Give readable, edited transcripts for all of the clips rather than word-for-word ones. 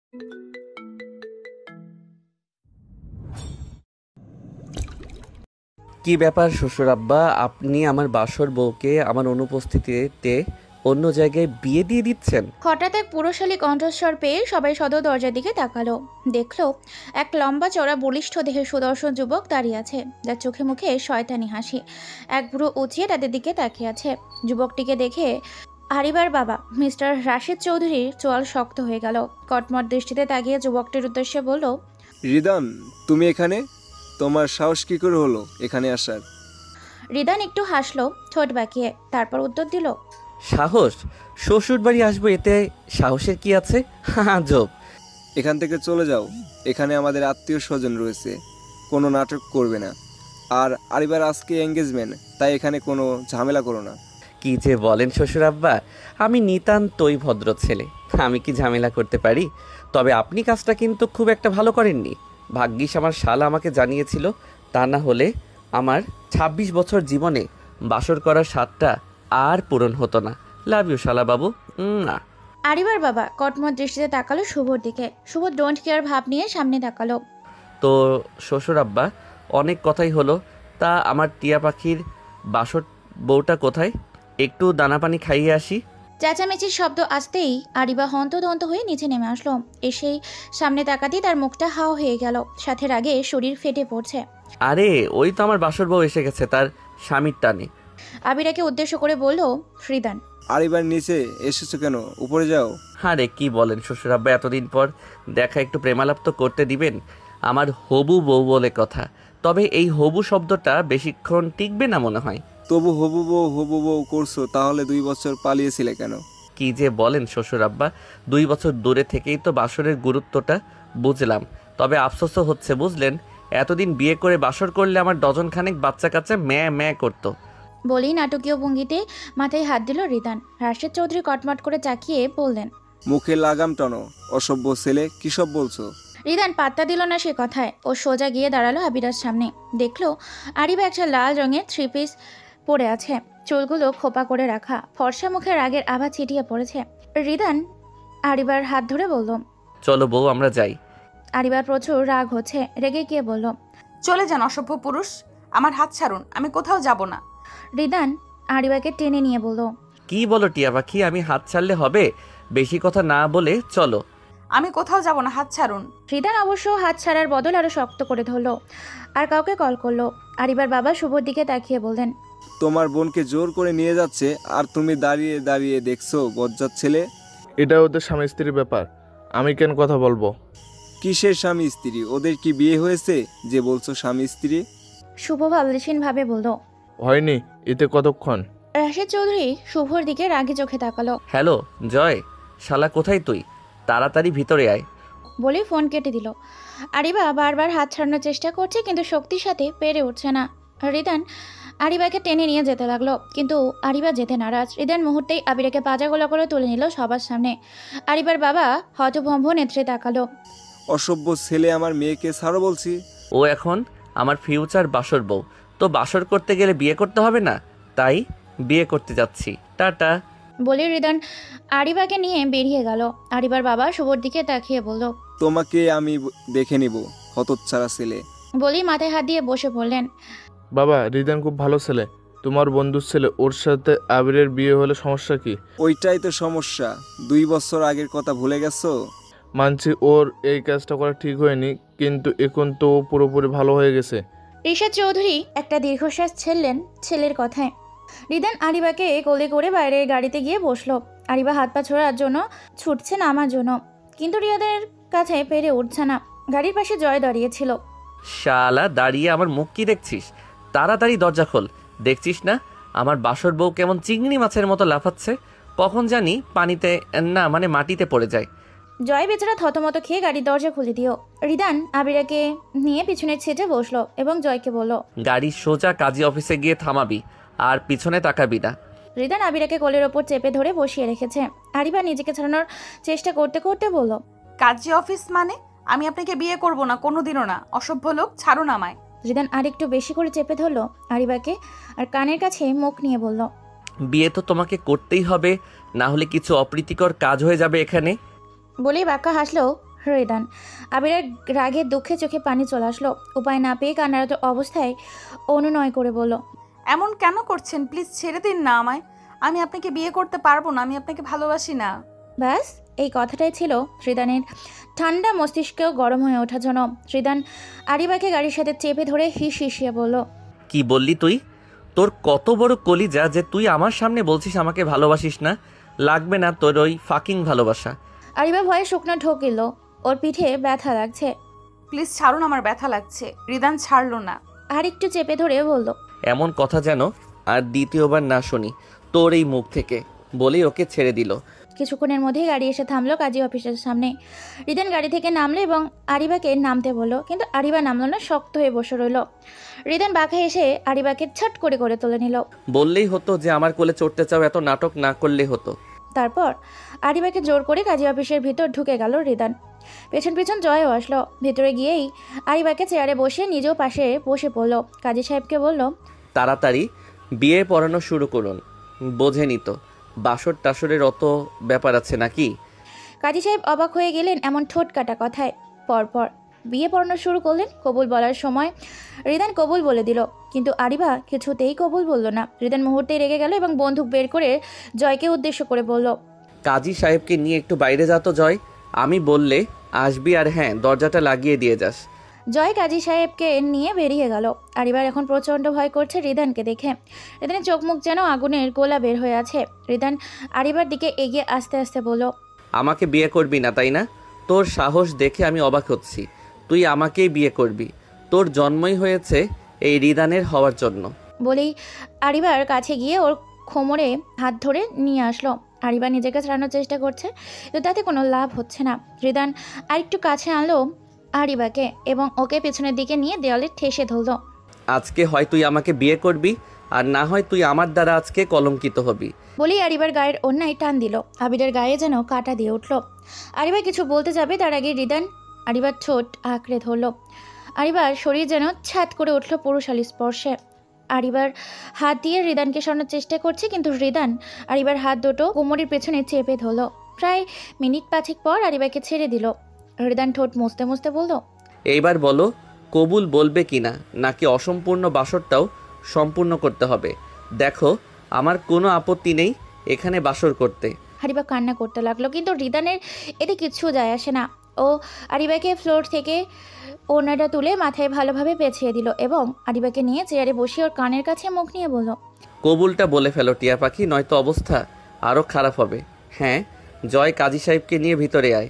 কি ব্যাপার শ্বশুর আব্বা, আপনি আমার বাসর বউকে আমার অনুপস্থিতিতে অন্য জায়গায় বিয়ে দিয়ে দিচ্ছেন? হঠাৎ এক পুরুষালী কণ্ঠস্বর পেয়ে সবাই সদর দরজার দিকে তাকালো। দেখলো এক লম্বা চড়া বলিষ্ঠ দেহের সুদর্শন যুবক দাঁড়িয়ে আছে, যার চোখে মুখে শয়তানি হাসি। এক ভ্রু উঁচিয়ে তাদের দিকে তাকিয়ে আছে। যুবকটিকে দেখে আরিবার বাবা মিস্টার রাশেদ চৌধুরীর চোয়াল শক্ত হয়ে গেল। কটমট দৃষ্টিতে তাকিয়ে যুবকটির উদ্দেশ্যে বলল, রিদান, তুমি এখানে? তোমার সাহস কি করে হলো এখানে আসার? রিদান একটু হাসলো ঠোঁট বাঁকিয়ে, তারপর উত্তর দিল, সাহস? শ্বশুর বাড়ি আসবো, এতে সাহসের কি আছে? আজব। এখান থেকে চলে যাও, এখানে আমাদের আত্মীয় স্বজন রয়েছে, কোনো নাটক করবে না। আর আরিবার আজকে এঙ্গেজমেন্ট, তাই এখানে কোনো ঝামেলা করো না। কি যে বলেন শ্বশুর আব্বা, আমি নিতান্তই ভদ্র ছেলে, আমি কি ঝামেলা করতে পারি? তবে আপনি কাজটা কিন্তু খুব একটা ভালো করেননি। ভাগ্যিস আমার শালা আমাকে জানিয়েছিল, তা না হলে আমার ২৬ বছর জীবনে বাসর করার স্বাদটা আর পূরণ হতো না। লাভ ইউ শালা বাবু। না। আরিবার বাবা কটমট দৃষ্টিতে তাকালো শুভর দিকে। শুভ ডোন্ট কেয়ার ভাব নিয়ে সামনে তাকালো। তো শ্বশুর আব্বা, অনেক কথাই হলো, তা আমার টিয়া পাখির বাসর বউটা কোথায়? একটু দানা পানি খাইয়ে আসি। চেঁচামেচির শব্দ আসতেই আরিবা হন্তদন্ত হয়ে নিচে নেমে আসলো। এসেই সামনে তাকাতেই তার মুখটা হাও হয়ে গেল, সাথে রাগে শরীর ফেটে পড়ছে। আরে ওই তো আমার বাসর বউ এসে গেছে তার স্বামীর টানে। আবিরাকে উদ্দেশ্য করে বলল, ফ্রিদান। আরিবার নিচে এসেছো কেন? উপরে যাও। আরে কি বলেন শ্বশুর আব্বা, এতদিন পর দেখা, একটু প্রেমালাপ তো করতে দিবেন। আমার হবু বউ বলে কথা, তবে এই হবু শব্দটা বেশিক্ষণ টিকবে না মনে হয়। তবু হবু বউ করছো, তাহলে 2 বছর পালিয়েছিলে কেন? কি যে বলেন শ্বশুর আব্বা, 2 বছর দূরে থেকেই তো বাসরের গুরুত্বটা বুঝলাম। তবে আফসোসও হচ্ছে বুঝলেন, এতদিন বিয়ে করে বাসর করলে আমার ডজন খানেক বাচ্চা কাচ্চা ম্যাঁ ম্যাঁ করতো। বলেই নাটকীয় ভঙ্গিতে মাথায় হাত দিল রিদান। রাশেদ চৌধুরী কটমট করে চাকিয়ে বললেন, মুখে লাগাম টানো, অসভ্য ছেলে, কি সব বলছো? রিদান পাত্তা দিল না সে কথায়। ও সোজা গিয়ে দাঁড়ালো আবিরার সামনে। দেখলো আরিবা একটা লাল রঙের 3 পিস পরে আছে, চুলগুলো খোপা করে রাখা, ফর্সা মুখে রাগের আভা ছিটিয়ে পড়েছে। রিদান আরিবার হাত ধরে বলল, চলো বউ আমরা যাই। আরিবার প্রচুর রাগ হচ্ছে, রেগে গিয়ে বলল, চলে যান অসভ্য পুরুষ, আমার হাত ছাড়ুন, আমি কোথাও যাব না। রিদান আরিবাকে টেনে নিয়ে বলল, কি বলো টিয়া পাখি, আমি হাত ছাড়লে হবে? বেশি কথা না বলে চলো। আমি কোথাও যাব না, হাত ছাড়ুন। রিদান অবশ্য হাত ছাড়ার বদল আরো শক্ত করে ধরলো আর কাউকে কল করলো। আরিবার বাবা শুভর দিকে তাকিয়ে বললেন, তোমার বোনকে জোর করে নিয়ে যাচ্ছে, আর তুমি দাঁড়িয়ে দাঁড়িয়ে দেখছো? বজ্জাত ছেলে। এটা ওদের স্বামী স্ত্রীর ব্যাপার, আমি কেন কথা বলবো? কিসের স্বামী স্ত্রী? ওদের কি বিয়ে হয়েছে যে বলছো স্বামী স্ত্রী? শুভ ভাবলেশীন ভাবে বলল। হয়নি, এতে কতক্ষণ? রাশেদ চৌধুরী শুভর দিকে রাগে চোখে তাকালো। হ্যালো জয়, শালা কোথায় তুই? তাড়াতাড়ি ভিতরে আয়। বলেই ফোন কেটে দিল। আরিবা বারবার হাত ছাড়ানোর চেষ্টা করছে, কিন্তু শক্তির সাথে পেরে উঠছে না। রিদান আরিবাকে টেনে নিয়ে যেতে লাগলো, কিন্তু আরিবা যেতে নারাজ। রিদান মুহূর্তেই আবিরাকে পাজাগোলা করে তুলে নিল সবার সামনে। আরিবার বাবা হতভম্ব নেত্রে তাকালো। অসভ্য ছেলে, আমার মেয়েকে ছাড়ো বলছি। ও এখন আমার ফিউচার বাসর বউ, তো বাসর করতে গেলে বিয়ে করতে হবে না, তাই বিয়ে করতে যাচ্ছি, টাটা। বলে রিদান আরিবাকে নিয়ে বেরিয়ে গেল। আরিবার বাবা শুভর দিকে তাকিয়ে বলল, তোমাকে আমি দেখে নিব, হতচ্ছাড়া ছেলে। বলেই মাথায় হাত দিয়ে বসে পড়লেন। বাবা, রিদান খুব ভালো ছেলে, তোমার বন্ধুর ছেলে, ওর সাথে আবিরের বিয়ে হলে সমস্যা কি? ওইটাই তো সমস্যা, 2 বছর আগের কথা ভুলে গেছো? মানছি ওর এই কাজটা করা ঠিক হয়নি, কিন্তু এখন তো ও পুরোপুরি ভালো হয়ে গেছে। ঋষাদ চৌধুরী একটা দীর্ঘশ্বাস ছেড়লেন ছেলের কথায়। রিদান আরিবাকে কোলে করে বাইরের গাড়িতে গিয়ে বসলো। আরিবা হাত পা ছোড়ার জন্য ছুটছে নামার জন্য, কিন্তু রিয়াদের কাছে পেরে উঠছে না। গাড়ির পাশে জয় দাঁড়িয়েছিল। শালা দাঁড়িয়ে আমার মুখ কি দেখছিস? তাড়াতাড়ি দরজা খোল। দেখছিস না আমার বাসর বউ কেমন চিংড়ি মাছের মতো লাফাচ্ছে? কখন জানি পানিতে, না মানে মাটিতে পড়ে যায়। জয় বেচারা থতমত খেয়ে গাড়ির দরজা খুলে দিও। রিদান আবিরাকে নিয়ে পিছনের সিটে বসলো এবং জয়কে বলল, গাড়ি সোজা কাজী অফিসে গিয়ে থামাবি, আর পিছনে তাকাবি না। রিদান আবিরাকে কোলের ওপর চেপে ধরে বসিয়ে রেখেছে। আরিবা নিজেকে ছাড়ানোর চেষ্টা করতে করতে বলল, কাজী অফিস মানে? আমি আপনাকে বিয়ে করব না, কোনোদিনও না। অসভ্য লোক, ছাড়ুন আমায়। রিদান আরেকটু বেশি করে চেপে ধরলো আরিবাকে আর কানের কাছে মুখ নিয়ে বলল, বিয়ে তো তোমাকে করতেই হবে, না হলে কিছু অপ্রীতিকর কাজ হয়ে যাবে এখানে। বলেই বাঁকা হাসলো হৃদান। আবিরের রাগে দুঃখে চোখে পানি চলে আসলো। উপায় না পেয়ে কান্নারত অবস্থায় অনুনয় করে বলল, এমন কেন করছেন? প্লিজ ছেড়ে দিন না আমায়। আমি আপনাকে বিয়ে করতে পারবো না, আমি আপনাকে ভালোবাসি না। ব্যাস এই কথাটাই ছিল হৃদানের ঠান্ডা মস্তিষ্কেও গরম হয়ে ওঠার জন্য। হৃদান আরিবাকে গাড়ির সাথে চেপে ধরে হিসিয়ে বলল, কি বললি তুই? তোর কত বড় কলিজা যে তুই আমার সামনে বলছিস আমাকে ভালোবাসিস না? লাগবে না তোর ওই ফাকিং ভালোবাসা। আরিবা ভয়ে শুকনো ঢোকিল। ওর পিঠে ব্যথা লাগছে। প্লিজ ছাড়ুন, আমার ব্যথা লাগছে। রিদান ছাড়লো না। আর একটু চেপে ধরে বলল, এমন কথা যেন আর দ্বিতীয়বার না শুনি তোর এই মুখ থেকে, বলেই ওকে ছেড়ে দিল। কিছুক্ষণের মধ্যেই গাড়ি এসে থামলো কাজী অফিসের সামনে। রিদান গাড়ি থেকে নামলো এবং আরিবাকে নামতে বলল, কিন্তু আরিবা নামলো না, শক্ত হয়ে বসে রইল। রিদান বাঁকা এসে আরিবাকে ছট করে তুলে নিল। বললেই হতো যে আমার কোলে চড়তে চাও, এত নাটক না করলেই হতো। তারপর আরিবাকে জোর করে কাজী অফিসের ভিতর ঢুকে গেল রিদান। পেছন পেছন জয়ও আসলো। ভিতরে গিয়েই আরিবাকে চেয়ারে বসে নিজেও পাশে বসে পড়ল। কাজী সাহেবকে বলল, তাড়াতাড়ি বিয়ে পড়ানো শুরু করুন। বোঝেনি তো বাসর টাসরের অত ব্যাপার আছে নাকি? কাজী সাহেব অবাক হয়ে গেলেন এমন ঠোঁট কাটা কথায়। পরপর বিয়ে পড়ানো শুরু করলেন। কবুল বলার সময় রিদান কবুল বলে দিল, কিন্তু আরিবা কিছুতেই কবুল বলল না। রিদান মুহূর্তেই রেগে গেল এবং বন্দুক বের করে জয়কে উদ্দেশ্য করে বলল, কাজী সাহেবকে নিয়ে একটু বাইরে যা তো জয়। আমি বললে আসবি, আর হ্যাঁ দরজাটা লাগিয়ে দিয়ে যাস। জয় কাজী সাহেবকে নিয়ে বেরিয়ে গেল। আরিবার এখন প্রচণ্ড ভয় করছে রিদানকে দেখে। রিদানের চোখ মুখ যেন আগুনের গোলা বের হয়ে আছে। রিদান আরিবার দিকে এগিয়ে আস্তে আস্তে বলল, আমাকে বিয়ে করবি না তাই না? তোর সাহস দেখে আমি অবাক হচ্ছি। তুই আমাকেই বিয়ে করবি? তোর জন্মই হয়েছে এই রিদানের হওয়ার জন্য। বলেই আরিবার কাছে গিয়ে ওর কোমরে হাত ধরে নিয়ে আসলো। আরিবা নিজেকে ছাড়ানোর চেষ্টা করছে, কিন্তু তাতে কোনো লাভ হচ্ছে না। রিদান আরেকটু কাছে আনলো আরিবাকে এবং ওকে পেছনের দিকে নিয়ে দেওয়ালে ঠেসে ধরল। আজকে হয় তুই আমাকে বিয়ে করবি, আর না হয় তুই আমার দ্বারা আজকে কলঙ্কিত হবি। বলেই আরিবার গায়ের অন্যায় টান দিল। আবিরের গায়ে যেন কাটা দিয়ে উঠল। আরিবা কিছু বলতে যাবে তার আগে রিদান আরিবার ঠোঁট আঁকড়ে ধরল। আরিবার শরীর যেন ছাদ করে উঠল পুরুষালী স্পর্শে। আরিবার হাত দিয়ে রিদানকে সরানোর চেষ্টা করছে, কিন্তু রিদান আরিবার হাত দুটো কোমরের পেছনে চেপে ধরল। প্রায় মিনিট 5 পর আরিবাকে ছেড়ে দিল। রিদান ঠোঁট মুছতে মুছতে বলল, এইবার বলো কবুল বলবে কিনা, নাকি অসম্পূর্ণ বাসরটাও সম্পূর্ণ করতে হবে? দেখো আমার কোনো আপত্তি নেই এখানে বাসর করতে। আরিবা কান্না করতে লাগলো, কিন্তু রিদানের এতে কিচ্ছু যায় আসে না। ও আরিবাকে ফ্লোর থেকে ওড়নাটা তুলে মাথায় ভালোভাবে পেঁচিয়ে দিল এবং আরিবাকে নিয়ে চেয়ারে বসিয়ে ওর কানের কাছে মুখ নিয়ে বলল, কবুলটা বলে ফেলো টিয়া পাখি, নয়তো অবস্থা আরও খারাপ হবে। হ্যাঁ জয়, কাজী সাহেবকে নিয়ে ভিতরে আয়।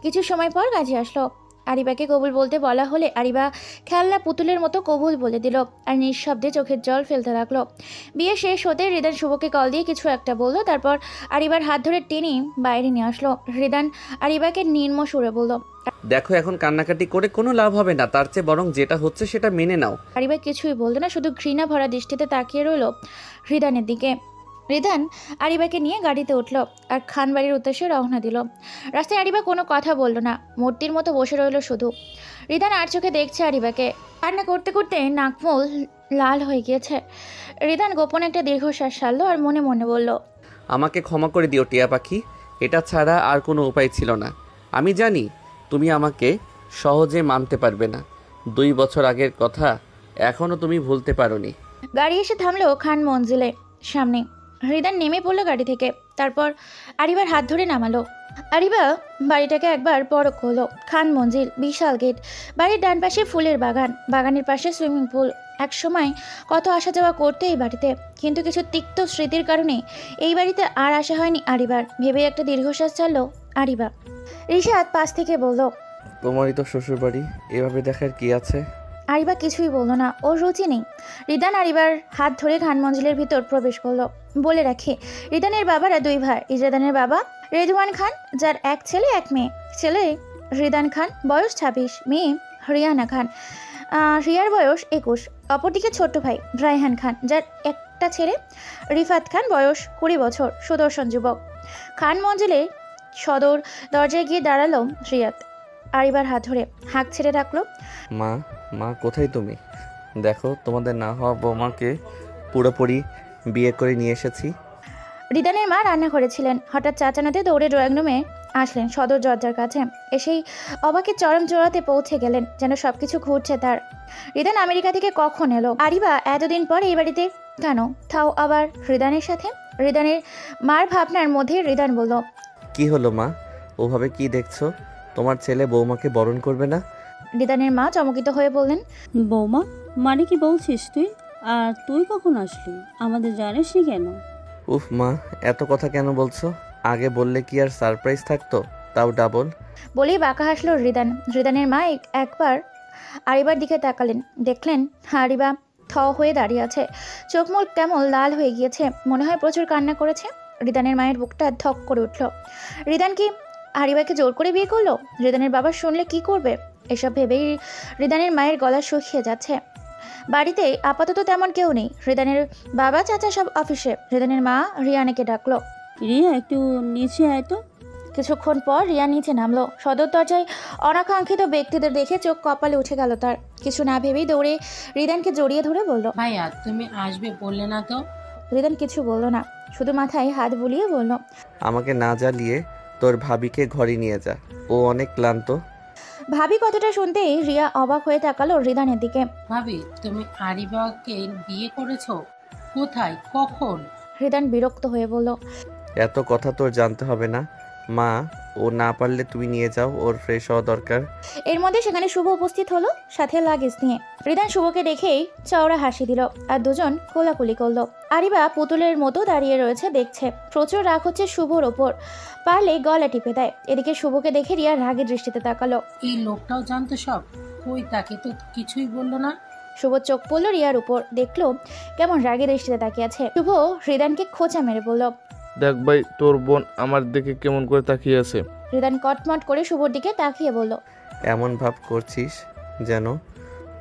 কিছু সময় পর কাজে আসলো। আরিবাকে কবুল বলতে বলা হলে আরিবা খেলনা পুতুলের মতো কবুল বলে দিল আর নিঃশব্দে চোখের জল ফেলতে লাগলো। বিয়ে শেষ হতে রিদান শুভকে কল দিয়ে কিছু একটা বললো। তারপর আরিবার হাত ধরে টেনে বাইরে নিয়ে আসলো। রিদান আরিবাকে নির্ম সুরে বলল, দেখো এখন কান্নাকাটি করে কোনো লাভ হবে না, তার চেয়ে বরং যেটা হচ্ছে সেটা মেনে নাও। আরিবা কিছুই বলতো না, শুধু ঘৃণা ভরা দৃষ্টিতে তাকিয়ে রইল রিদানের দিকে। রিদান আরিবাকে নিয়ে গাড়িতে উঠল আর খানবাড়ির উদ্দেশ্যে রওনা দিল। রাস্তায় আরিবা কোনো কথা বলল না, মূর্তির মতো বসে রইল শুধু। রিদান আর চোখে দেখছে আরিবাকে। কান্না করতে করতে নাকমুল লাল হয়ে গিয়েছে। রিদান গোপনে একটা দীর্ঘশ্বাস ছাড়লো আর মনে মনে বলল, আমাকে ক্ষমা করে দিও টিয়া পাখি, এটা ছাড়া আর কোনো উপায় ছিল না। আমি জানি তুমি আমাকে সহজে মানতে পারবে না। 2 বছর আগের কথা এখনও তুমি ভুলতে পারোনি। গাড়ি এসে থামলো খান মঞ্জিলের সামনে। হৃদান নেমে পড়লো গাড়ি থেকে। তারপর আরিবার হাত ধরে নামালো। আরিবা বাড়িটাকে একবার পরখ হলো। খান মঞ্জিল, বিশাল গেট, বাড়ির ডান পাশে ফুলের বাগান, বাগানের পাশে সুইমিং পুল। এক সময় কত আসা যাওয়া করতে এই বাড়িতে, কিন্তু কিছু তিক্ত স্মৃতির কারণে এই বাড়িতে আর আসা হয়নি আরিবার। ভেবে একটা দীর্ঘশ্বাস ছাড়লো আরিবা। রিশাদ পাশ থেকে বলল, তোমারই তো শ্বশুর বাড়ি, এভাবে দেখার কি আছে? আরিবা কিছুই বলল না, ওর রুচি নেই। রিদান আরিবার হাত ধরে খান মঞ্জিলের ভিতর প্রবেশ করলো। বলে রাখে রিদানের বাবারা 2 ভাই। রিদানের বাবা রেদওয়ান খান, যার 1 ছেলে 1 মেয়ে। ছেলে রিদান খান, বয়স 26, মেয়ে রিয়ানা খান, রিয়ার বয়স 21। অপরদিকে ছোট্ট ভাই রায়হান খান, যার একটা ছেলে রিফাত খান, বয়স 20 বছর, সুদর্শন যুবক। খান মঞ্জিলে সদর দরজায় গিয়ে দাঁড়ালো রিয়াত। আরিবার হাত ধরে হাঁক ছেড়ে রাখলো, মা, মা কোথায় তুমি? দেখো তোমাদের না হওয়া বৌমাকে পুরোপুরি বিয়ে করে নিয়ে এসেছি। রিদানের মা রান্না করেছিলেন। হঠাৎ চাচানাতে দৌড়ে ড্রয়িং রুমে আসলেন সদর দরজার কাছে। এসেই অবাকের চরম জোড়াতে পৌঁছে গেলেন, যেন সবকিছু ঘুরছে তার। রিদান আমেরিকা থেকে কখন এলো? আরিবা এতদিন পর এই বাড়িতে কেন, তাও আবার রিদানের সাথে? রিদানের মার ভাবনার মধ্যে রিদান বলল, কি হলো মা, ওভাবে কি দেখছো? তোমার ছেলে বৌমাকে বরণ করবে না? রিদানের মা চমকিত হয়ে বললেন, বৌমা মানে কি বলছিস তুই? আর তুই কখন আসলি? আমাদের জানিসনি কেন? উফ মা, এত কথা কেন বলছো? আগে বললে কি আর সারপ্রাইজ থাকতো, তাও ডাবল। বলেই বাঁকা হাসলো রিদান। রিদানের মা একবার আরিবার দিকে তাকালেন, দেখলেন আরিবা থ হয়ে দাঁড়িয়ে আছে, চোখ মুখ কেমন লাল হয়ে গিয়েছে, মনে হয় প্রচুর কান্না করেছে। রিদানের মায়ের বুকটা ধক করে উঠল। রিদান কি আরিবাকে জোর করে বিয়ে করলো? রিদানের বাবা শুনলে কি করবে? এসব ভেবেই রিদানের মায়ের গলা শুকিয়ে যাচ্ছে। বাড়িতে আপাতত তেমন কেউ নেই, রিদানের বাবা চাচা সব অফিসে। রিদানের মা রিয়ানাকে ডাকলো। রিয়া একটু নিচে আয় তো। কিছুক্ষণ পর রিয়া নিচে নামলো। সদর দরজায় অনাকাঙ্ক্ষিত ব্যক্তিদের দেখে চোখ কপালে উঠে গেল তার। কিছু না ভেবেই দৌড়ে রিদানকে জড়িয়ে ধরে বলল, ভাইয়া তুমি আসবে বললে না তো? রিদান কিছু বলল না, শুধু মাথায় হাত বুলিয়ে বলল, আমাকে না জ্বালিয়ে তোর ভাবিকে ঘরে নিয়ে যা, ও অনেক ক্লান্ত। ভাবি কথাটা শুনতেই রিয়া অবাক হয়ে তাকালো রিদানের দিকে। ভাবি তুমি আরিবাকে বিয়ে করেছো? কোথায়, কখন? রিদান বিরক্ত হয়ে বলল, এত কথা তোর জানতে হবে না মা, ও না পারলে তুমি নিয়ে যাও, ওর ফ্রেশ হওয়া দরকার। এর মধ্যে সেখানে শুভ উপস্থিত হলো, সাথে লাগেজ নিয়ে। রিদান শুভকে দেখেই চওড়া হাসি দিল, আর দুজন কোলাকুলি করলো। আরিবা পুতুলের মতো দাঁড়িয়ে রয়েছে, দেখছে। প্রচুর রাগ হচ্ছে শুভর ওপর, পারলে গলা টিপে দেয়। এদিকে শুভকে দেখে রিয়া রাগের দৃষ্টিতে তাকালো। এই লোকটাও জানতো সব? কই, তাকে তো কিছুই বললো না। শুভ চোখ পড়লো রিয়ার উপর, দেখলো কেমন রাগের দৃষ্টিতে তাকিয়ে আছে। শুভ রিদানকে খোঁচা মেরে বলল, দেখ ভাই, তোর বোন আমার দিকে কেমন করে তাকিয়ে আছে। রিদান কটমট করে শুভর দিকে তাকিয়ে বলল, এমন ভাব করছিস যেন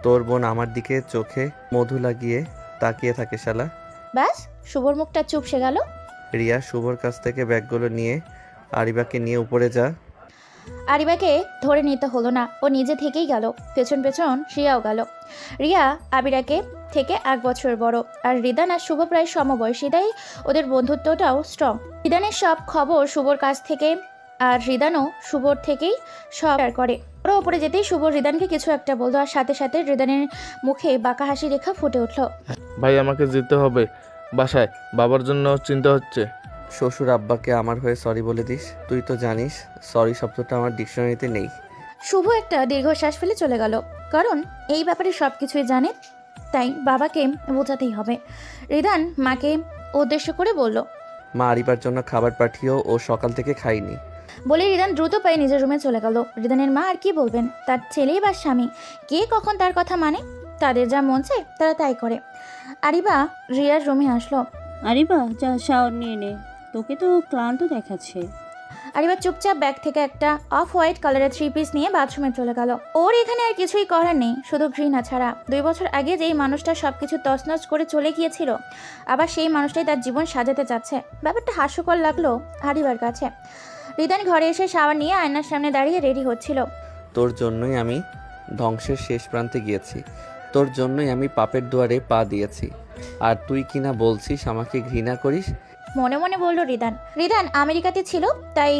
তোর বোন আমার দিকে চোখে মধু লাগিয়ে তাকিয়ে থাকে শালা। ব্যাস শুভর মুখটা চুপসে গেল। রিয়া শুভর কাছ থেকে ব্যাগগুলো নিয়ে আরিবাকে নিয়ে উপরে যা। আরিবাকে ধরে নিতে হলো না, ও নিজে থেকেই গেল। পেছন পেছন রিয়াও গেল। রিয়া আবিরাকে থেকে 1 বছর বড়, আর রিদান আর শুভ প্রায় সমবয়সী, তাই ওদের বন্ধুত্বটাও স্ট্রং। রিদানের সব খবর শুভর কাছ থেকে, আর রিদানও শুভর থেকেই সব শেয়ার করে। ওরা ওপরে যেতেই শুভ রিদানকে কিছু একটা বলতো, আর সাথে সাথে রিদানের মুখে বাঁকা হাসি রেখা ফুটে উঠল। ভাই আমাকে যেতে হবে বাসায়, বাবার জন্য চিন্তা হচ্ছে। শ্বশুর আব্বাকে আমার হয়ে সরি বলে দিস। তুই তো জানিস সরি শব্দটা আমার ডিকশনারিতে নেই। শুভ একটা দীর্ঘশ্বাস ফেলে চলে গেল, কারণ এই ব্যাপারে সব কিছুই জানে, তাই বাবাকে বোঝাতেই হবে। রিদান মাকে উদ্দেশ্য করে বলল, মা আরিবার জন্য খাবার পাঠিয়েও, ও সকাল থেকে খাইনি। বলে রিদান দ্রুত পায়ে নিজের রুমে চলে গেল। রিদানের মা আর কি বলবেন, তার ছেলেই বা স্বামী, কে কখন তার কথা মানে? তাদের যা মন চায় তারা তাই করে। আরিবা রিয়ার রুমে আসলো। আরিবা যা শাওয়ার নিয়ে নে, তোকে তো ক্লান্ত দেখাচ্ছে। আরিবা চুপচাপ ব্যাগ থেকে একটা অফ হোয়াইট কালারের 3 পিস নিয়ে বাথরুমে চলে গেল। ওর এখানে আর কিছুই করার নেই, শুধু ঘৃণা ছাড়া। 2 বছর আগে যেই মানুষটা সবকিছু তছনছ করে চলে গিয়েছিল, আবার সেই মানুষটাই তার জীবন সাজাতে চাচ্ছে। ব্যাপারটা হাস্যকর লাগলো আরিবার কাছে। রিদান ঘরে এসে শাওয়ার নিয়ে আয়নার সামনে দাঁড়িয়ে রেডি হচ্ছিল। তোর জন্যই আমি ধ্বংসের শেষ প্রান্তে গিয়েছি, তোর জন্যই আমি পাপের দুয়ারে পা দিয়েছি, আর তুই কিনা বলছিস আমাকে ঘৃণা করিস। মনে মনে বলল রিদান। রিদান আমেরিকাতে ছিল, তাই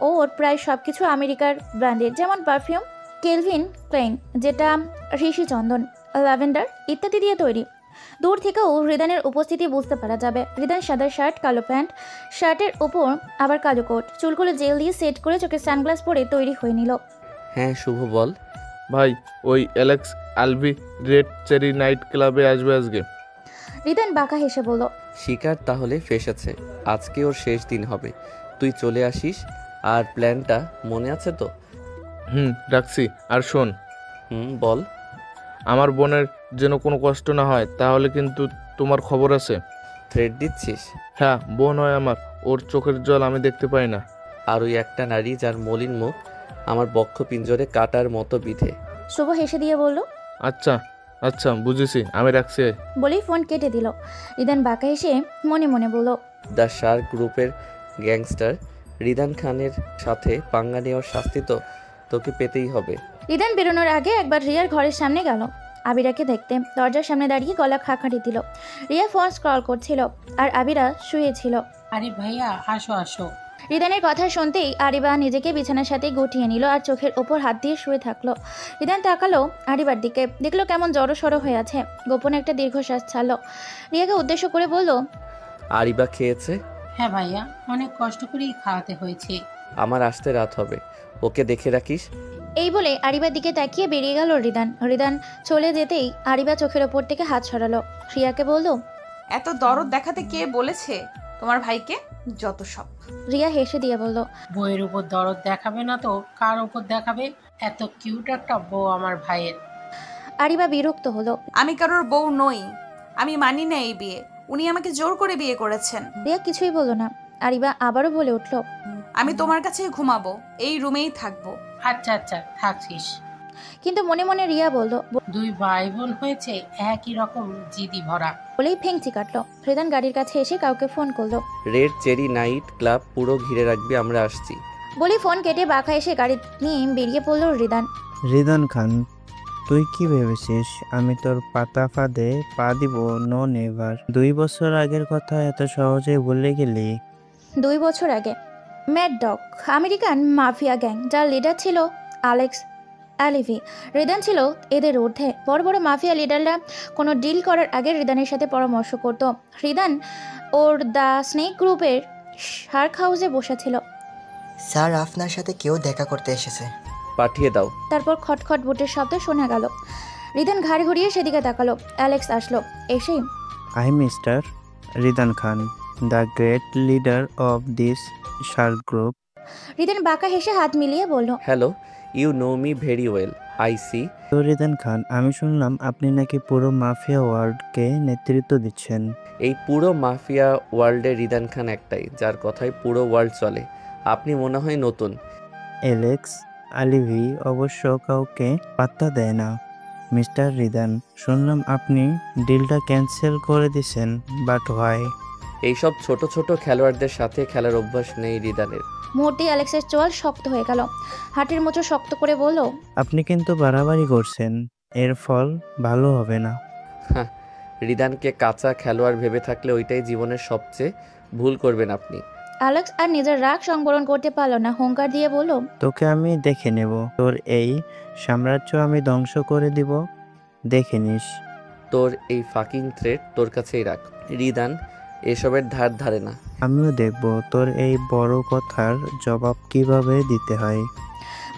ওর প্রায় সবকিছু আমেরিকার ব্র্যান্ডের, যেমন পারফিউম কেলভিন ক্লেইন, যেটা ঋষি চন্দন, ল্যাভেন্ডার ইত্যাদি দিয়ে তৈরি। দূর থেকেও রিদানের উপস্থিতি বুঝতে পারা যাবে। রিদান সাদা শার্ট, কালো প্যান্ট, শার্টের ওপর আবার কালো কোট, চুলগুলো জেল দিয়ে সেট করে চোখে সানগ্লাস পরে তৈরি হয়ে নিল। হ্যাঁ শুভ বল। ভাই ওই Alex Alvi red cherry night ক্লাবে আসবে আজকে। রিদান বাঁকা হেসে বলল, শিকার তাহলে ফেসেছে, আজকে ওর শেষ দিন হবে, তুই চলে আসিস। আর প্ল্যানটা মনে আছে তো? রাখছি। আর শোন, বল। আমার বোনের যেন কোনো কষ্ট না হয়, তাহলে কিন্তু তোমার খবর আছে। থ্রেড দিচ্ছিস? হ্যাঁ, বোন হয় আমার, ওর চোখের জল আমি দেখতে পাই না। আর ওই একটা নারী যার মলিন মুখ আমার বক্ষ পিঞ্জরে কাটার মতো বিধে। শুভ হেসে দিয়ে বলল, আচ্ছা আচ্ছা বুঝেছি, আমি রাখছি। বলেই ফোন কেটে দিল। রিদান বাঁকা হেসে মনে মনে বলল, দ্য শার্ক গ্রুপের গ্যাংস্টার রিদান খানের সাথে পাঙ্গা নেওয়ার শাস্তি তো তোকে পেতেই হবে। রিদান বেরোনোর আগে একবার রিয়ার ঘরের সামনে গেল আবিরাকে দেখতে। দরজার সামনে দাঁড়িয়ে গলা খাঁকাটি দিল। রিয়া ফোন স্ক্রল করছিল, আর আবিরা শুয়েছিল। আরে ভাইয়া আসো আসো। রিদানের কথা শুনতেই আরিবা নিজেকে বিছানার সাথে গুটিয়ে নিল আর চোখের ওপর হাত দিয়ে শুয়ে থাকলো। রিদান তাকালো আরিবার দিকে, দেখলো কেমন জড়সড় হয়ে আছে। গোপনে একটা দীর্ঘশ্বাস ছাড়লো। রিয়াকে উদ্দেশ্য করে বলল, আরিবা খেয়েছে? হ্যাঁ ভাইয়া, অনেক কষ্ট করেই খাওয়াতে হয়েছে। আমার আসতে রাত হবে, ওকে দেখে রাখিস। এই বলে আরিবার দিকে তাকিয়ে বেরিয়ে গেল রিদান। রিদান চলে যেতেই আরিবা চোখের ওপর থেকে হাত সরালো। রিয়াকে বলল, এত দরদ দেখাতে কে বলেছে তোমার ভাইকে? যত সব। রিয়া হেসে দিয়ে বলল, বইয়ের উপর দরদ দেখাবে না তো কার উপর দেখাবে? এত কিউট একটা বউ আমার ভাইয়ের। আরিবা বিরক্ত হলো। আমি কারোর বউ নই, আমি মানি না এই বিয়ে। উনি আমাকে জোর করে বিয়ে করেছেন। রিয়া কিছুই বলল না। আরিবা আবারও বলে উঠল, আমি তোমার কাছেই ঘুমাবো, এই রুমেই থাকবো। আচ্ছা আচ্ছা, থাকছিস। কিন্তু মনে মনে রিয়া বলল, দুই ভাই বোন হয়েছে একই রকম জিদি ভরা। বলেই ফেংচি কাটলো। রিদান গাড়ির কাছে এসে কাউকে ফোন করলো। রেড চেরি নাইট ক্লাব পুরো ঘিরে রাখবি, আমরা আসছি। বলি ফোন কেটে বাঁকা এসে গাড়ি নিয়ে বেরিয়ে পড়লো রিদান। রিদান খান, তুই কি ভেবেছিস আমি তোর পাতা ফাঁদে পা দিব? No never. 2 বছর আগের কথা এত সহজে ভুলে গেলি? 2 বছর আগে mad dog American mafia gang, যার লিডার ছিল অ্যালেক্স অ্যালিভি। রিদান ছিল এদের ঊর্ধ্বে। বড় বড় মাফিয়া লিডাররা কোনো ডিল করার আগে রিদানের সাথে পরামর্শ করত। রিদান ওর দ্য স্নেক গ্রুপের শার্ক হাউসে বসেছিল। স্যার, আপনার সাথে কেউ দেখা করতে এসেছে। পাঠিয়ে দাও। তারপর খটখট বুটের শব্দ শোনা গেল। রিদান ঘাড় ঘুরিয়ে সেদিকে তাকালো। অ্যালেক্স আসলো। এসে, I mister Ridan Khan, the great leader of this shark group. Ridan বাঁকা হেসে হাত মিলিয়ে বলল, hello, you know me very well, I see. তো রিদান খান, আমি শুনলাম আপনি নাকি পুরো মাফিয়া ওয়ার্ল্ডকে নেতৃত্ব দিচ্ছেন। এই পুরো মাফিয়া ওয়ার্ল্ডে রিদান খান একটাই, যার কথায় পুরো ওয়ার্ল্ড চলে। আপনি মনে হয় নতুন। অ্যালেক্স আলিভি অবশ্য কাউকে পাত্তা দেয় না। মিস্টার রিদান, শুনলাম আপনি ডিলটা ক্যান্সেল করে দিয়েছেন, বাট হোয়াই? এইসব ছোট ছোট খেলোয়াড়দের সাথে খেলার অভ্যাস নেই রিদানের। মুহূর্তে অ্যালেক্সের চোয়াল শক্ত হয়ে গেল। হাটের মতো শক্ত করে বলল, আপনি কিন্তু বাড়াবাড়ি করছেন, এর ফল ভালো হবে না। হ্যাঁ, রিদানকে কাঁচা খেলোয়াড় ভেবে থাকলে ওইটাই জীবনের সবচেয়ে ভুল করবেন আপনি। অ্যালেক্স আর নিজের রাগ সংবরণ করতে পারল না। হুঙ্কার দিয়ে বলল, তোকে আমি দেখে নেব, তোর এই সাম্রাজ্য আমি ধ্বংস করে দিব, দেখে নিস। তোর এই ফাকিং থ্রেট তোর কাছেই রাখ। রিদান এসবের ধার ধারে না। আমিও দেখব তোর এই বড় কথার জবাব কিভাবে দিতে হয়।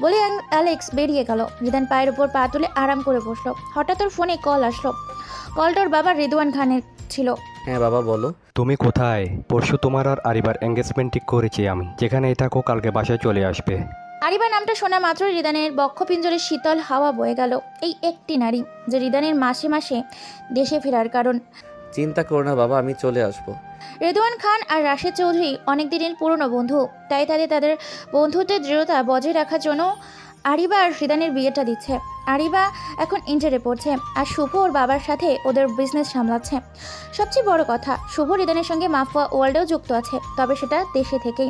বলে অ্যালেক্স বেরিয়ে গেল। রিদান পায়ের উপর পা তুলে আরাম করে বসলো। হঠাৎ ওর ফোনে কল আসলো। কলটা ওর বাবা রিদওয়ান খানের ছিল। হ্যাঁ বাবা, বলো। তুমি কোথায়? পরশু তোমার আর আরিবার এঙ্গেজমেন্ট ঠিক করেছি আমি। যেখানেই থাকো কালকে বাসায় চলে আসবে। আরিবা নামটা শোনা মাত্র রিদানের বক্ষপিঞ্জরে শীতল হাওয়া বয়ে গেল। এই একটি নারী যে রিদানের মাসে মাসে দেশে ফেরার কারণ। চিন্তা করো না বাবা, আমি চলে আসবো। রেদওয়ান খান আর রাশেদ চৌধুরী অনেক দিনের পুরনো বন্ধু, তাই তাদের বন্ধুত্বের দৃঢ়তা বজায় রাখার জন্য আরিবা আর রিদানের বিয়েটা দিচ্ছে। আরিবা এখন ইন্টারে পড়ছে আর শুভ ওর বাবার সাথে ওদের বিজনেস সামলাচ্ছে। সবচেয়ে বড় কথা, শুভ রিদানের সঙ্গে মাফিয়া ওয়ার্ল্ডেও যুক্ত আছে, তবে সেটা দেশে থেকেই।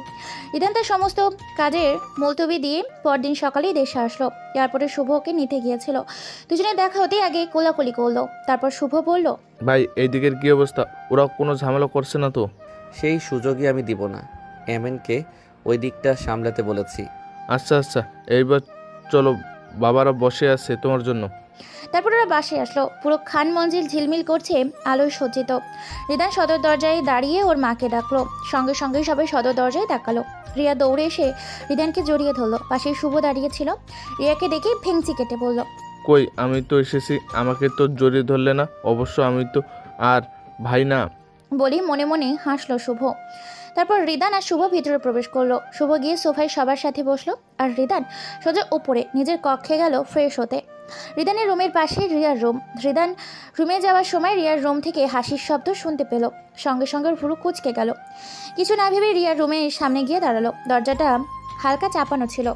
রিদান তার সমস্ত কাজের মুলতবি দিয়ে পরদিন সকালেই দেশে আসলো। তারপরে শুভ ওকে নিতে গিয়েছিল। দুজনে দেখা হতেই আগে কোলাকুলি করলো। তারপর শুভ বলল, ভাই এই দিকের কি অবস্থা? ওরা কোনো ঝামেলা করছে না তো? সেই সুযোগই আমি দিব না। এমএনকে ওই দিকটা সামলাতে বলেছি। আচ্ছা আচ্ছা, এইবার চলো, বাবারা বসে আছে তোমার জন্য। তারপর ওরা বাসে আসলো। পুরো খান মঞ্জিল ঝিলমিল করছে আলোয় সজ্জিত। রিদান সদর দরজায় দাঁড়িয়ে ওর মাকে ডাকলো। সঙ্গে সঙ্গে সবাই সদর দরজায় তাকালো। রিয়া দৌড়ে এসে রিদানকে জড়িয়ে ধরলো। পাশে শুভ দাঁড়িয়ে ছিল। রিয়াকে দেখে ভেংচি কেটে বলল, কই, আমি তো এসেছি, আমাকে তো জড়িয়ে ধরলে না। অবশ্য আমি তো আর ভাই না। বলি মনে মনে হাসলো শুভ। তারপর রিদান আর শুভ ভিতরে প্রবেশ করলো। শুভ গিয়ে সোফায় সবার সাথে বসলো আর রিদান সোজা উপরে নিজের কক্ষে গেল ফ্রেশ হতে। রিদানের রুমের পাশে রিয়ার রুম। রিদান রুমে যাওয়ার সময় রিয়ার রুম থেকে হাসির শব্দ শুনতে পেল। সঙ্গে সঙ্গে ভুরু কুঁচকে গেল। কিছু না ভেবে রিয়ার রুমের সামনে গিয়ে দাঁড়ালো। দরজাটা হালকা চাপানো ছিল।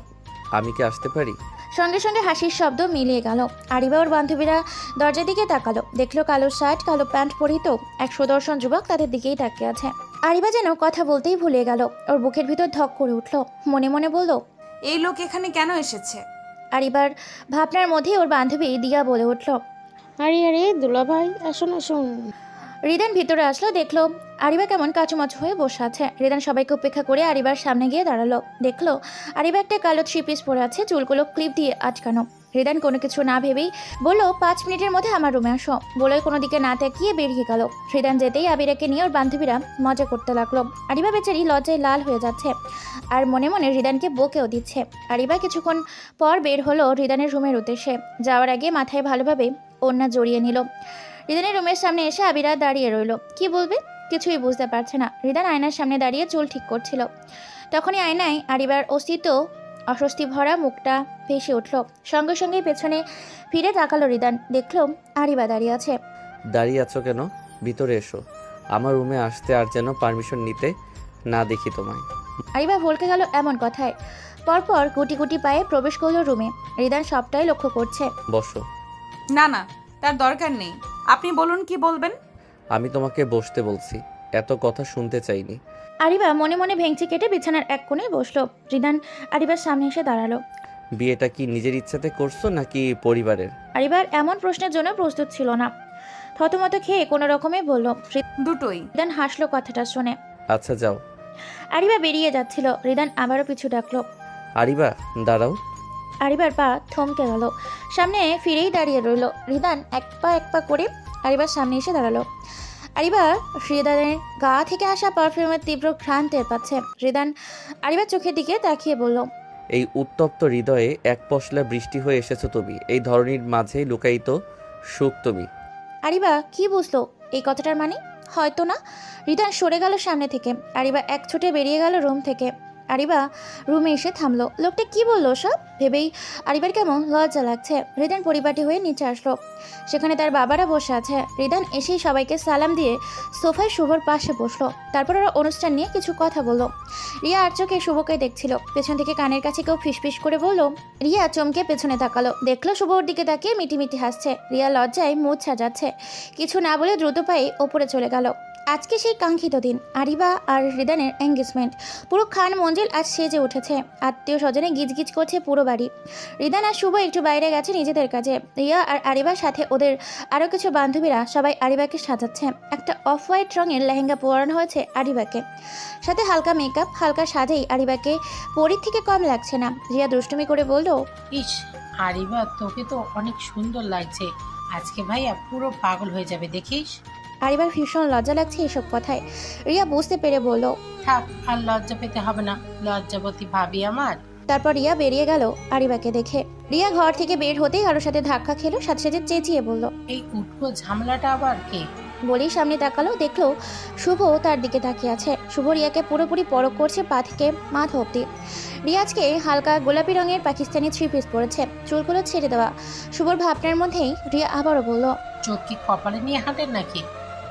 আমি কি আসতে পারি? সঙ্গে সঙ্গে হাসির শব্দ মিলিয়ে গেল। আরিবা ওর বান্ধবীরা দরজার দিকে তাকালো। দেখলো কালো শার্ট কালো প্যান্ট পরিত এক সুদর্শন যুবক তাদের দিকেই তাকিয়ে আছে। আরিবা যেন কথা বলতেই ভুলে গেল। ওর বুকের ভিতর ধক করে উঠল। মনে মনে বলল, এই লোক এখানে কেন এসেছে? আরিবার ভাবনার মধ্যে ওর বান্ধবী দিয়া বলে উঠল, আরে আরে দুলাভাই, আসুন আসুন। রিদান ভিতরে আসলো, দেখলো আরিবা কেমন কাচুমাচু হয়ে বসে আছে। রিদান সবাইকে উপেক্ষা করে আরিবার সামনে গিয়ে দাঁড়ালো। দেখলো আরিবা একটা কালো 3 পিস পরে আছে, চুলগুলো ক্লিপ দিয়ে আটকানো। রিদান কোনো কিছু না ভেবেই বলল 5 মিনিটের মধ্যে আমার রুমে আসো। বলে কোনো দিকে না তাকিয়ে বেরিয়ে গেল। রিদান যেতেই আবিরাকে নিয়ে ওর বান্ধবীরা মজা করতে লাগলো। আরিবা বেচারি লজ্জায় লাল হয়ে যাচ্ছে আর মনে মনে রিদানকে বকেও দিচ্ছে। আরিবা কিছুক্ষণ পর বের হলো রিদানের রুমের উদ্দেশ্যে। যাওয়ার আগে মাথায় ভালোভাবে ওড়না জড়িয়ে নিল। রিদানের রুমের সামনে এসে আবিরা দাঁড়িয়ে রইল। কি বলবে কিছুই বুঝতে পারছে না। রিদান আয়নার সামনে দাঁড়িয়ে চুল ঠিক করছিল। তখনই আয়নায় আরিবার অস্তিত্ব অস্বস্তি ভরা মুখটা ভেসে উঠল। সঙ্গে সঙ্গেই পেছনে ফিরে তাকালো রিদান। দেখলো আরিবা দাঁড়িয়ে আছে। দাঁড়িয়ে আছো কেন? ভিতরে এসো। আমার রুমে আসতে আর যেন পারমিশন নিতে না দেখি তোমায়। আরিবা ভলকে গেল এমন কথায়। পরপর গুটি গুটি পায়ে প্রবেশ করলো রুমে। রিদান সবটাই লক্ষ্য করছে। বসো। না না, তার দরকার নেই। আপনি বলুন কি বলবেন। আমি তোমাকে বসতে বলছি, এত কথা শুনতে চাইনি। আরিবা মনে মনে ভেঙচি কেটে বিছানার এক কোণে বসলো। রিদান আরিবার সামনে এসে দাঁড়ালো। বিয়েটা কি নিজের ইচ্ছাতে করছো নাকি পরিবারের? আরিবার এমন প্রশ্নের জন্য প্রস্তুত ছিল না। থতমত খেয়ে কোনো রকমে বলল। দুটোই। রিদান হাসলো কথাটা শুনে। আচ্ছা যাও। আরিবা বেরিয়ে যাচ্ছিল। রিদান আবারও পিছু ডাকলো। আরিবা দাঁড়াও। আরিবার পা থমকে গেল। সামনে ফিরেই দাঁড়িয়ে রইল। রিদান এক পা করে আরিবার সামনে এসে দাঁড়ালো। আরিবা রিদানের গা থেকে আসা পারফিউমের তীব্র ঘ্রাণ টের পাচ্ছে। রিদান আরিবার চোখের দিকে তাকিয়ে বলল, এই উত্তপ্ত হৃদয়ে এক পশলা বৃষ্টি হয়ে এসেছো তুমি। এই ধরনের মাঝে লুকায়িত সুখ তুমি। আরিবা কি বুঝলো এই কথাটার মানে? হয়তো না। রিদান সরে গেল সামনে থেকে। আরিবা এক ছুটে বেরিয়ে গেল রুম থেকে। আরিবা রুমে এসে থামলো। লোকটা কি বললো সব ভেবেই আরিবার কেমন লজ্জা লাগছে। রিদান পরিপাটি হয়ে নিচে আসলো। সেখানে তার বাবারা বসে আছে। রিদান এসেই সবাইকে সালাম দিয়ে সোফায় শুভর পাশে বসলো। তারপর ওরা অনুষ্ঠান নিয়ে কিছু কথা বললো। রিয়া আর চোখে শুভকে দেখছিল। পেছন থেকে কানের কাছে কেউ ফিসফিস করে বলল। রিয়া চমকে পেছনে তাকালো। দেখলো শুভ ওর দিকে তাকিয়ে মিটিমিটি হাসছে। রিয়া লজ্জায় মুখ সাজাচ্ছে। কিছু না বলে দ্রুত পায়ে ওপরে চলে গেল। আজকে সেই কাঙ্ক্ষিত দিন, আরিবা আর রিদানের এঙ্গেজমেন্ট। পুরো খান মঞ্জিল আজ সেজে উঠেছে। আত্মীয় স্বজনে গিজগিজ করছে পুরো বাড়ি। রিদান আর শুভ একটু বাইরে গেছে নিজেদের কাজে। রিয়া আর আরিবার সাথে ওদের আরও কিছু বান্ধবীরা সবাই আরিবাকে সাজাচ্ছে। একটা অফ হোয়াইট রঙের লেহেঙ্গা পরানো হয়েছে আরিবাকে। সাথে হালকা মেকআপ। হালকা সাজেই আরিবাকে পরীর থেকে কম লাগছে না। রিয়া দুষ্টুমি করে বলল, ইস আরিবা, তোকে তো অনেক সুন্দর লাগছে। আজকে ভাইয়া পুরো পাগল হয়ে যাবে দেখিস। আরিবার ভীষণ লজ্জা লাগছে এসব কথায়। রিয়া বুঝতে পেরে বলল, থাক আর লজ্জা পেতে হবে না, লজ্জাবতী ভাবি আমার। তারপর রিয়া বেরিয়ে গেল আরিবাকে দেখে। রিয়া ঘর থেকে বের হতেই কারোর সাথে ধাক্কা খেলো। সাথে সাথে চেঁচিয়ে বলল, এই উটকো ঝামেলাটা আবার কে? বলেই সামনে তাকালো। দেখলো শুভ তার দিকে তাকিয়ে আছে। শুভ রিয়াকে পুরোপুরি পরখ করছে পা থেকে মাথা অব্দি। রিয়া আজকে হালকা গোলাপি রঙের পাকিস্তানি 3 পিস পরেছে, চুলগুলো ছেড়ে দেওয়া। শুভর ভাবনার মধ্যেই রিয়া আবারও বলল, চোখ কি কপালে নিয়ে হাঁটেন নাকি?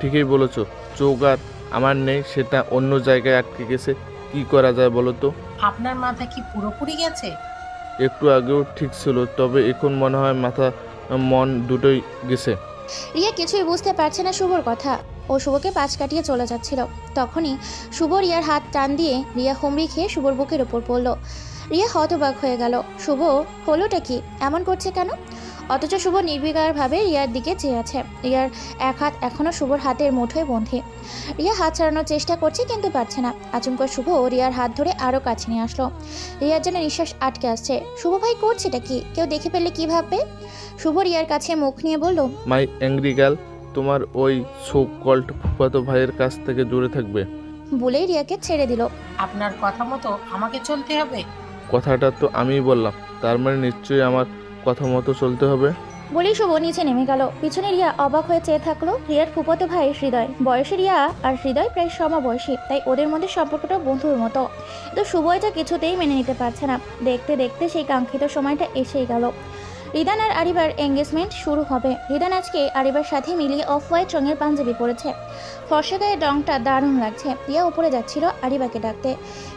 ঠিকই বলেছো, চোখ আর আমার নেই, সেটা অন্য জায়গায় আটকে গেছে। কি করা যায় বলো তো? আপনার মাথা কি পুরোপুরি গেছে? একটু আগেও ঠিক ছিল, তবে এখন মনে হয় মাথা মন দুটোই গেছে। রিয়া কিছুই বুঝতে পারছে না শুভর কথা। ও শুভকে পাশ কাটিয়ে চলে যাচ্ছিল। তখনই শুভ রিয়ার হাত টান দিয়ে রিয়া হুমড়ি খেয়ে শুভর বুকের ওপর পড়ল। রিয়া হতবাক হয়ে গেল। শুভ হলোটা কি? এমন করছে কেন? অথচ শুভ নির্বিকারভাবে রিয়ার দিকে চেয়ে আছে। রিয়ার এক হাত এখনও শুভর হাতের মুঠোয় বন্ধে। রিয়া হাত ছাড়ানোর চেষ্টা করছে কিন্তু পারছে না। আচমকা শুভ রিয়ার হাত ধরে আরও কাছে নিয়ে আসলো। রিয়ার যেন নিঃশ্বাস আটকে আসছে। শুভ ভাই করছেটা কি? কেউ দেখে ফেললে কি ভাববে? শুভ রিয়ার কাছে মুখ নিয়ে বলল, মাই অ্যাংরি গার্ল, তোমার ওই সো কল্ড ফুফাতো ভাইয়ের কাছ থেকে দূরে থাকবে। বলেই রিয়াকে ছেড়ে দিল। আপনার কথা মতো আমাকে চলতে হবে? কথাটা তো আমিই বললাম, তার মানে নিশ্চয়ই আমার কথা মতো চলতে হবে। বলেই শুভ নিচে নেমে গেল। পিছনে রিয়া অবাক হয়ে চেয়ে থাকলো। রিয়ার ফুফাতো ভাই হৃদয়। বয়সে রিয়া আর হৃদয় প্রায় সমবয়সী, তাই ওদের মধ্যে সম্পর্কটা বন্ধুর মতো। কিন্তু শুভ এটা কিছুতেই মেনে নিতে পারছে না। দেখতে দেখতে সেই কাঙ্ক্ষিত সময়টা এসেই গেল। রিদান আর আরিবার এঙ্গেজমেন্ট শুরু হবে। রিদান আজকে আরিবার সাথে মিলিয়ে অফ হোয়াইট রঙের পাঞ্জাবি পরেছে। ফর্সা গায়ের রংটা দারুণ লাগছে। রিয়া উপরে যাচ্ছিল আরিবাকে ডাকতে।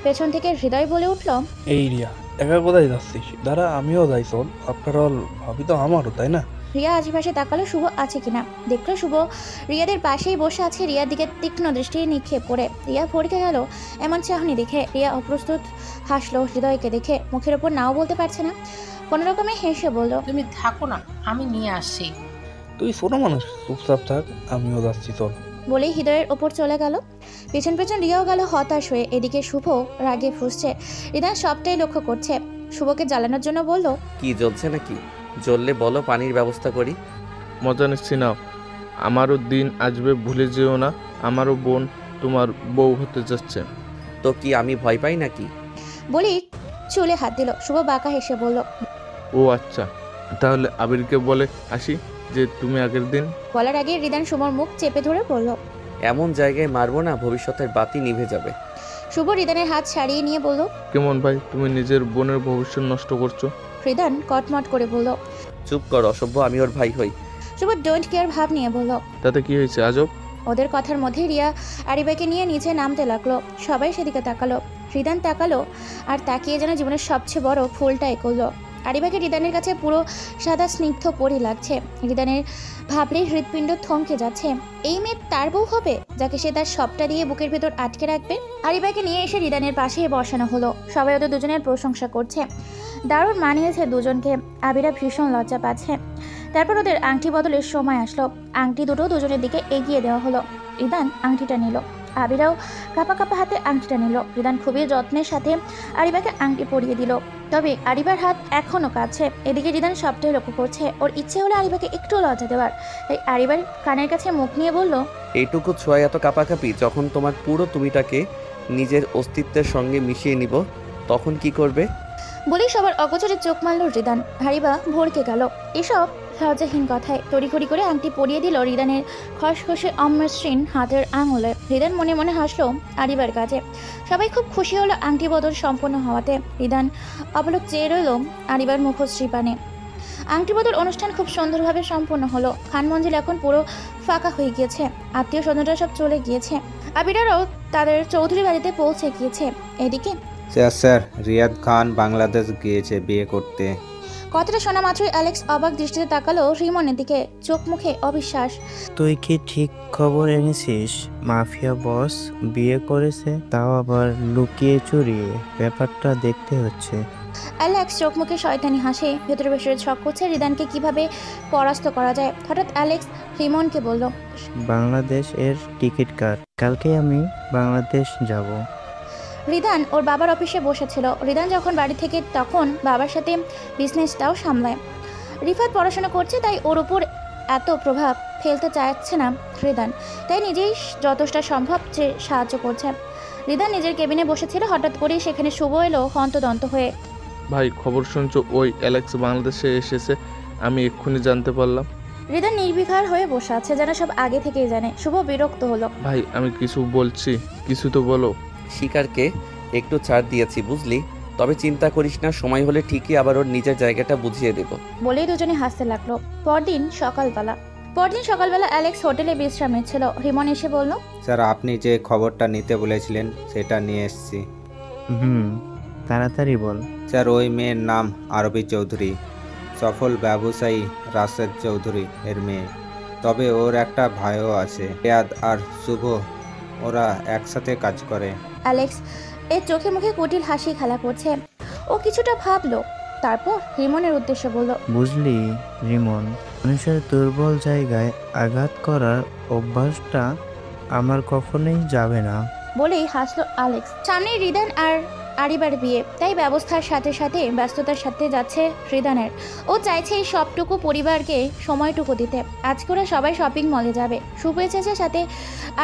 পেছন থেকে হৃদয় বলে উঠল, এই রিয়া, একা কোথায় যাচ্ছিস? দাঁড়া, আমিও যাই চল। আফটার অল ভাবি তো আমারও, তাই না? রিয়া আশেপাশে তাকালো শুভ আছে কিনা। দেখলো শুভ রিয়াদের পাশেই বসে আছে। রিয়ার দিকে তীক্ষ্ণ দৃষ্টি নিক্ষেপ করে। রিয়া ভরকে গেল এমন চাহনি দেখে। রিয়া অপ্রস্তুত হাসলো হৃদয়কে দেখে। মুখের ওপর নাও বলতে পারছে না। কোনো রকমে হেসে বলল, তুমি থাকো না, আমি নিয়ে আসছি। তুই ছোট মানুষ, চুপচাপ থাক, আমিও যাচ্ছি চল। বলেই হৃদয়ের ওপর চলে গেল। পেছন পেছন রিয়াও গেল হতাশ হয়ে। এদিকে শুভ রাগে ফুঁসছে। রিদান সবটাই লক্ষ্য করছে। শুভকে জ্বালানোর জন্য বলল, কি জ্বলছে নাকি? জ্বললে বলো, পানির ব্যবস্থা করি। মজা নিচ্ছি না। আমারও দিন আসবে, ভুলে যেও না। আমারও বোন তোমার বউ হতে যাচ্ছে। তো কি আমি ভয় পাই নাকি? বলেই চুলে হাত দিল। শুভ বাঁকা হেসে বলল, ও আচ্ছা, তাহলে আবিরকে বলে আসি যে তুমি আগের দিন। বলার আগে রিদান শুভর মুখ চেপে ধরে বলল, এমন জায়গায় মারবো না ভবিষ্যতের বাতি নিভে যাবে। শুভ রিদানের হাত ছাড়িয়ে নিয়ে বলল, কেমন ভাই, তুমি নিজের বোনের ভবিষ্যৎ নষ্ট করছো। রিদান কটমট করে বলল, চুপ কর অসভ্য, আমি ওর ভাই হই। শুভ ডোন্ট কেয়ার ভাব নিয়ে বলল। তাতে কি হয়েছে আজব? ওদের কথার মধ্যে রিয়া আরিবাকে নিয়ে নিচে নামতে লাগলো। সবাই সেদিকে তাকালো। রিদান তাকালো আর তাকিয়ে যেন জীবনের সবচেয়ে বড় ফুলটাই করলো। আরিবাকে রিদানের কাছে পুরো সাদা স্নিগ্ধ পরি লাগছে। রিদানের ভাবলেই হৃৎপিণ্ড থমকে যাচ্ছে। এই মেয়ে তার বউ হবে, যাকে সে তার সবটা দিয়ে বুকের ভেতর আটকে রাখবে। আরিবাকে নিয়ে এসে রিদানের পাশে বসানো হলো। সবাই ওদের দুজনের প্রশংসা করছে। দারুণ মানিয়েছে দুজনকে। আবিরা ভীষণ লজ্জা পাচ্ছে। তারপর ওদের আংটি বদলের সময় আসলো। আংটি দুটো দুজনের দিকে এগিয়ে দেওয়া হলো। রিদান আংটিটা নিল। আবিরাও কাপা কাপা হাতে আংটিটা নিল। রিদান খুবই যত্নের সাথে আরিবাকে আংটি পরিয়ে দিল। তবে আরিবার হাত এখনও কাঁপছে। এদিকে রিদান সবটাই লক্ষ্য করছে। ওর ইচ্ছে হলো আরিবাকে একটু লজ্জা দেওয়ার। তাই আরিবার কানের কাছে মুখ নিয়ে বলল, এইটুকু ছোঁয়ায় এত কাঁপাকাঁপি? যখন তোমার পুরো তুমিটাকে নিজের অস্তিত্বের সঙ্গে মিশিয়ে নিব, তখন কি করবে? বলেই সবার অগোচরে চোখ মারল রিদান। আরিবা ভড়কে গেল এসব লজ্জাহীন কথায়। তড়িঘড়ি করে আংটি পরিয়ে দিল রিদানের খসখসে অমসৃণ হাতের আঙুলে। রিদান মনে মনে হাসলো আরিবার কাজে। সবাই খুব খুশি হলো আংটি বদল সম্পন্ন হওয়াতে। রিদান অবলোক চেয়ে রইল আরিবার মুখশ্রী পানে। আংটি বদল অনুষ্ঠান খুব সুন্দরভাবে সম্পন্ন হলো। খান মঞ্জিল এখন পুরো ফাঁকা হয়ে গিয়েছে। আত্মীয় স্বজনরা সব চলে গিয়েছে। আবিরারও তাদের চৌধুরী বাড়িতে পৌঁছে গিয়েছে। এদিকে স্যার, রিয়াদ খান বাংলাদেশ গিয়েছে বিয়ে করতে। কথাটা শোনা মাত্রই অ্যালেক্স অবাক দৃষ্টিতে তাকালো রিমনের দিকে। চোখ মুখে অবিশ্বাস। তুই কি ঠিক খবর এনেছিস? মাফিয়া বস বিয়ে করেছে, তাও আবার লুকিয়ে চুরিয়ে। ব্যাপারটা দেখতে হচ্ছে। অ্যালেক্স চোখ মুখে শয়তানি হাসে। ভেতরে ভেতরে ছক করছে রিদানকে কিভাবে পরাস্ত করা যায়। হঠাৎ অ্যালেক্স রিমনকে বলল, বাংলাদেশ এর টিকিট কাট, কালকে আমি বাংলাদেশ যাব। রিদান ওর বাবার অফিসে বসেছিল। রিদান যখন বাড়ি থেকে তখন বাবার সাথে বিজনেসটাও সামলায়। রিফাত পড়াশোনা করছে, তাই ওর উপর এত প্রভাব ফেলতে চাইছে না রিদান। তাই নিজেই যতটা সম্ভব সাহায্য করছে। রিদান নিজের কেবিনে বসেছিল। হঠাৎ করেই সেখানে শুভ এলো হন্তদন্ত হয়ে। ভাই, খবর শুনছো? ওই অ্যালেক্স বাংলাদেশে এসেছে, আমি এক্ষুনি জানতে পারলাম। রিদান নির্বিকার হয়ে বসে আছে, যেন সব আগে থেকেই জানে। শুভ বিরক্ত হলো। ভাই, আমি কিছু বলছি, কিছু তো বলো। শিকারকে একটু ছাড় দিয়েছি বুঝলি, তবে চিন্তা করিস না, সময় হলে ঠিকই আবার ওর নিজের জায়গাটা বুঝিয়ে দেব। বলেই দুজনে হাসতে লাগলো। পরদিন সকালবেলা অ্যালেক্স হোটেলে বিশ্রাম নিচ্ছিল। রিমন এসে বলল, স্যার, আপনি যে খবরটা নিতে বলেছিলেন সেটা নিয়ে এসেছি। তাড়াতাড়ি বল। স্যার, ওই মেয়ের নাম আরবি চৌধুরী, সফল ব্যবসায়ী রাশেদ চৌধুরী এর মেয়ে। তবে ওর একটা ভাইও আছে, রিয়াদ আর শুভ। ওরা একসাথে কাজ করে। অ্যালেক্স এর চোখে মুখে কুটিল হাসি খেলা করছে। ও কিছুটা ভাবলো, তারপর রিমনের উদ্দেশ্যে বলল, বুঝলি রিমন, মানুষের দুর্বল জায়গায় আঘাত করার অভ্যাসটা আমার কখনোই যাবে না। বলেই হাসলো অ্যালেক্স। সামনেই রিদান আর আরিবার বিয়ে, তাই ব্যবস্থার সাথে সাথে ব্যস্ততার সাথে যাচ্ছে রিদানের। ও চাইছে এই সবটুকু পরিবারকে সময়টুকু দিতে। আজকে ওরা সবাই শপিং মলে যাবে। শুভ এসেছে, সাথে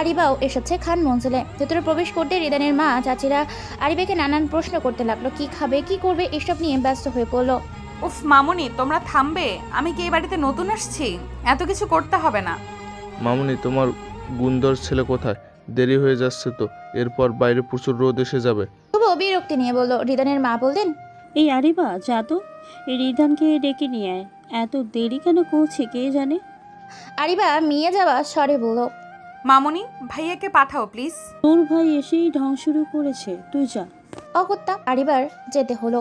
আরিবাও এসেছে খান মঞ্জিলে। ভেতরে প্রবেশ করতে রিদানের মা চাচিরা আরিবাকে নানান প্রশ্ন করতে লাগলো। কি খাবে, কি করবে, এসব নিয়ে ব্যস্ত হয়ে পড়লো। উফ মামুনি, তোমরা থামবে? আমি কি এই বাড়িতে নতুন আসছি? এত কিছু করতে হবে না। মামুনি, তোমার গুন্দর ছেলে কোথায়? দেরি হয়ে যাচ্ছে তো, এরপর বাইরে প্রচুর রোদ এসে যাবে। শুভ বিরক্তি নিয়ে বলল। রিদানের মা বললেন, এই আরিবা, যা তো এই রিদানকে ডেকে নিয়ে আয়। এত দেরি কেন করছে কে জানে। আরিবা মিয়ে যাওয়া স্বরে বলল, মামুনি, ভাইয়াকে পাঠাও প্লিজ। তোর ভাই এসেই ঢং শুরু করেছে, তুই যা। অগত্যা আরিবার যেতে হলো।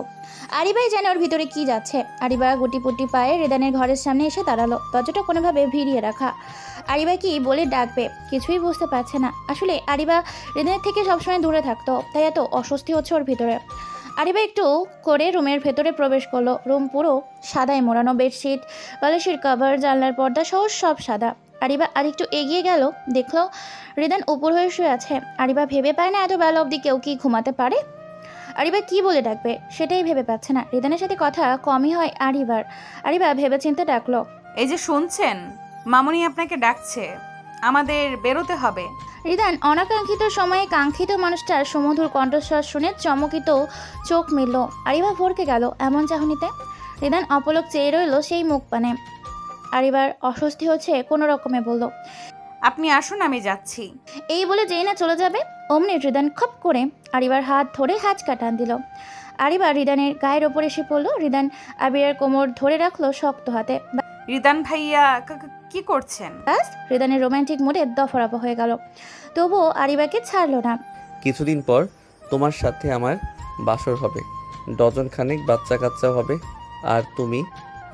আরিবাই জানে ওর ভিতরে কি যাচ্ছে। আরিবা গুটিপুটি পায়ে রিদানের ঘরের সামনে এসে দাঁড়ালো। দরজাটা কোনোভাবে ভিড়িয়ে রাখা। আরিবা কি বলে ডাকবে কিছুই বুঝতে পারছে না। আসলে আরিবা রিদানের থেকে সবসময় দূরে থাকতো, তাই এত অস্বস্তি হচ্ছে ওর ভিতরে। আরিবা একটু করে রুমের ভেতরে প্রবেশ করলো। রুম পুরো সাদায় মোড়ানো। বেডশিট, বালিশের কভার, জানলার পর্দা সহ সব সাদা। আরিবা আরেকটু এগিয়ে গেল, দেখলো রিদান উপর হয়ে শুয়ে আছে। আরিবা ভেবে পায় না এত বেলা অবধি কেউ কি ঘুমাতে পারে। আরিবা কি বলে ডাকবে সেটাই ভেবে পাচ্ছে না। রিদানের সাথে কথা কমই হয় আরিবার। আরিবা ভেবেচিন্তে ডাকলো, এই যে শুনছেন, মামুনি আপনাকে ডাকছে, আমাদের বেরোতে হবে। রিদান অনাকাঙ্ক্ষিত সময়ে কাঙ্ক্ষিত মানুষটার সুমধুর কণ্ঠস্বর শুনে চমকিত চোখ মিলল। আরিবা ভরকে গেল এমন চাহনিতে। রিদান অপলক চেয়ে রইল সেই মুখ পানে। আরিবার অস্বস্তি হচ্ছে কোনো রকমে বলল, আপনি আসুন, আমি যাচ্ছি। এই বলে যেই না চলে যাবে অমনি রিদান খপ করে আরিবার হাত ধরে হাঁচকা টান দিল। আরিবা রিদানের গায়ের ওপর এসে পড়ল। রিদান আবিরের কোমর ধরে রাখলো শক্ত হাতে। রিদান ভাইয়া কি করছেন? ব্যাস রিদানের রোমান্টিক মুডে দফারফা হয়ে গেল, তবুও আরিবাকে ছাড়লো না। কিছুদিন পর তোমার সাথে আমার বাসর হবে, ডজন খানেক বাচ্চা কাচ্চা হবে, আর তুমি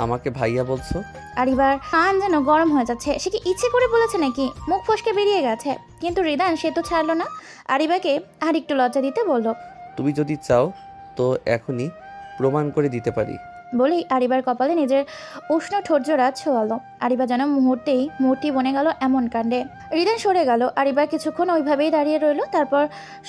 আমাকে ভাইয়া বলছো। আরিবার কান যেন গরম হয়ে যাচ্ছে। সে কি ইচ্ছে করে বলেছে নাকি? মুখ ফসকে বেরিয়ে গেছে। কিন্তু রিদান সে তো ছাড়লো না। আরিবাকে আর একটু লজ্জা দিতে বলল, তুমি যদি চাও তো এখনই প্রমাণ করে দিতে পারি। বলেই আরিবার কপালে নিজের উষ্ণ ঠোঁটজোড়া ছোঁয়ালো। আরিবা যেন মুহূর্তেই মূর্তি বনে গেল এমন কাণ্ডে। রিদান সরে গেল। আরিবা কিছুক্ষণ ওইভাবেই দাঁড়িয়ে রইল। তারপর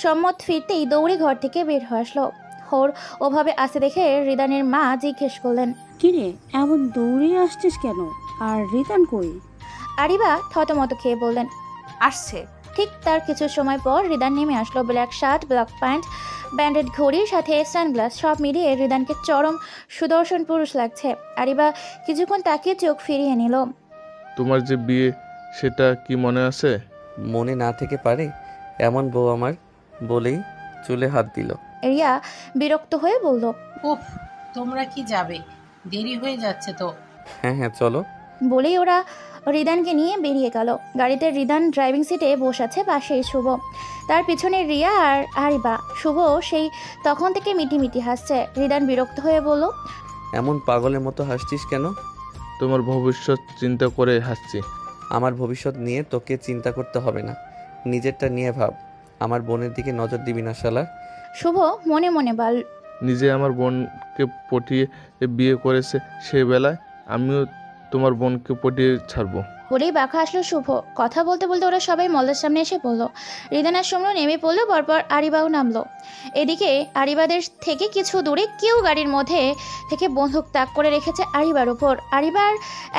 সম্মত ফিরতেই দৌড়ে ঘর থেকে বের হয়ে আসলো। হোর ওভাবে আসতে দেখে রিদানের মা জিজ্ঞেস করলেন, কিরে এমন দৌড়ে আসছিস কেন? আর রিদান কই? আরিবা থতমত খেয়ে বললেন, আসছে। ঠিক তার কিছু সময় পর রিদান নেমে আসলো। Black shirt, black pant, branded ঘড়ির সাথে সানগ্লাস, সব মিলিয়ে রিদানকে চরম সুদর্শন পুরুষ লাগছে। আরিবা কিছুক্ষণ তাকিয়ে চোখ ফিরিয়ে নিল। তোমার যে বিয়ে সেটা কি মনে আছে? মনে না থেকে পারে? এমন বউ আমার, বলেই চুলে হাত দিল। রিয়া বিরক্ত হয়ে বলল, উফ, তোমরা কি যাবে? দেরি হয়ে যাচ্ছে তো। হ্যাঁ হ্যাঁ চলো। বলেই ওরা রিদানকে নিয়ে বেরিয়ে গেল। গাড়িতে রিদান ড্রাইভিং সিটে বসে আছে, পাশেই শুভ, তার পিছনে রিয়া আর আরিবা। শুভ সেই তখন থেকে মিটিমিটি হাসছে। রিদান বিরক্ত হয়ে বলল, এমন পাগলের মতো হাসছিস কেন? তোমার ভবিষ্যৎ চিন্তা করে হাসছি। আমার ভবিষ্যৎ নিয়ে তোকে চিন্তা করতে হবে না, নিজেরটা নিয়ে ভাব। আমার বোনের দিকে নজর দিবি না শালা। শুভ মনে মনে বল, নিজে আমার বোনকে পটিয়ে বিয়ে করেছে, সেই বেলায় আমিও তোমার বোনকে পটিয়ে ছাড়বো। বলেই বাঁকা আসলো শুভ। কথা বলতে বলতে ওরা সবাই মলের সামনে এসে পড়লো। রিদান আর সুম্র নেমে পড়লো, পরপর আরিবাও নামলো। এদিকে আরিবাদের থেকে কিছু দূরে কেউ গাড়ির মধ্যে থেকে বন্দুক তাক করে রেখেছে আরিবার ওপর। আরিবার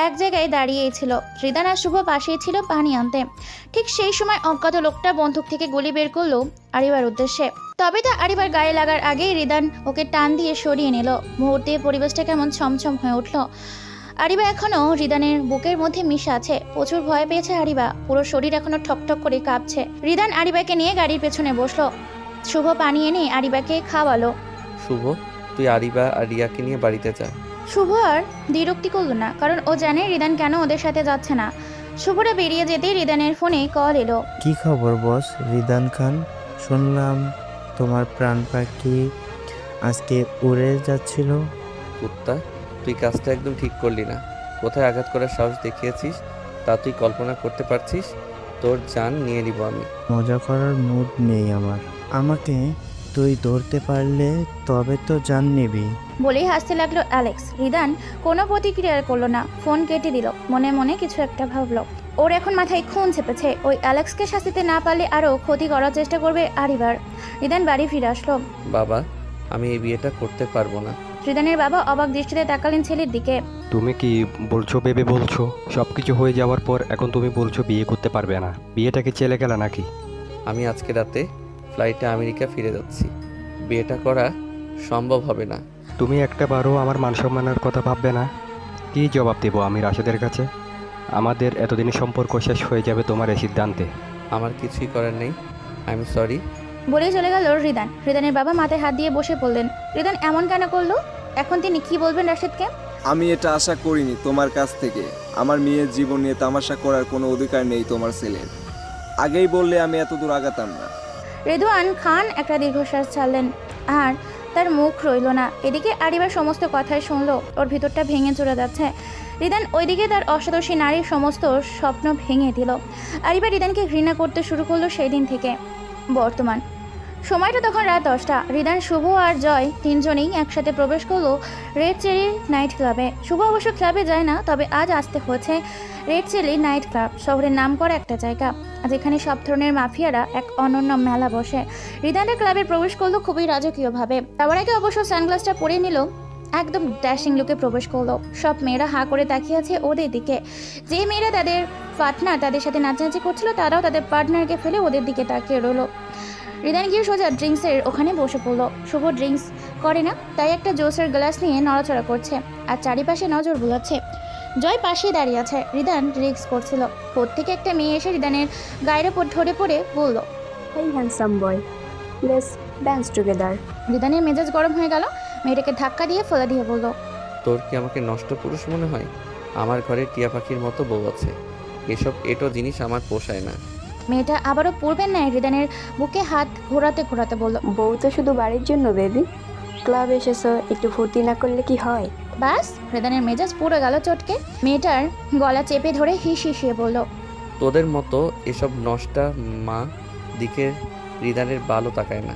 এক জায়গায় দাঁড়িয়েই ছিল। রিদান আর শুভ পাশেই ছিল পানি আনতে। ঠিক সেই সময় অজ্ঞাত লোকটা বন্দুক থেকে গুলি বের করলো আরিবার উদ্দেশ্যে। তবে তা আরিবার গায়ে লাগার আগেই রিদান ওকে টান দিয়ে সরিয়ে নিল। মুহূর্তে পরিবেশটা কেমন ছমছম হয়ে উঠল। আরিবা এখনো রিদানের বুকের মধ্যে মিশে আছে। প্রচুর ভয় পেয়েছে আরিবা, পুরো শরীর এখনো ঠকঠক করে কাঁপছে। রিদান আরিবাকে নিয়ে গাড়ির পেছনে বসলো। শুভ পানি এনে আরিবাকে খাওয়ালো। শুভ, তুই আরিবা আর রিয়াকে নিয়ে বাড়িতে যা। শুভ আর দ্বিরুক্তি করল না, কারণ ও জানে রিদান কেন ওদের সাথে যাচ্ছে না। শুভরা বেরিয়ে যেতেই রিদানের ফোনে কল এলো। কি খবর বস রিদান খান? শুনলাম তোমার প্রাণ পাখি আজকে উড়ে যাচ্ছিল। কুত্তা, তুই কাজটা একদম ঠিক করলি না। কোথায় আঘাত করার সাহস দেখিয়েছিস তা তুই কল্পনা করতে পারছিস? তোর জান নিয়ে নিব আমি। মজা করার মুড নেই আমার। আমাকে তুই ধরতে পারলে তবে তো জান নিবি। বলেই হাসতে লাগলো অ্যালেক্স। রিদান কোনো প্রতিক্রিয়া করলো না, ফোন কেটে দিল। মনে মনে কিছু একটা ভাবলো। ওর এখন মাথায় খুন চেপেছে। ওই অ্যালেক্সকে শাস্তিতে না পারলে আরও ক্ষতি করার চেষ্টা করবে আরিবার। রিদান বাড়ি ফিরে আসলো। বাবা, আমি এই বিয়েটা করতে পারবো না। রিদানের বাবা অবাক দৃষ্টিতে তাকালেন ছেলের দিকে। তুমি কি বলছো ভেবে বলছো? সব কিছু হয়ে যাওয়ার পর এখন তুমি বলছো বিয়ে করতে পারবে না? বিয়েটা কি চেলে গেল নাকি? আমি আজকে রাতে ফ্লাইটে আমেরিকা ফিরে যাচ্ছি। বিয়েটা করা সম্ভব হবে না। তুমি একটা বারও আমার মান সম্মানের কথা ভাববে না? কী জবাব দেবো আমি রাশেদের কাছে? আমাদের এতদিনের সম্পর্ক শেষ হয়ে যাবে তোমার এই সিদ্ধান্তে। আমার কিছুই করার নেই, আই এম সরি। বলেই চলে গেল রিদান। রিদানের বাবা মাথায় হাত দিয়ে বসে পড়লেন। রিদান এমন কেন করলো? এখন তিনি কি বলবেন রাশেদকে? আমি এটা আশা করিনি তোমার কাছ থেকে। আমার মেয়ের জীবন নিয়ে তামাশা করার কোনো অধিকার নেই তোমার ছেলের। আগেই বললে আমি এত দূর আগাতাম না। রেদওয়ান খান একটা দীর্ঘশ্বাস ছাড়লেন, আর তার মুখ রইল না। এদিকে আরিবার সমস্ত কথাই শুনলো। ওর ভিতরটা ভেঙে চলে যাচ্ছে। রিদান ওইদিকে তার অসাদর্শী নারীর সমস্ত স্বপ্ন ভেঙে দিল। আরিবা রিদানকে ঘৃণা করতে শুরু করলো সেই দিন থেকে। বর্তমান সময়টা তখন রাত 10টা। রিদান, শুভ আর জয় তিনজনেই একসাথে প্রবেশ করলো রেড চেরি নাইট ক্লাবে। শুভ অবশ্য ক্লাবে যায় না, তবে আজ আসতে হয়েছে। রেড চেরি নাইট ক্লাব শহরের নামকরা একটা জায়গা, যেখানে সব ধরনের মাফিয়ারা এক অনন্য মেলা বসে। রিদানের ক্লাবে প্রবেশ করলো খুবই রাজকীয়ভাবে। তার আগে অবশ্য সানগ্লাসটা পরে নিল, একদম ড্যাশিং লুকে প্রবেশ করলো। সব মেয়েরা হাঁ করে তাকিয়ে আছে ওদের দিকে। যে মেয়েরা তাদের পার্টনার তাদের সাথে নাচানাচি করছিল, তারাও তাদের পার্টনারকে ফেলে ওদের দিকে তাকিয়ে রইল। রিদান গিয়ে সোজা ড্রিঙ্কসের ওখানে বসে পড়লো। শুভ ড্রিঙ্কস করে না, তাই একটা জুসের গ্লাস নিয়ে নড়াচড়া করছে আর চারিপাশে নজর বুলাচ্ছে। জয় পাশেই দাঁড়িয়ে আছে। রিদান ড্রিঙ্কস করছিল। কোত্থেকে একটা মেয়ে এসে রিদানের গায়ের ওপর ধরে পড়ে বলল, hey handsome boy, let's dance together. রিদানের মেজাজ গরম হয়ে গেল। মেয়েটাকে ধাক্কা দিয়ে ফেলে দিয়ে বলল, তোর কি আমাকে নষ্ট পুরুষ মনে হয়? আমার ঘরে টিয়া পাখির মতো বউ আছে, এসব এটো জিনিস আমার পোষায় না। মেয়েটা আবারও পূর্বের ন্যায় রিদানের বুকে হাত ঘোরাতে ঘোরাতে বলল, বউ তো শুধু বাড়ির জন্য বেবি, ক্লাব এসেছো, একটু ফুর্তি না করলে কি হয়? বাস। রিদানের মেজাজ পুরো গেল চটকে। মেয়েটার গলা চেপে ধরে হিসিয়ে বলল, তোদের মতো এসব নষ্টা মা দিকে রিদানের বালও তাকায় না।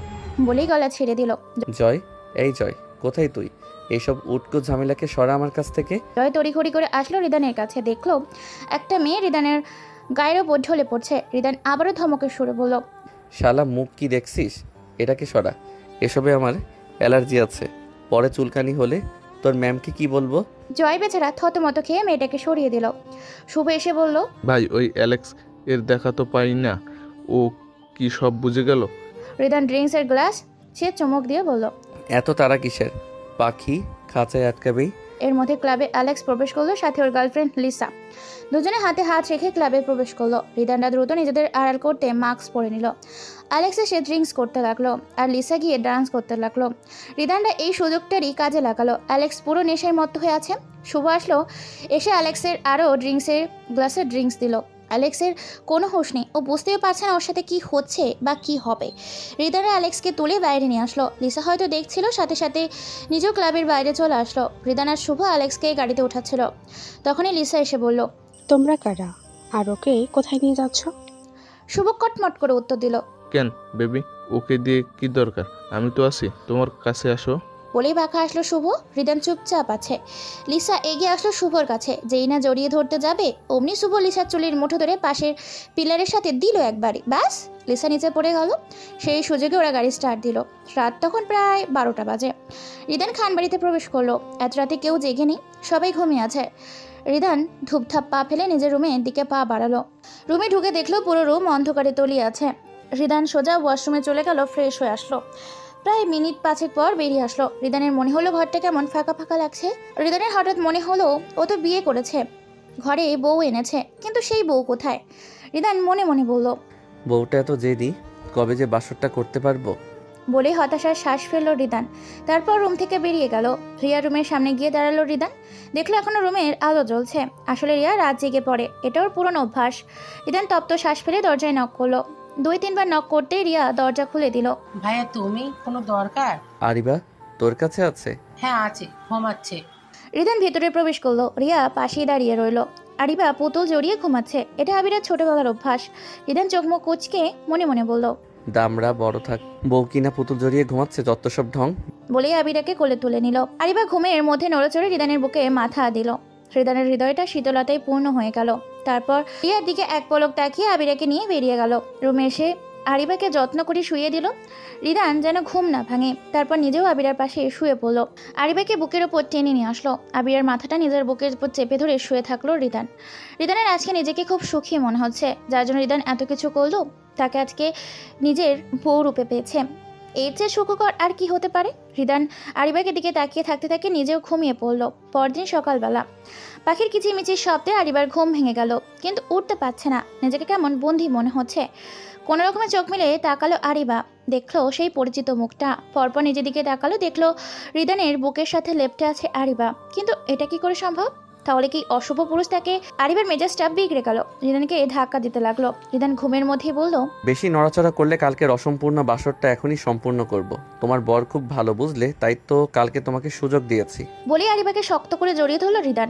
বলেই গলা ছেড়ে দিল। জয়, এই জয়, কোথায় তুই? এইসব উটকো ঝামেলাকে সরা আমার কাছ থেকে। জয় তড়িঘড়ি করে আসলো রিদানের কাছে। দেখলো একটা মেয়ে রিদানের গায়ের ওপর ঢলে পড়ছে। রিদান আবারও ধমকে সুরে বলল, শালা মুখ কি দেখছিস? এটাকে সরা, এসবে আমার অ্যালার্জি আছে, পরে চুলকানি হলে তোর ম্যামকে কি বলবো? জয় বেচারা থতমত খেয়ে মেয়েটাকে সরিয়ে দিল। শুভ এসে বলল, ভাই ওই অ্যালেক্স এর দেখা তো পাই না, ও কি সব বুঝে গেল? রিদান ড্রিঙ্কসের গ্লাস সে চমক দিয়ে বলল, এত তারা কিসের? পাখি খাঁচায় আটকাবেই। এর মধ্যে ক্লাবে অ্যালেক্স প্রবেশ করলো, সাথে ওর গার্লফ্রেন্ড লিসা। দুজনে হাতে হাত রেখে ক্লাবে প্রবেশ করলো। রিদানরা দ্রুত নিজেদের আড়াল করতে মাস্ক পরে নিল। অ্যালেক্স এসে ড্রিঙ্কস করতে লাগলো আর লিসা গিয়ে ডান্স করতে লাগলো। রিদানরা এই সুযোগটারই কাজে লাগালো। অ্যালেক্স পুরো নেশার মত্ত হয়ে আছে। শুভ আসলো, এসে অ্যালেক্সের আরও ড্রিঙ্কসের গ্লাসে ড্রিঙ্কস দিল। অ্যালেক্সের কোনো হোশ নেই, ও বুঝতেও পারছে না ওর সাথে কি হচ্ছে বা কি হবে। রিদানরা অ্যালেক্সকে তুলে বাইরে নিয়ে আসলো। লিসা হয়তো দেখছিল, সাথে সাথে নিজেও ক্লাবের বাইরে চলে আসলো। রিদান আর শুভ অ্যালেক্সকে গাড়িতে উঠাচ্ছিল। তখনই লিসা এসে বলল, তোমরা কারা আর ওকে কোথায় নিয়ে যাচ্ছ? শুভ কটমট করে উত্তর দিল, কেন বেবি, ওকে দিয়ে কি দরকার? আমি তো আছি, তোমার কাছে আসো। বলেই বাঁকা আসলো শুভ। রিদান চুপচাপ আছে। লিসা এগিয়ে আসলো শুভর কাছে। যেই না জড়িয়ে ধরতে যাবে, অমনি শুভ লিসার চুলির মুঠো ধরে পাশের পিলারের সাথে দিল একবারই। ব্যাস, লিসা নিচে পড়ে গেল। সেই সুযোগে ওরা গাড়ি স্টার্ট দিল। রাত তখন প্রায় 12টা বাজে। রিদান খান বাড়িতে প্রবেশ করলো। এত রাতে কেউ জেগে নেই, সবাই ঘুমিয়ে আছে। রিদান ধূপধাপ পা ফেলে নিজের রুমের দিকে পা বাড়ালো। রুমে ঢুকে দেখলো পুরো রুম অন্ধকারে তলিয়ে আছে। রিদান সোজা ওয়াশরুমে চলে গেল, ফ্রেশ হয়ে আসলো। প্রায় মিনিট 5 পর বেরিয়ে আসলো। রিদানের মনে হলো ঘরটা কেমন ফাঁকা ফাঁকা লাগছে। রিদানের হঠাৎ মনে হলো ও তো বিয়ে করেছে, ঘরে বউ এনেছে, কিন্তু সেই বউ কোথায়? রিদান মনে মনে বলল, বউটা এত জেদি, কবে যে বাসরটা করতে পারবো? বলে হতাশার শ্বাস ফেললো রিদান। তারপর রুম থেকে বেরিয়ে গেল। রিয়া রুমের সামনে গিয়ে দাঁড়ালো রিদান। দেখলো এখনো রুমের আলো জ্বলছে। আসলে রিয়া রাত জেগে পড়ে, এটা ওর পুরনো অভ্যাস। রিদান তপ্ত শ্বাস ফেলে দরজায় নক করলো। 2-3 বার নক করতেই রিয়া দরজা খুলে দিল। ভাইয়া তুমি কোনো দরকার? আরিবা তোর কাছে আছে? হ্যাঁ আছে, ঘুমাচ্ছে। রিদান ভেতরে প্রবেশ করলো। রিয়া পাশেই দাঁড়িয়ে রইলো। আরিবা পুতুল জড়িয়ে ঘুমাচ্ছে। এটা আবিরের ছোটবেলার অভ্যাস। রিদান চোখ মুখ কুঁচকে মনে মনে বলল, দামড়া বড় থাক, বউ কিনা পুতুল জড়িয়ে ঘুমাচ্ছে, যত সব ঢং। বলেই আবিরাকে কোলে তুলে নিল। আরিবা ঘুমের মধ্যে নড়েচড়ে রিদানের বুকে মাথা দিল। রিদানের হৃদয়টা শীতলতায় পূর্ণ হয়ে গেল। তারপর রিয়ার দিকে এক পলক তাকিয়ে আবিরাকে নিয়ে বেরিয়ে গেল। রুমে এসে আরিবাকে যত্ন করে শুয়ে দিল। রিদান যেন ঘুম না ভাঙে। তারপর নিজেও আবিরার পাশে শুয়ে পড়ল। আরিবাকে বুকের ওপর টেনে নিয়ে আসলো। আবিরার মাথাটা নিজের বুকের উপর চেপে ধরে শুয়ে থাকলো রিদান। রিদানের আজকে নিজেকে খুব সুখী মনে হচ্ছে, যার জন্য রিদান এত কিছু করলো। তাকে আজকে নিজের বউ রূপে পেয়েছে। এর চেয়ে সুখকর আর কি হতে পারে? রিদান আরিবাকে দিকে তাকিয়ে থাকতে থাকতে নিজেও ঘুমিয়ে পড়ল। পরদিন সকালবেলা পাখির কিচিমিচির শব্দে আরিবার ঘুম ভেঙে গেল, কিন্তু উঠতে পারছে না। নিজেকে কেমন বন্দি মনে হচ্ছে। কোনো রকমে চোখ মিলে তাকালো আরিবা। দেখলো সেই পরিচিত মুখটা। পরপর নিজের দিকে তাকালো, দেখলো রিদানের বুকের সাথে লেপ্টে আছে আরিবা। কিন্তু এটা কি করে সম্ভব? তাহলে কি অশুভ পুরুষ তাকে? আরিবার মেজাজটা বিগড়ে গেল। রিদানকে ধাক্কা দিতে লাগলো। রিদান ঘুমের মধ্যেই বলল, বেশি নড়াচড়া করলে কালকের অসম্পূর্ণ বাসরটা এখনই সম্পূর্ণ করব। তোমার বর খুব ভালো বুঝলে, তাই তো কালকে তোমাকে সুযোগ দিয়েছি। বলে আরিবাকে শক্ত করে জড়িয়ে ধরলো রিদান।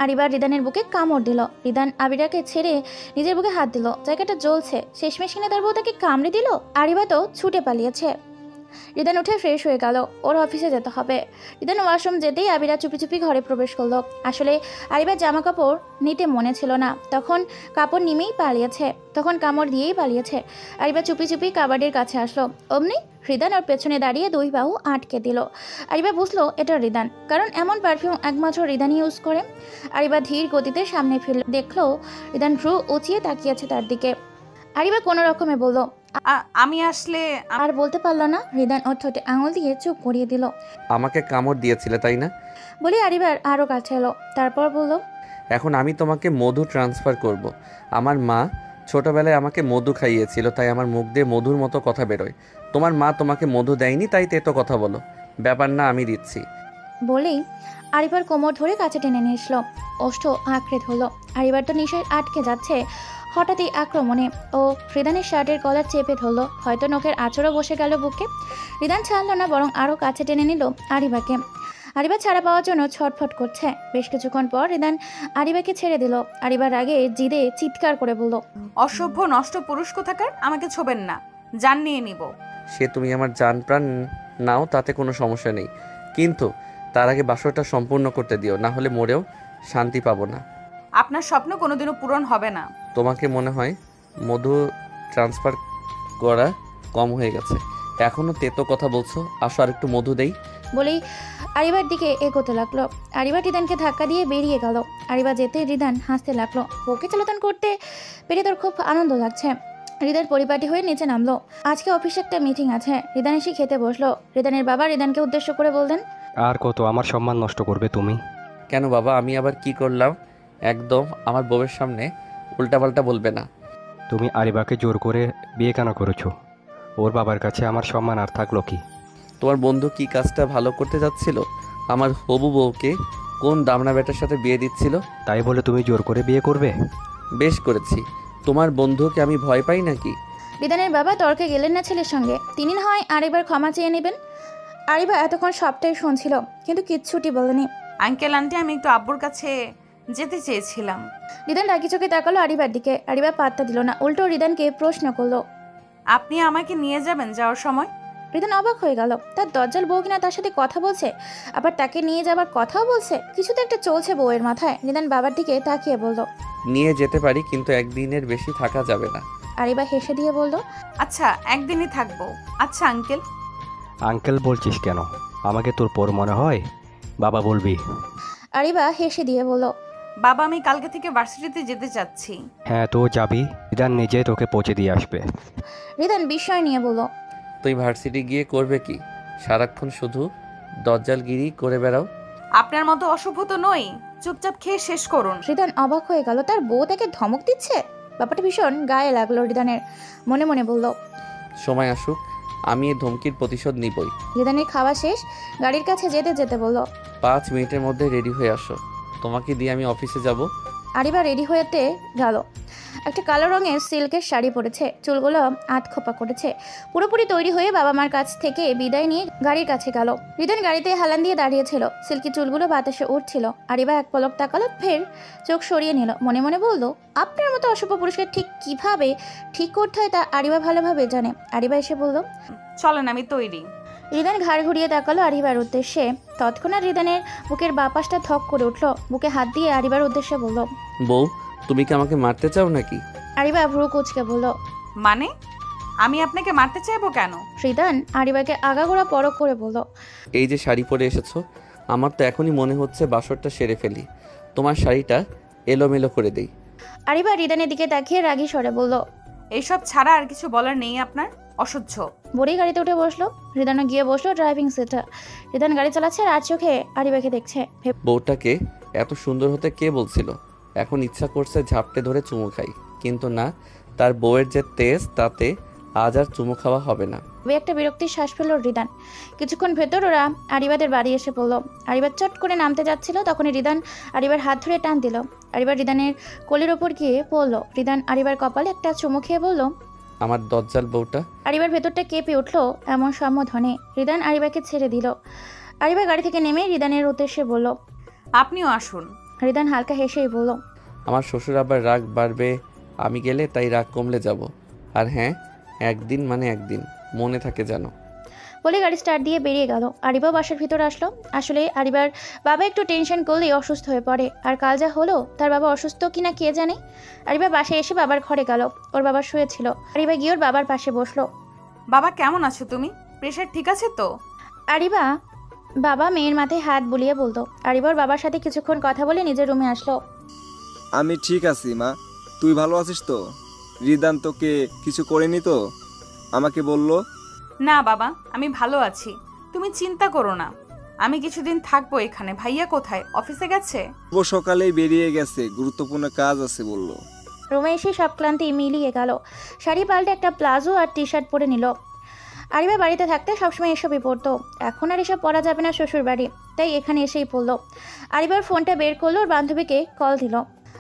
আরিবা রিদানের বুকে কামড় দিল। রিদান আবিরাকে ছেড়ে নিজের বুকে হাত দিল। জায়গাটা জ্বলছে। শেষমেশ কিনা তার বউ তাকে কামড়ে দিল। আরিবা তো ছুটে পালিয়েছে। রিদান উঠে ফ্রেশ হয়ে গেল। ওর অফিসে যেতে হবে। রিদান ওয়াশরুম যেতেই আবিরা চুপি চুপি ঘরে প্রবেশ করলো। আসলে আরিবার জামা কাপড় নিতে মনে ছিল না, তখন কাপড় নিমেই পালিয়েছে, তখন কামড় দিয়েই পালিয়েছে। আরিবা চুপি চুপি কাবাডের কাছে আসলো। অমনি রিদান ওর পেছনে দাঁড়িয়ে দুই বাহু আটকে দিল। আরিবা বুঝলো এটা রিদান, কারণ এমন পারফিউম একমাত্র রিদানই ইউজ করে। আরিবা ধীর গতিতে সামনে ফিরল, দেখলো রিদান ভ্রু উঁচিয়ে তাকিয়েছে তার দিকে। আরিবা কোনো রকমে বলল, আমি আসলে। আর বলতে পারলো না। রিদান ওর ঠোঁটে আঙুল দিয়ে চুপ করিয়ে দিল। আমাকে কামড় দিয়েছিলে তাই না? বলে আরিবার আরও কাছে এলো। তারপর বলল, এখন আমি তোমাকে মধু ট্রান্সফার করব। আমার মা ছোটবেলায় আমাকে মধু খাইয়েছিল, তাই আমার মুখ দিয়ে মধুর মতো কথা বেরোয়। তোমার মা তোমাকে মধু দেয়নি, তাই তেতো কথা বলো। ব্যাপার না, আমি দিচ্ছি। বলেই আরিবার কোমর ধরে কাছে টেনে নিয়ে এসলো। ওষ্ঠ আঁকড়ে ধরলো। আরিবার তো নিশ্চয় আটকে যাচ্ছে। হঠাৎই আক্রমণে ও রিদানের শার্টের কলার চেপে ধরলো। হয়তো নখের আঁচড়ও বসে গেল বুকে। রিদান ছাড়লো না, বরং আরও কাছে টেনে নিল আরিবাকে। আরিবা ছাড়া পাওয়ার জন্য ছটফট করছে। বেশ কিছুক্ষণ পর রিদান আরিবাকে ছেড়ে দিল। আরিবার আগে জিদে চিৎকার করে বলল, অসভ্য নষ্ট পুরুষ কোথাকার, আমাকে ছোবেন না, জান নিয়ে নিব। সে তুমি আমার জান প্রাণ নাও, তাতে কোনো সমস্যা নেই, কিন্তু তার আগে বাসরটা সম্পূর্ণ করতে দিও, না হলে মরেও শান্তি পাবো না। আপনার স্বপ্ন কোনোদিনও পূরণ হবে না। তোমাকে মনে হয় মধু ট্রান্সফার করা কম হয়ে গেছে, এখনো তেতো কথা বলছো। আসো আর একটু মধু দেই। বলেই আরিবার দিকে এগোতে লাগলো। আরিবা রিদানকে ধাক্কা দিয়ে বেরিয়ে গেল। আরিবা যেতে রিদান হাসতে লাগলো। বউকে চালাতন করতে পেরে তোর খুব আনন্দ লাগছে। রিদান পরিপাটি হয়ে নিচে নামলো। আজকে অফিসে একটা মিটিং আছে। রিদান এসে খেতে বসলো। রিদানের বাবা রিদানকে উদ্দেশ্য করে বললেন, আর কত আমার সম্মান নষ্ট করবে তুমি? কেন বাবা, আমি আবার কি করলাম? একদম আমার বউয়ের সামনে উল্টাপাল্টা বলবে না। তুমি আরিবাকে জোর করে বিয়ে কেন করেছো? ওর বাবার কাছে আমার সম্মান আর থাকলো কি? তোমার বন্ধু কি কাজটা ভালো করতে যাচ্ছিল? আমার হবু বউকে কোন দামনা বেটার সাথে বিয়ে দিচ্ছিল? তাই বলে তুমি জোর করে বিয়ে করবে? বেশ করেছি। তোমার বন্ধুকে আমি ভয় পাই নাকি? রিদানের বাবা তর্কে গেলেন না ছেলের সঙ্গে। তিনি না হয় আরেকবার ক্ষমা চেয়ে নেবেন। আরিবা এতক্ষণ সবটাই শুনছিল, কিন্তু কিচ্ছুটি বলেনি। আঙ্কেল আন্টি, আমি একটু আব্বুর কাছে যেতে চেয়েছিলাম। রিদান রাগি চোখে তাকালো আরিবার দিকে। আরিবা পাত্তা দিল না, উল্টো রিদানকে প্রশ্ন করলো, আপনি আমাকে নিয়ে যাবেন যাওয়ার সময়? রিদান অবাক হয়ে গেল। তার দজ্জাল বউ কিনা তার সাথে কথা বলছে, আবার তাকে নিয়ে যাবার কথাও বলছে। কিছু তো একটা চলছে বউয়ের মাথায়। রিদান বাবার দিকে তাকিয়ে বলল, নিয়ে যেতে পারি, কিন্তু একদিনের বেশি থাকা যাবে না। আরিবা হেসে দিয়ে বলল, আচ্ছা একদিনই থাকবো। আচ্ছা আঙ্কেল। আঙ্কেল বলছিস কেন? আমাকে তোর পর মনে হয়? বাবা বলবি? আরিবা হেসে দিয়ে বলল, বাবা, আমি কালকে থেকে ভার্সিটিতে যেতে চাচ্ছি। হ্যাঁ, তো যাবি। রিদান নিজে তোকে পৌঁছে দিয়ে আসবে। রিদান বিস্ময় নিয়ে বলল, তুই ভার্সিটি গিয়ে করবে কি? সারাক্ষণ শুধু দজ্জালগিরি করে বেড়াও। আপনার মতো অসভ্য তো নই, চুপচাপ খেয়ে শেষ করুন। রিদান অবাক হয়ে গেল। তার বউ তাকে ধমক দিচ্ছে। ব্যাপারটা ভীষণ গায়ে লাগলো রিদানের। মনে মনে বলল, সময় আসুক, আমি এই ধমকির প্রতিশোধ নিবই। রিদানের খাওয়া শেষ, গাড়ির কাছে যেতে যেতে বলল, 5 মিনিটের মধ্যে রেডি হয়ে আসো, তোমাকে দিয়ে আমি অফিসে যাব। আরিবা রেডি হয়েতে গেল। একটা কালো রঙের সিল্কের শাড়ি পরেছে, চুলগুলো আধখোপা করেছে। পুরোপুরি তৈরি হয়ে বাবা মার কাছ থেকে বিদায় নিয়ে গাড়ির কাছে গেল। রিদান গাড়িতে হেলান দিয়ে দাঁড়িয়েছিল। সিল্কি চুলগুলো বাতাসে উঠছিল। আরিবা এক পলক তাকালো, ফের চোখ সরিয়ে নিল। মনে মনে বলল, আপনার মতো অসভ্য পুরুষকে ঠিক কিভাবে ঠিক করতে হয় তা আরিবা ভালোভাবে জানে। আরিবা এসে বলল, চলেন, আমি তৈরি। রিদান ঘাড় ঘুরিয়ে তাকালো আরিবার উদ্দেশ্যে। তৎক্ষণাৎ রিদানের বুকের বাঁ পাশটা ধক করে উঠল। বুকে হাত দিয়ে আরিবার উদ্দেশ্যে বলল, বউ, তুমি কি আমাকে মারতে চাও নাকি? আরিবা ভ্রু কুচকে বলল, মানে আমি আপনাকে মারতে চাইবো কেন? রিদান আরিবাকে আগাগোড়া পরখ করে বলল, এই যে শাড়ি পরে এসেছো, আমার তো এখনই মনে হচ্ছে বাসরটা সেরে ফেলি। তোমার শাড়িটা এলোমেলো করে দেই। আরিবা রিদানের দিকে তাকিয়ে রাগী স্বরে বলল, এইসব ছাড়া আর কিছু বলার নেই আপনার? অসহ্য। বড়ি গাড়িতে উঠে বসলো। রিদানও গিয়ে বসলো ড্রাইভিং সিটে। রিদান গাড়ি চালাচ্ছে আর চোখে আরিবাকে দেখছে। বউটাকে এত সুন্দর হতে কে বলছিল? এখন ইচ্ছা করছে ঝাপটে ধরে চুমু খাই, কিন্তু না, তার বউয়ের যে তেজ, তাতে আজ আর চুমু খাওয়া হবে না। একটা বিরক্তির শ্বাস ফেল রিদান। কিছুক্ষণ ভেতর ওরা আরিবাদের বাড়ি এসে পড়লো। আরিবা চট করে নামতে যাচ্ছিল, তখনই রিদান আরিবার হাত ধরে টান দিল। আরিবার রিদানের কোলের ওপর গিয়ে পড়লো। রিদান আরিবার কপালে একটা চুমু খেয়ে বলল, আমার দজ্জাল বউটা। আরিবার ভেতরটা কেঁপে উঠলো এমন সম্বোধনে। রিদান আরিবাকে ছেড়ে দিল। আরিবা গাড়ি থেকে নেমে রিদানের উদ্দেশ্যে বলল, আপনিও আসুন। রিদান হালকা হেসেই বলল, আমার শ্বশুর আবার রাগ বাড়বে আমি গেলে, তাই রাগ কমলে যাব। আর হ্যাঁ, একদিন মানে একদিন, মনে থাকে যেন। বলে গাড়ি স্টার্ট দিয়ে বেরিয়ে গেল। আরিবাও বাসার ভিতরে আসলো। আসলে আরিবার বাবা একটু টেনশন করলেই অসুস্থ হয়ে পড়ে, আর কাল যা হলো, তার বাবা অসুস্থ কিনা কে জানে। আরিবা বাসায় এসে বাবার ঘরে গেল। ওর বাবা শুয়েছিল। আরিবা গিয়ে ওর বাবার পাশে বসলো। বাবা কেমন আছো তুমি? প্রেশার ঠিক আছে তো? আরিবা বাবা মেয়ের মাথায় হাত বুলিয়ে বলতো। আরিবার বাবার সাথে কিছুক্ষণ কথা বলে নিজের রুমে আসলো। আমি ঠিক আছি মা, তুই ভালো আছিস তো? রিদান তোকে কিছু করেনি তো? আমাকে বললো। না বাবা, আমি ভালো আছি, তুমি চিন্তা করো না। আমি কিছুদিন থাকবো এখানে। ভাইয়া কোথায়? অফিসে গেছে? ও সকালেই বেরিয়ে গেছে, গুরুত্বপূর্ণ কাজ আছে বললো। রুমে এসে সব ক্লান্তি মিলিয়ে গেল। শাড়ি পাল্টে একটা প্লাজো আর টি শার্ট পরে নিল। আরিবা বাড়িতে থাকতে সবসময় এসবই পরতো। এখন আর এসব পরা যাবে না শ্বশুর বাড়ি, তাই এখানে এসেই পড়লো। আরিবার ফোনটা বের করলো, ওর বান্ধবীকে কল দিল।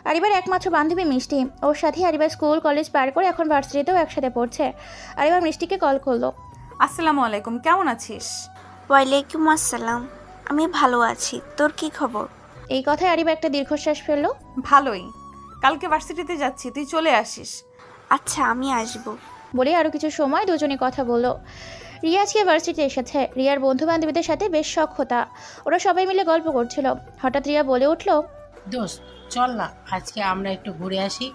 আরিবার একমাত্র বান্ধবী মিষ্টি। ওর সাথে আরিবার স্কুল কলেজ পার করে এখন ভার্সিটিতেও একসাথে পড়ছে। আরিবার মিষ্টিকে কল করলো। আসসালামু আলাইকুম, কেমন আছিস? ওয়ালাইকুম আসসালাম, আমি ভালো আছি, তোর কি খবর? এই কথায় আরিবা একটা দীর্ঘশ্বাস ফেললো। ভালোই, কালকে ভার্সিটিতে যাচ্ছি, তুই চলে আসিস। আচ্ছা, আমি আসবো। বলে আরও কিছু সময় দুজনে কথা বললো। রিয়া আজকে ভার্সিটিতে এসেছে। রিয়ার বন্ধু বান্ধবীদের সাথে বেশ সখ্যতা। ওরা সবাই মিলে গল্প করছিল। হঠাৎ রিয়া বলে উঠলো, দোস্ত চল না, আজকে আমরা একটু ঘুরে আসি।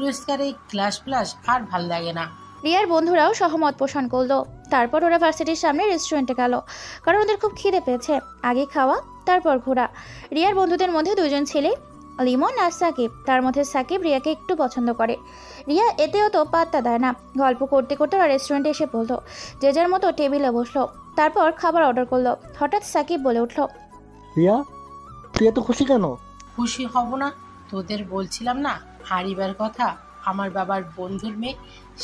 রোজকার এই ক্লাস প্লাস আর ভাল লাগে না। রিয়ার বন্ধুরাও সহমত পোষণ করলো। তারপর ওরা ভার্সিটির সামনে রেস্টুরেন্টে গেল, কারণ ওদের খুব খিদে পেয়েছে। আগে খাওয়া, তারপর ঘোরা। রিয়ার বন্ধুদের মধ্যে দুজন ছেলে, লিমন আর সাকিব। তার মধ্যে সাকিব রিয়াকে একটু পছন্দ করে। রিয়া এতেও তো পাত্তা দেয় না। গল্প করতে করতে ওরা রেস্টুরেন্টে এসে বললো, যে যার মতো টেবিলে বসলো। তারপর খাবার অর্ডার করলো। হঠাৎ সাকিব বলে উঠলো, রিয়া, তুই এত খুশি কেন? খুশি হব না? তোদের বলছিলাম না আরিবার কথা, আমার বাবার বন্ধুর মেয়ে,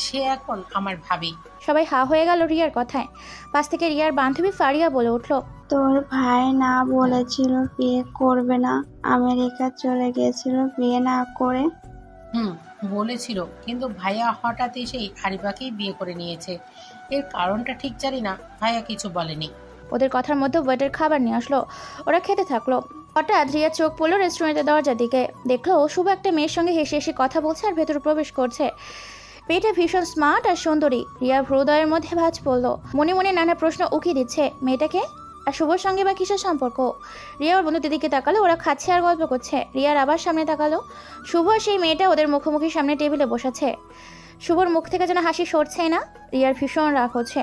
সে এখন আমার ভাবি। সবাই হা হয়ে গেল রিয়ার কথায়। পাশ থেকে রিয়ার বান্ধবী ফারিয়া বলে উঠলো, তোর ভাই না বলেছিল বিয়ে করবে না, আমেরিকা চলে গেছিল বিয়ে না করে? বলেছিল, কিন্তু ভাইয়া হঠাৎ এসেই আরিবাকেই বিয়ে করে নিয়েছে। এর কারণটা ঠিক জানি না, ভাইয়া কিছু বলেনি। ওদের কথার মধ্যে ওয়েটার খাবার নিয়ে আসলো। ওরা খেতে থাকলো। হঠাৎ রিয়ার চোখ পড়লো রেস্টুরেন্টের দরজার দিকে। দেখলো শুভ একটা মেয়ের সঙ্গে হেসে হেসে কথা বলছে আর ভেতরে প্রবেশ করছে। মেয়েটা ভীষণ স্মার্ট আর সুন্দরী। রিয়ার হৃদয়ের মধ্যে ভাঁজ পড়লো। মনে মনে নানা প্রশ্ন উকি দিচ্ছে, মেয়েটাকে আর শুভর সঙ্গে বা কিসের সম্পর্ক। রিয়া ওর বন্ধুদের দিকে তাকালো, ওরা খাচ্ছে আর গল্প করছে। রিয়ার আবার সামনে তাকালো। শুভ সেই মেয়েটা ওদের মুখোমুখি সামনে টেবিলে বসেছে। শুভর মুখ থেকে যেন হাসি সরছেই না। রিয়ার ভীষণ রাগ হচ্ছে।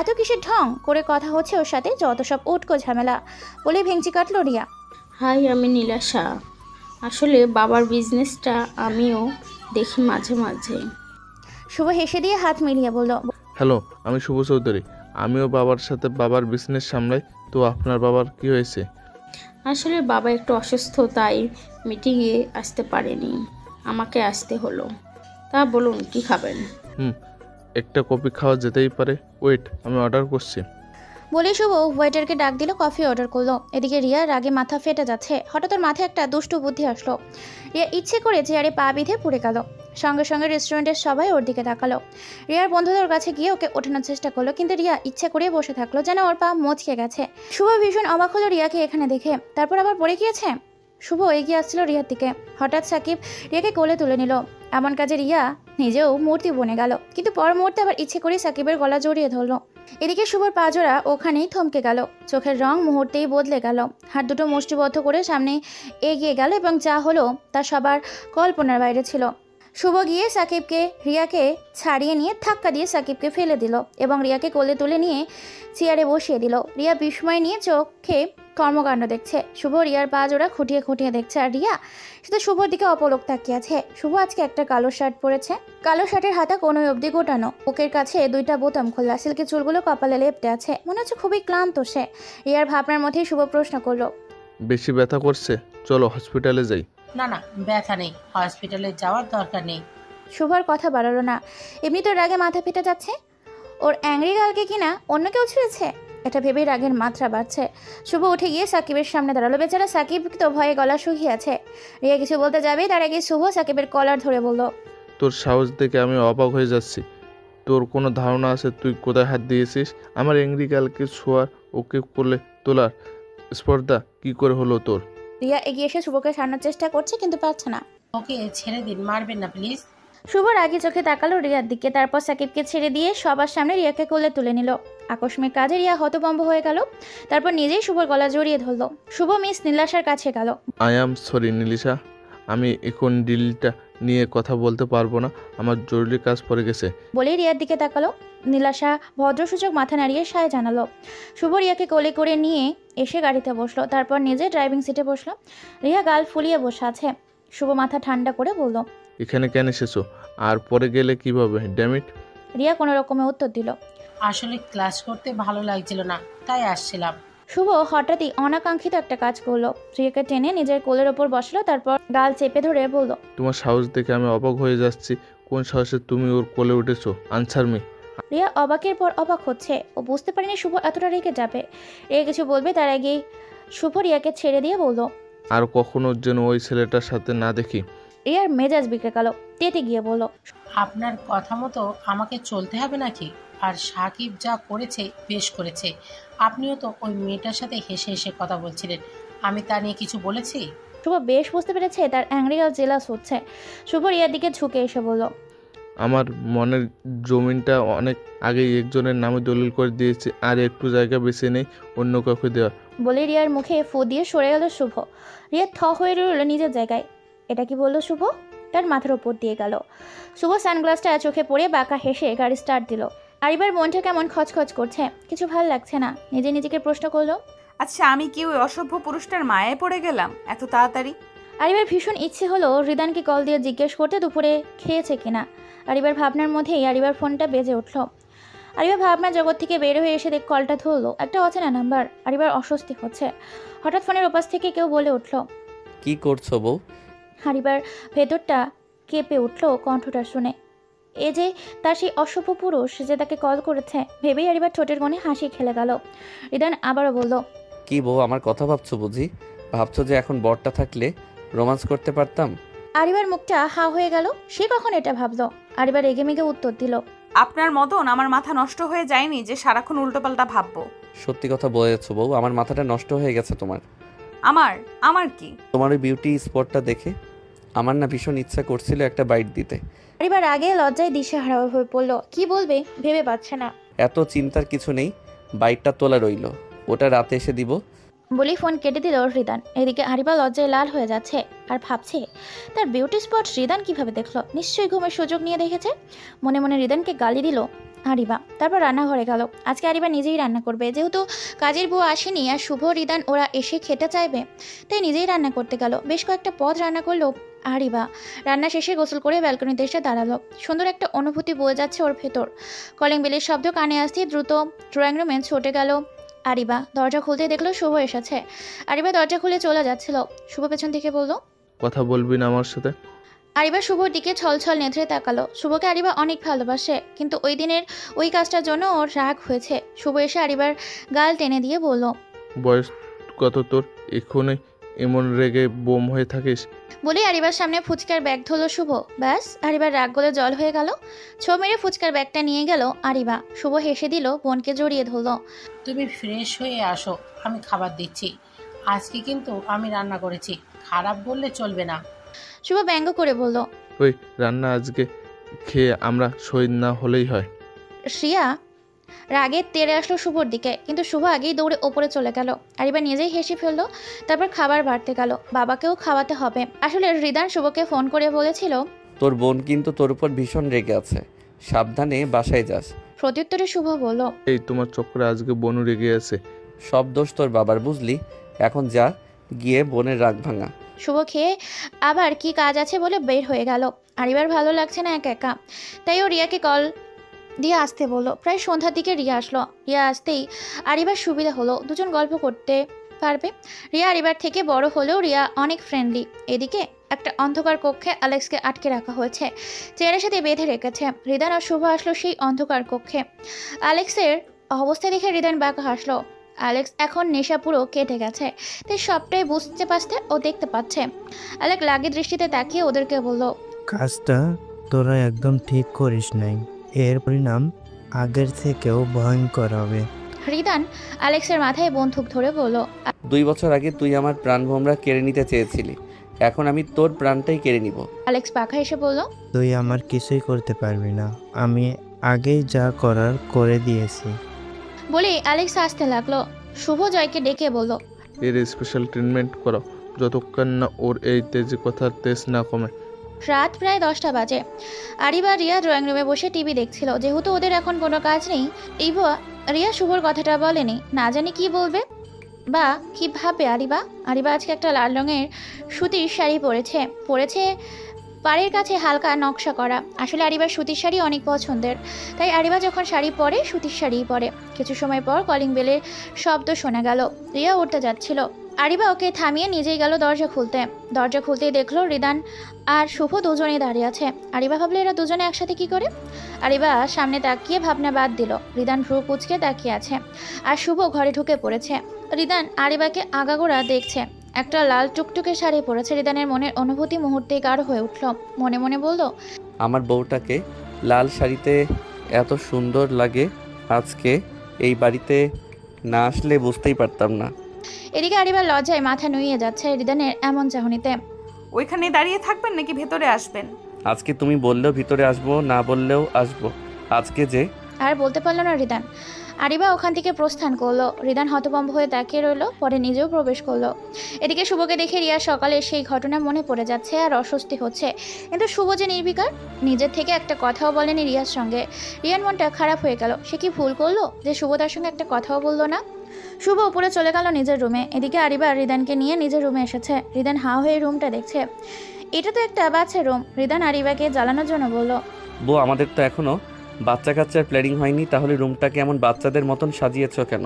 এত কিসের ঢং করে কথা হচ্ছে ওর সাথে, যত সব উটকো ঝামেলা। বলে ভেঙচি কাটলো রিয়া। হাই, আমি নীলাশা। আসলে বাবার বিজনেসটা আমিও দেখি মাঝে মাঝে। শুভ হেসে দিয়ে হাত মিলিয়ে বলল, হ্যালো, আমি শুভ চৌধুরী। আমিও বাবার সাথে বাবার বিজনেস সামলাই। তো আপনার বাবার কি হয়েছে? আসলে বাবা একটু অসুস্থ, তাই মিটিংয়ে আসতে পারেনি, আমাকে আসতে হলো। তা বলুন, কি খাবেন? একটা কফি খাওয়া যেতেই পারে। ওয়েট, আমি অর্ডার করছি। বলে শুভ ওয়েটারকে ডাক দিল, কফি অর্ডার করলো। এদিকে রিয়ার রাগে মাথা ফেটে যাচ্ছে। হঠাৎ ওর মাথায় একটা দুষ্টু বুদ্ধি আসলো। রিয়া ইচ্ছে করে চেয়ারে পা বিঁধে পড়ে গেল। সঙ্গে সঙ্গে রেস্টুরেন্টের সবাই ওর দিকে তাকালো। রিয়ার বন্ধুদের ওর কাছে গিয়ে ওকে ওঠানোর চেষ্টা করলো, কিন্তু রিয়া ইচ্ছে করে বসে থাকলো, যেন ওর পা মচকে গেছে। শুভ ভীষণ অবাক হলো রিয়াকে এখানে দেখে। তারপর আবার পড়ে গিয়েছে। শুভ এগিয়ে আসছিল রিয়ার দিকে। হঠাৎ সাকিব রিয়াকে কোলে তুলে নিল। এমন কাজে রিয়া নিজেও মূর্তি বনে গেল, কিন্তু পর মুহূর্তে আবার ইচ্ছে করে সাকিবের গলা জড়িয়ে ধরলো। এদিকে শুভর পাজোড়া ওখানেই থমকে গেল। চোখের রং মুহূর্তেই বদলে গেল। হাত দুটো মুষ্টিবদ্ধ করে সামনে এগিয়ে গেল এবং যা হলো তা সবার কল্পনার বাইরে ছিল। শুভ গিয়ে সাকিবকে রিয়াকে ছাড়িয়ে নিয়ে ধাক্কা দিয়ে সাকিবকে ফেলে দিল এবং রিয়াকে কোলে তুলে নিয়ে চেয়ারে বসিয়ে দিল। রিয়া বিস্ময় নিয়ে চোখে কর্মকাণ্ড দেখছে। শুভ রিয়ার পা জোড়া খুঁটিয়ে খুঁটিয়ে দেখছে, আর রিয়া শুধু শুভর দিকে অপলক তাকিয়ে আছে। শুভ আজকে একটা কালো শার্ট পরেছে। কালো শার্টের হাতা কোনো অবধি গোটানো, বুকের কাছে দুইটা বোতাম খোলা, সিল্কের চুলগুলো কপালে লেপটে আছে। মনে হচ্ছে খুবই ক্লান্ত সে। রিয়ার ভাবনার মধ্যেই শুভ প্রশ্ন করলো, বেশি ব্যথা করছে? চলো হসপিটালে যাই। না না, ব্যথা নেই, হসপিটালে যাওয়ার দরকার নেই। শুভর কথা বাড়ালো না। এমনি তো রাগে মাথা ফেটে যাচ্ছে। ওর অ্যাংরি গালকে কিনা অন্য কেউ ছেড়েছে, এটা ভেবেই রাগের মাত্রা বাড়ছে। শুভ উঠে গিয়ে সাকিবের সামনে দাঁড়ালো। বেচারা সাকিব তো ভয়ে গলা শুকিয়ে আছে। রিয়া কিছু বলতে যাবে, তার আগে শুভ সাকিবের কলার ধরে বলল, তোর সাহস দেখে আমি অবাক হয়ে যাচ্ছি। তোর কোনো ধারণা আছে তুই কোথায় হাত দিয়েছিস? আমার অ্যাংরি গালকে ছোঁয়ার, ওকে কোলে তোলার স্পর্ধা কি করে হলো তোর? রিয়া এগিয়ে এসে শুভকে সারানোর চেষ্টা করছে কিন্তু পারছে না। ওকে ছেড়ে দিন, মারবেন না প্লিজ। শুভ রাগী চোখে তাকালো রিয়ার দিকে, তারপর সাকিবকে ছেড়ে দিয়ে সবার সামনে রিয়াকে কোলে তুলে নিল। আকস্মিক কাজে রিয়া হতভম্ব হয়ে গেল, তারপর নিজেই শুভর গলা জড়িয়ে ধরল। শুভ মিস নীলাশার কাছে গেল। আই অ্যাম সরি নীলিশা, আমি এখন ডিলটা নিয়ে কথা বলতে পারবো না, আমার জরুরি কাজ পড়ে গেছে বলেই রিয়ার দিকে তাকালো। নীলাশা ভদ্রসূচক মাথা নাড়িয়ে সায় জানালো। শুভ রিয়াকে কোলে করে নিয়ে এসে গাড়িতে বসলো, তারপর নিজে ড্রাইভিং সিটে বসলো। রিয়া গাল ফুলিয়ে বসে আছে। শুভ মাথা ঠান্ডা করে বলল, এখানে কেন এসেছো আর পরে গেলে কিভাবে? ড্যামিট। রিয়া কোনো রকমে উত্তর দিল, আসলে ক্লাস করতে ভালো লাগছিল না, তাই আসছিলাম। শুভ হঠাৎই অনাকাঙ্ক্ষিত একটা কাজ করলো। রিয়াকে টেনে নিজের কোলের ওপর বসলো, তারপর গাল চেপে ধরে বলল, তোমার সাহস দেখে আমি অবাক হয়ে যাচ্ছি। কোন সাহসে তুমি ওর কোলে উঠেছো? Answer me. রিয়া অবাকের পর অবাক হচ্ছে। ও বুঝতে পারেনি শুভ এতটা রেগে যাবে। রিয়া কিছু বলবে তার আগেই শুভ রিয়াকে ছেড়ে দিয়ে বলল, আর কখনো যেন ওই ছেলেটার সাথে না দেখি। রিয়ার মেজাজ বিগড়ে গেল, তেতে গিয়ে বলল, আপনার কথা মতো আমাকে চলতে হবে নাকি? আর সাকিব যা করেছে বেশ করেছে। আপনিও তো ওই মেয়েটার সাথে হেসে হেসে কথা বলছিলেন, আমি তা নিয়ে কিছু বলেছি? শুভ বেশ বুঝতে পেরেছে তার অ্যাংরি আর জেলাস হচ্ছে। শুভ রিয়ার দিকে ঝুঁকে এসে বলল, আমার মনের জমিনটা অনেক আগেই একজনের নামে দলিল করে দিয়েছে, আর একটু জায়গা বেছে নেই অন্য কাউকে দেওয়া। বলে রিয়ার মুখে ফু দিয়ে সরে গেল শুভ। রিয়া থ হয়ে রইল নিজের জায়গায়। এটা কি বললো শুভ? তার মাথার উপর দিয়ে গেল। শুভ সানগ্লাসটা চোখে পড়ে বাঁকা হেসে গাড়ি স্টার্ট দিল। আর এবার মনটা কেমন খচখচ করছে, কিছু ভাল লাগছে না। নিজে নিজেকে প্রশ্ন করলো, আচ্ছা আমি কি ওই অসভ্য পুরুষটার মায়ে পড়ে গেলাম এত তাড়াতাড়ি? আর এবার ভীষণ ইচ্ছে হলো রিদানকে কল দিয়ে জিজ্ঞেস করতে দুপুরে খেয়েছে কিনা। আর এবার ভাবনার মধ্যেই আর এবার ফোনটা বেজে উঠলো। আর এবার ভাবনার জগৎ থেকে বের হয়ে এসে দেখ কলটা ধরলো, একটা অচেনা নাম্বার। আর এবার অস্বস্তি হচ্ছে। হঠাৎ ফোনের ওপাশ থেকে কেউ বলে উঠলো, কি করছো বউ? আর এবার ভেতরটা কেঁপে উঠলো কণ্ঠটা শুনে। এ যে তার সেই অসভ্য পুরুষ যে তাকে কল করেছে ভেবেই আর এবার ঠোঁটের কোণে হাসি খেলে গেল। রিদান আবারও বলল, কি বউ, আমার কথা ভাবছো বুঝি? ভাবছো যে এখন বরটা থাকলে রোমান্স করতে পারতাম? আরিবার মুখটা হা হয়ে গেল। সে কখন এটা ভাবলো? আরিবার রেগে মেগে উত্তর দিল, আপনার মতন আমার মাথা নষ্ট হয়ে যায়নি যে সারাক্ষণ উল্টোপাল্টা ভাববো। সত্যি কথা বলেছো বউ, আমার মাথাটা নষ্ট হয়ে গেছে তোমার। আমার কি? তোমার ওই বিউটি স্পটটা দেখে আমার না ভীষণ ইচ্ছা করছিল একটা বাইট দিতে। আরিবার আগে লজ্জায় দিশেহারা হয়ে পড়লো। কি বলবে ভেবে পাচ্ছে না। এত চিন্তার কিছু নেই, বাইটটা তোলা রইল, ওটা রাতে এসে দিব। বলি ফোন কেটে দিল রিদান। এদিকে আরিবা লজ্জায় লাল হয়ে যাচ্ছে আর ভাবছে তার বিউটি স্পট রিদান কিভাবে দেখলো। নিশ্চয়ই ঘুমের সুযোগ নিয়ে দেখেছে। মনে মনে রিদানকে গালি দিল আরিবা। তারপর রান্নাঘরে গেল। আজকে আরিবা নিজেই রান্না করবে, যেহেতু কাজের বউ আসেনি আর শুভ রিদান ওরা এসে খেতে চাইবে, তাই নিজেই রান্না করতে গেল। বেশ কয়েকটা পদ রান্না করলো আরিবা। রান্না শেষে গোসল করে ব্যালকনিতে এসে দাঁড়ালো। সুন্দর একটা অনুভূতি বয়ে যাচ্ছে ওর ভেতর। কলিং বেলের শব্দ কানে আসতেই দ্রুত ড্রয়িং রুমে ছুটে গেল আরিবা। দরজা খুলতে দেখলো শুভ এসেছে। আরিবা দরজা খুলে চলে যাচ্ছিল। শুভ পেছন থেকে বলল, কথা বলবি না আমার সাথে? আরিবা শুভর দিকে ছলছল নেত্রে তাকালো। শুভকে আরিবা অনেক ভালোবাসে, কিন্তু ওই দিনের ওই কাজটার জন্য ওর রাগ হয়েছে। শুভ এসে আরিবার গাল টেনে দিয়ে বলল, বয়স কত তোর, এখনই এমন রেগে বোম হয়ে থাকিস? বলে আরিবার সামনে ফুচকার ব্যাগ ধরলো শুভ। ব্যাস, আরিবার রাগ গলে জল হয়ে গেল। ছো মেরে ফুচকার ব্যাগটা নিয়ে গেল আরিবা। শুভ হেসে দিল, বোনকে জড়িয়ে ধরলো। তুমি ফ্রেশ হয়ে আসো, আমি খাবার দিচ্ছি। আজকে কিন্তু আমি রান্না করেছি, খারাপ বললে চলবে না। শুভ ব্যঙ্গ করে বলল, ওই রান্না আজকে খেয়ে আমরা শহীদ না হলেই হয়। শ্রিয়া রাগে তেড়ে আসলো শুভর দিকে, কিন্তু শুভ আগেই দৌড়ে ওপরে চলে গেল। আরিবা নিজেই হেসে ফেললো। তারপর খাবার বাড়তে গেল। বাবাকেও খাওয়াতে হবে। আসলে রিদান শুভকে ফোন করে বলেছিল, তোর বোন কিন্তু তোর উপর ভীষণ রেগে আছে, সাবধানে বাসায় যাস। প্রত্যুত্তরে শুভ বলল, এই তোমার চক্রে আজকে বনু রেগে আছে। সব দোষ তোর বাবার, বুঝলি? এখন যা, গিয়ে বোনের রাগ ভাঙা। শুভ খেয়ে আবার কি কাজ আছে বলে বের হয়ে গেল। আরিবার ভালো লাগছে না একা একা, তাই ও রিয়াকে কল দিয়ে আসতে বললো। প্রায় সন্ধ্যার দিকে রিয়া আসলো। রিয়া আসতেই আরিবার সুবিধা হলো, দুজন গল্প করতে পারবে। রিয়া আরিবার থেকে বড় হলেও রিয়া অনেক ফ্রেন্ডলি। এদিকে একটা অন্ধকার কক্ষে অ্যালেক্সকে আটকে রাখা হয়েছে, চেয়ারের সাথে বেঁধে রেখেছে। রিদান আর শুভ আসলো সেই অন্ধকার কক্ষে। অ্যালেক্সের অবস্থা দেখে রিদান বাঁকা হাসলো। অ্যালেক্স এখন নেশা পুরো কেটে গেছে, তাই সবটাই বুঝতে পারছে ও দেখতে পাচ্ছে। অ্যালেক্স লাগি দৃষ্টিতে তাকিয়ে ওদেরকে বলল, কাজটা তোরা একদম ঠিক করিস নাই, এর পরিণাম আগের থেকেও ভয়ঙ্কর হবে। রিদান অ্যালেক্সের মাথায় বন্দুক ধরে বলল, 2 বছর আগে তুই আমার প্রাণ ভোমরা কেড়ে নিতে চেয়েছিলি, এখন আমি তোর প্রাণটাই কেড়ে নিব। অ্যালেক্স পাখা এসে বলল, তুই আমার কিছুই করতে পারবি না, আমি আগেই যা করার করে দিয়েছি। বলে অ্যালেক্স আসতে লাগলো। শুভ জয়কে ডেকে বলল, এর স্পেশাল ট্রিটমেন্ট করো যতক্ষণ না ওর এই তেজ কথার তেজ না কমে। রাত প্রায় 10টা বাজে। আরিবা রিয়া ড্রয়িং রুমে বসে টিভি দেখছিল। যেহেতু ওদের এখন কোনো কাজ নেই, রিয়া শুভর কথাটা বলেনি, না জানি কি বলবে বা কি ভাববে আরিবা। আরিবা আজকে একটা লাল রঙের সুতির শাড়ি পরেছে পাড়ের কাছে হালকা নকশা করা। আসলে আরিবার সুতির শাড়ি অনেক পছন্দের, তাই আরিবা যখন শাড়ি পরে সুতির শাড়িই পরে। কিছু সময় পর কলিং বেলের শব্দ শোনা গেল। রিয়া উঠতে যাচ্ছিল, আরিবা ওকে থামিয়ে নিজেই গেল দরজা খুলতেই দেখলো রিদান আর শুভ দুজনেই দাঁড়িয়ে আছে। আরিবা ভাবলো এরা দুজনে একসাথে কি করে। আরিবা সামনে তাকিয়ে ভাবনা বাদ দিল। রিদান ভ্রু কুঁচকে তাকিয়ে আছে আর শুভ ঘরে ঢুকে পড়েছে। রিদান আরিবাকে আগাগোড়া দেখছে। একটা লাল টুকটুকে শাড়ি পরেছে। রিদানের মনের অনুভূতি মুহূর্তে গাঢ় হয়ে উঠল। মনে মনে বলল, আমার বউটাকে লাল শাড়িতে এত সুন্দর লাগে, আজকে এই বাড়িতে না আসলে বুঝতেই পারতাম না। এদিকে আরিবার লজ্জায় মাথা নুইয়ে যাচ্ছে রিদানের এমন চাহনিতে। ওইখানে দাঁড়িয়ে থাকবেন নাকি ভেতরে আসবেন? আজকে তুমি বললেও ভিতরে আসবো, না বললেও আসবো। আজকে যে আর বলতে পারলো না রিদান। আরিবা ওখান থেকে প্রস্থান করলো। রিদান হতভম্ব হয়ে তাকিয়ে রইল, পরে নিজেও প্রবেশ করলো। এদিকে শুভকে দেখে রিয়া সকালে সেই ঘটনা মনে পড়ে যাচ্ছে আর অস্বস্তি হচ্ছে। কিন্তু শুভ যে নির্বিকার, নিজের থেকে একটা কথাও বলেনি রিয়ার সঙ্গে। রিয়ার মনটা খারাপ হয়ে গেল। সে কি ভুল করলো যে শুভ তার সঙ্গে একটা কথাও বললো না? শুভ উপরে চলে গেল নিজের রুমে। এদিকে আরিবা রিদানকে নিয়ে নিজের রুমে এসেছে। রিদান হাঁ হয়ে রুমটা দেখছে। এটা তো একটা বাচ্চার রুম। রিদান আরিবাকে জ্বালানোর জন্য বলল, বউ আমাদের তো এখনো বাচ্চা কাচ্চার প্ল্যানিং হয়নি, তাহলে রুমটাকে এমন বাচ্চাদের মতন সাজিয়েছো কেন?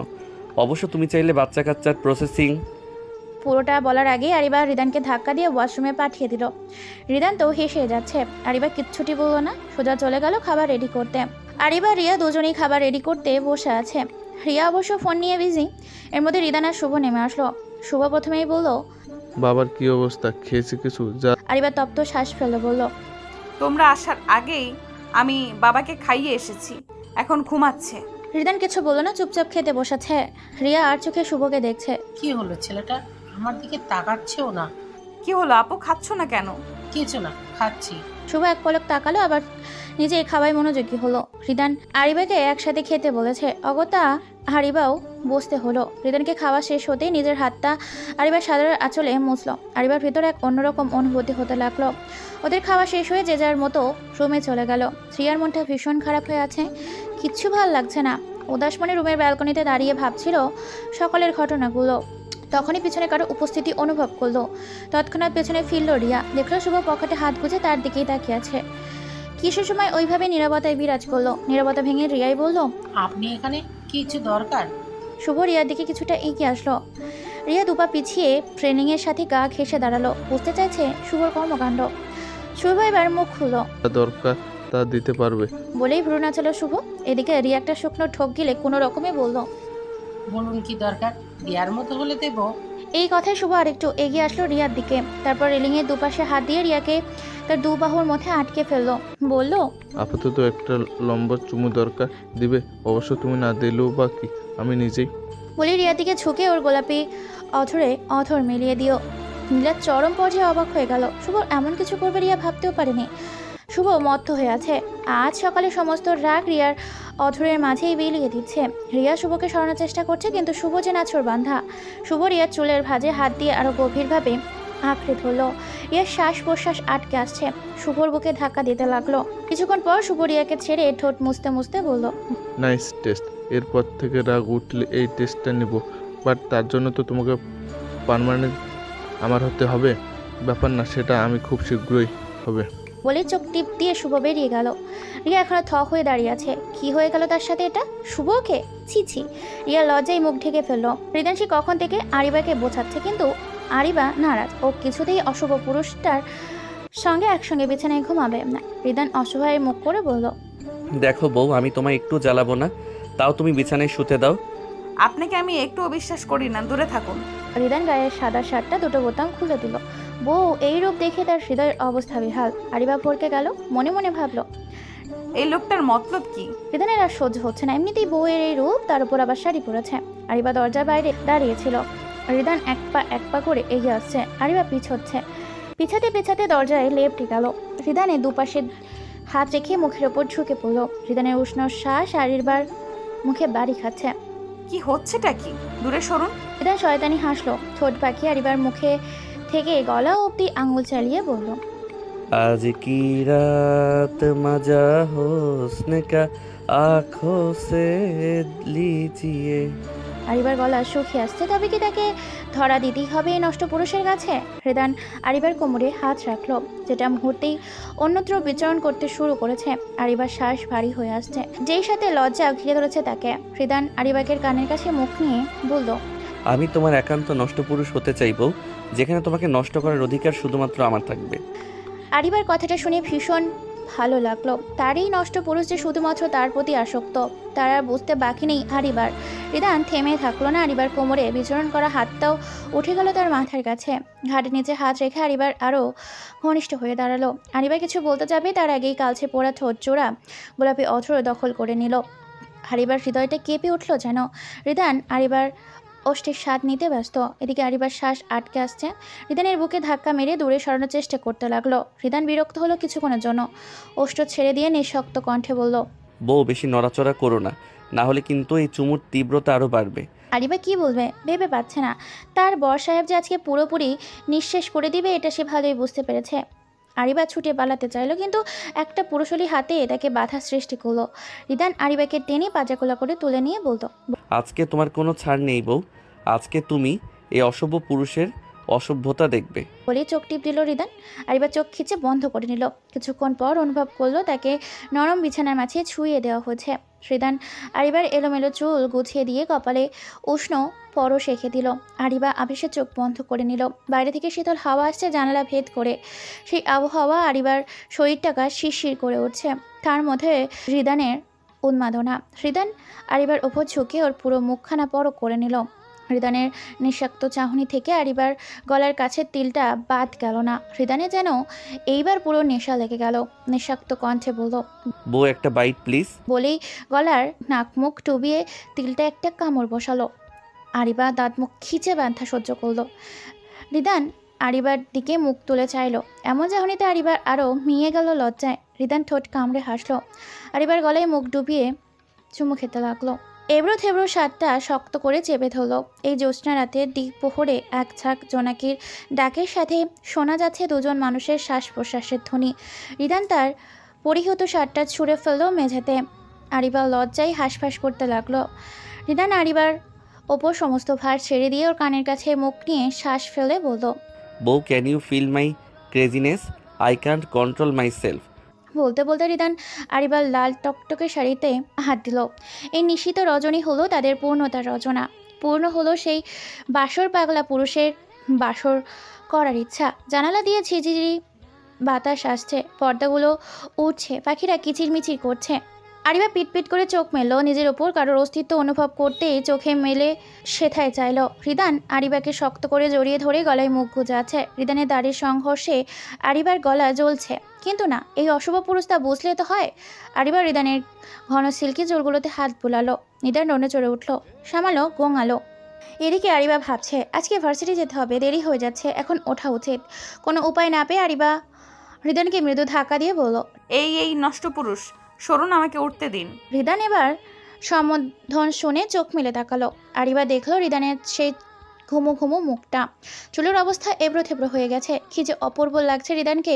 অবশ্য তুমি চাইলে বাচ্চা কাচ্চার প্রসেসিং। পুরোটা বলার আগেই আরিবা রিদানকে ধাক্কা দিয়ে ওয়াশরুমে পাঠিয়ে দিল। রিদান তো হেসে যাচ্ছে। আরিবা কিচ্ছুটি বলল না, সোজা চলে গেল খাবার রেডি করতে। আরিবা রিয়া দুজনেই খাবার রেডি করতে বসে আছে। রিয়া অবশ্য ফোন নিয়ে বিজি। এর মধ্যে রিদান আর শুভ নেমে আসলো। শুভ প্রথমেই বলল, বাবার কি অবস্থা, খেয়েছে কিছু? যা। আরিবা তপ্ত শ্বাস ফেলে বলল, তোমরা আসার আগেই আমি বাবাকে খাইয়ে এসেছি, এখন ঘুমাচ্ছে। রিদান কিছু বলল না, চুপচাপ খেতে বসেছে। রিয়া আর চোখে শুভকে দেখছে। কি হলো ছেলেটা আমার দিকে তাকাচ্ছেও না? কি হলো আপু, খাচ্ছ না কেন? কিছু না, খাচ্ছি। শুভ এক পলক তাকালো, আবার নিজে খাওয়াই মনোযোগী হলো। রিদান আরিবাকে একসাথে খেতে বলেছে। অগত্যা আরিবাও বসতে হলো। রিদানকে খাওয়া শেষ হতেই নিজের হাতটা আরিবার সাদার আঁচলে মুছল। আরিবার ভেতরে এক অন্যরকম অনুভূতি হতে লাগলো। ওদের খাওয়া শেষ হয়ে যে যার মতো রুমে চলে গেল। শ্রিয়ার মনটা ভীষণ খারাপ হয়ে আছে, কিচ্ছু ভাল লাগছে না। উদাস মনে রুমের ব্যালকনিতে দাঁড়িয়ে ভাবছিল সকালের ঘটনাগুলো। তখনই পিছনে কারো উপস্থিতি অনুভব করলো। তৎক্ষণাৎ পেছনে ফিরল রিয়া। দেখলো শুভ পকেটে হাত গুজে তার দিকেই তাকিয়ে আছে। কিছু সময় ওইভাবে নীরবতায় বিরাজ করলো। নীরবতা ভেঙে রিয়াই বলল, আপনি এখানে? কিছু দরকার? শুভ রিয়ার দিকে কিছুটা এগিয়ে আসলো। রিয়া দুপা পিছিয়ে ট্রেনিংয়ের সাথে গা ঘেঁষে দাঁড়ালো। বুঝতে চাইছে শুভর কর্মকাণ্ড। শুভ এবার মুখ খুললো। দরকার তা দিতে পারবে বলেই ভ্রু নাচালো শুভ। এদিকে রিয়া একটা শুকনো ঠোক গিলে কোনো রকমে বলল, বলুন কি দরকার, দেওয়ার মতো হলে দেব। এই কথায় শুভ আরেকটু এগিয়ে আসলো রিয়ার দিকে। তারপর রেলিংয়ের দুপাশে হাত দিয়ে রিয়াকে তার দু বাহুর মধ্যে আটকে ফেললো। বলল, আপাতত একটা লম্বা চুমু দরকার, দিবে? অবশ্য তুমি না দিলেও বা কি, আমি নিজেই। বলে রিয়ার দিকে ঝুঁকে ওর গোলাপি অথরে অথর মিলিয়ে দিও। নীলার চরম পর্যায়ে অবাক হয়ে গেল। শুভ এমন কিছু করবে রিয়া ভাবতেও পারেনি। শুভ মত্ত হয়ে আছে। আজ সকালে সমস্ত রাগ রিয়ার অথরের মাঝেই বিলিয়ে দিচ্ছে। রিয়া শুভকে সরানোর চেষ্টা করছে, কিন্তু শুভ যে নাছর বান্ধা। শুভ রিয়ার চুলের ভাঁজে হাত দিয়ে আরো গভীরভাবে আঁকড়ে ধরলো। রিয়ার শ্বাস প্রশ্বাস আটকে আসছে। শুভর বুকে ধাক্কা দিতে লাগলো। কিছুক্ষণ পর শুভ রিয়াকে ছেড়ে ঠোঁট মুছতে মুছতে বলল, নাইস টেস্ট। এরপর থেকে রাগ উঠলে এই টেস্টটা নিব, বাট তার জন্য তো তোমাকে পার্মানেন্ট আমার হতে হবে। ব্যাপার না, সেটা আমি খুব শীঘ্রই হবে। বলে চোখ টিপ দিয়ে শুভ বেরিয়ে গেল। রিয়া এখনো থ হয়ে দাঁড়িয়ে আছে। কি হয়ে গেল তার সাথে এটা? শুভকে? ছি। রিয়া লজ্জায় মুখ ঢেকে ফেললো। রিদান সে কখন থেকে আরিবাকে বোঝাচ্ছে, কিন্তু আরিবা নারাজ। ও কিছুতেই অশুভ পুরুষটার সঙ্গে একসঙ্গে বিছানায় ঘুমাবে না। রিদান অসহায় মুখ করে বলল, দেখো বউ, আমি তোমায় একটু জ্বালাবো না, তাও তুমি বিছানায় শুতে দাও। আপনাকে আমি একটু অবিশ্বাস করি না, দূরে থাকুন। রিদান গায়ের সাদা শার্টটা দুটো বোতাম খুলে দিল। বউ এই রূপ দেখে তার হৃদয়ের অবস্থা বেহাল। আরিবা ভরকে গেল। মনে মনে ভাবলো, এই লোকটার মতলব কি? রিদানের আর সহ্য হচ্ছে না। এমনিতেই বউয়ের এই রূপ, তার উপর আবার শাড়ি পরেছে। আরিবা দরজার বাইরে দাঁড়িয়েছিল। রিদান এক পা করে এগিয়ে আসছে, আরিবা পিছচ্ছে। পিছাতে পিছাতে দরজায় লেপ ঠেকালো। রিদানের দুপাশে হাত রেখে মুখের ওপর ঝুঁকে পড়ল। রিদানের উষ্ণ শ্বাস আরিবার মুখে বাড়ি খাচ্ছে। কি হচ্ছেটা কি? দূরে সরুন। রিদান শয়তানি হাসলো, ঠোঁট পাখি আরিবার মুখে থেকে গলা অবধি আঙুল চালিয়ে বলল, आज की रात मजा हुस्न का आँखों से लीजिए। আরিবার গলা শুকিয়ে আসছে। তবে কি তাকে ধরা দিতেই হবে এই নষ্ট পুরুষের কাছে? হৃদান আরিবার কোমরে হাত রাখলো, যেটা মুহূর্তেই অন্যত্র বিচরণ করতে শুরু করেছে। আরিবার শ্বাস ভারী হয়ে আসছে, যেই সাথে লজ্জা ঘিরে ধরেছে তাকে। হৃদান আরিবাকের কানের কাছে মুখ নিয়ে বলল, আমি তোমার একান্ত নষ্ট পুরুষ হতে চাইবো, যেখানে তোমাকে নষ্ট করার অধিকার শুধুমাত্র আমার থাকবে। আরিবার কথাটা শুনে ভীষণ ভালো লাগলো। তারই নষ্ট পুরুষ যে শুধুমাত্র তার প্রতি আসক্ত, তার আর বুঝতে বাকি নেই আরিবার। রিদান থেমে থাকলো না। আরিবার কোমরে বিচরণ করা হাতটাও উঠে গেল তার মাথার কাছে। ঘাটের নিচে হাত রেখে আরিবার আরও ঘনিষ্ঠ হয়ে দাঁড়ালো। আরিবার কিছু বলতে যাবে, তার আগেই কালচে পোড়া ঠোঁট জোড়া গোলাপি অথর দখল করে নিল। আরিবার হৃদয়টা কেঁপে উঠল যেন। রিদান আরিবার ওষ্ঠের স্বাদ নিতে ব্যস্ত। এদিকে আরিবার শ্বাস আটকে আসছে। রিদানের বুকে ধাক্কা মেরে দূরে সরানোর চেষ্টা করতে লাগলো। রিদান বিরক্ত হলো কিছুক্ষণের জন্য। ওষ্ঠ ছেড়ে দিয়ে নিঃশক্ত কণ্ঠে বলল, বউ, বেশি নড়াচড়া করো না, না হলে কিন্তু এই চুমুর তীব্রতা আরও বাড়বে। আরিবা কি বলবে ভেবে পাচ্ছে না। তার বর সাহেব যে আজকে পুরোপুরি নিঃশেষ করে দিবে এটা সে ভালোই বুঝতে পেরেছে। আরিবা ছুটে পালাতে চাইলো, কিন্তু একটা পুরুষলি হাতে তাকে বাধা সৃষ্টি করলো। রিদান আরিবাকে টেনে পাজাকোলা করে তুলে নিয়ে বলতো, আজকে তোমার কোনো ছাড় নেই বউ, আজকে তুমি এই অসভ্য পুরুষের অসভ্যতা দেখবে। বলে চোখ টিপ দিল রিদান। আরিবা চোখ খিচে বন্ধ করে নিল। কিছুক্ষণ পর অনুভব করলো তাকে নরম বিছানার মাঝে ছুঁয়ে দেওয়া হয়েছে। রিদান আরিবার এলোমেলো চুল গুছিয়ে দিয়ে কপালে উষ্ণ পরশ রেখে দিল। আরিবা আবেশে চোখ বন্ধ করে নিল। বাইরে থেকে শীতল হাওয়া আসছে জানালা ভেদ করে। সেই আবহাওয়া আরিবার শরীরটাকা শিরশির করে উঠছে। তার মধ্যে রিদানের উন্মাদনা। রিদান আরিবার ওপর ঝুঁকে ওর পুরো মুখখানা পরক করে নিল। রিদানের নিঃশক্ত চাহনি থেকে আরিবার গলার কাছে তিলটা বাদ গেল না। রিদানে যেন এইবার পুরো নেশা লেগে গেল। নিঃশক্ত কণ্ঠে বলল, বউ, একটা বাইট প্লিজ। বলেই গলার নাক মুখ টুবিয়ে তিলটা একটা কামড় বসালো। আরিবা দাঁত মুখ খিচে ব্যথা সহ্য করলো। রিদান আরিবার দিকে মুখ তুলে চাইলো। এমন চাহনিতে আরিবার আরও মিয়ে গেল লজ্জায়। রিদান ঠোঁট কামড়ে হাসলো। আরিবার গলায় মুখ ডুবিয়ে চুমু খেতে লাগলো। এবড়ো থেবড়ো সাতটা শক্ত করে চেপে ধরল। এই জ্যোৎস্না রাতের দিক প্রহরে এক ঝাঁক জোনাকির ডাকের সাথে শোনা যাচ্ছে দুজন মানুষের শ্বাস প্রশ্বাসের ধ্বনি। রিদান তার পরিহিত শার্টটা ছুঁড়ে ফেলল মেঝেতে। আরিবা লজ্জায় হাঁসফাঁস করতে লাগলো। রিদান আরিবার ওপর সমস্ত ভার ছেড়ে দিয়ে ওর কানের কাছে মুখ নিয়ে শ্বাস ফেলে বলল, বউ, can you feel my craziness? I can't control myself. বলতে বলতে রিদান আরিবার লাল টকটকে শাড়িতে হাত দিল। এই নিশীত রজনী হলো তাদের পূর্ণতার রচনা। পূর্ণ হলো সেই বাসর পাগলা পুরুষের বাসর করার ইচ্ছা। জানালা দিয়ে ঝিঝিরি বাতাস আসছে, পর্দাগুলো উঠছে, পাখিরা কিচিরমিচির করছে। আরিবা পিটপিট করে চোখ মেলল। নিজের ওপর কারোর অস্তিত্ব অনুভব করতেই চোখে মেলে সেথায় চাইল। রিদান আরিবাকে শক্ত করে জড়িয়ে ধরে গলায় মুখ গুজাচ্ছে। রিদানের দাড়ির সংঘর্ষে আরিবার গলা জ্বলছে, কিন্তু না, এই অশুভ পুরুষ তা বুঝলে তো হয়। আরিবার রিদানের ঘন সিল্কি চুলগুলোতে হাত বুলালো। রিদান রনে চড়ে উঠল, সামালো গোঙালো। এদিকে আরিবা ভাবছে আজকে ভার্সিটি যেতে হবে, দেরি হয়ে যাচ্ছে, এখন ওঠা উচিত। কোনো উপায় না পেয়ে আরিবা রিদানকে মৃদু ধাক্কা দিয়ে বলল, এই নষ্ট পুরুষ, সরুন, আমাকে উঠতে দিন। রিদান এবার সম্বোধন শুনে চোখ মেলে তাকালো। আরিবা দেখলো রিদানের সেই ঘুমো ঘুমো মুখটা, চুলের অবস্থা এবড়ো থেবড়ো হয়ে গেছে। কি যে অপূর্ব লাগছে রিদানকে,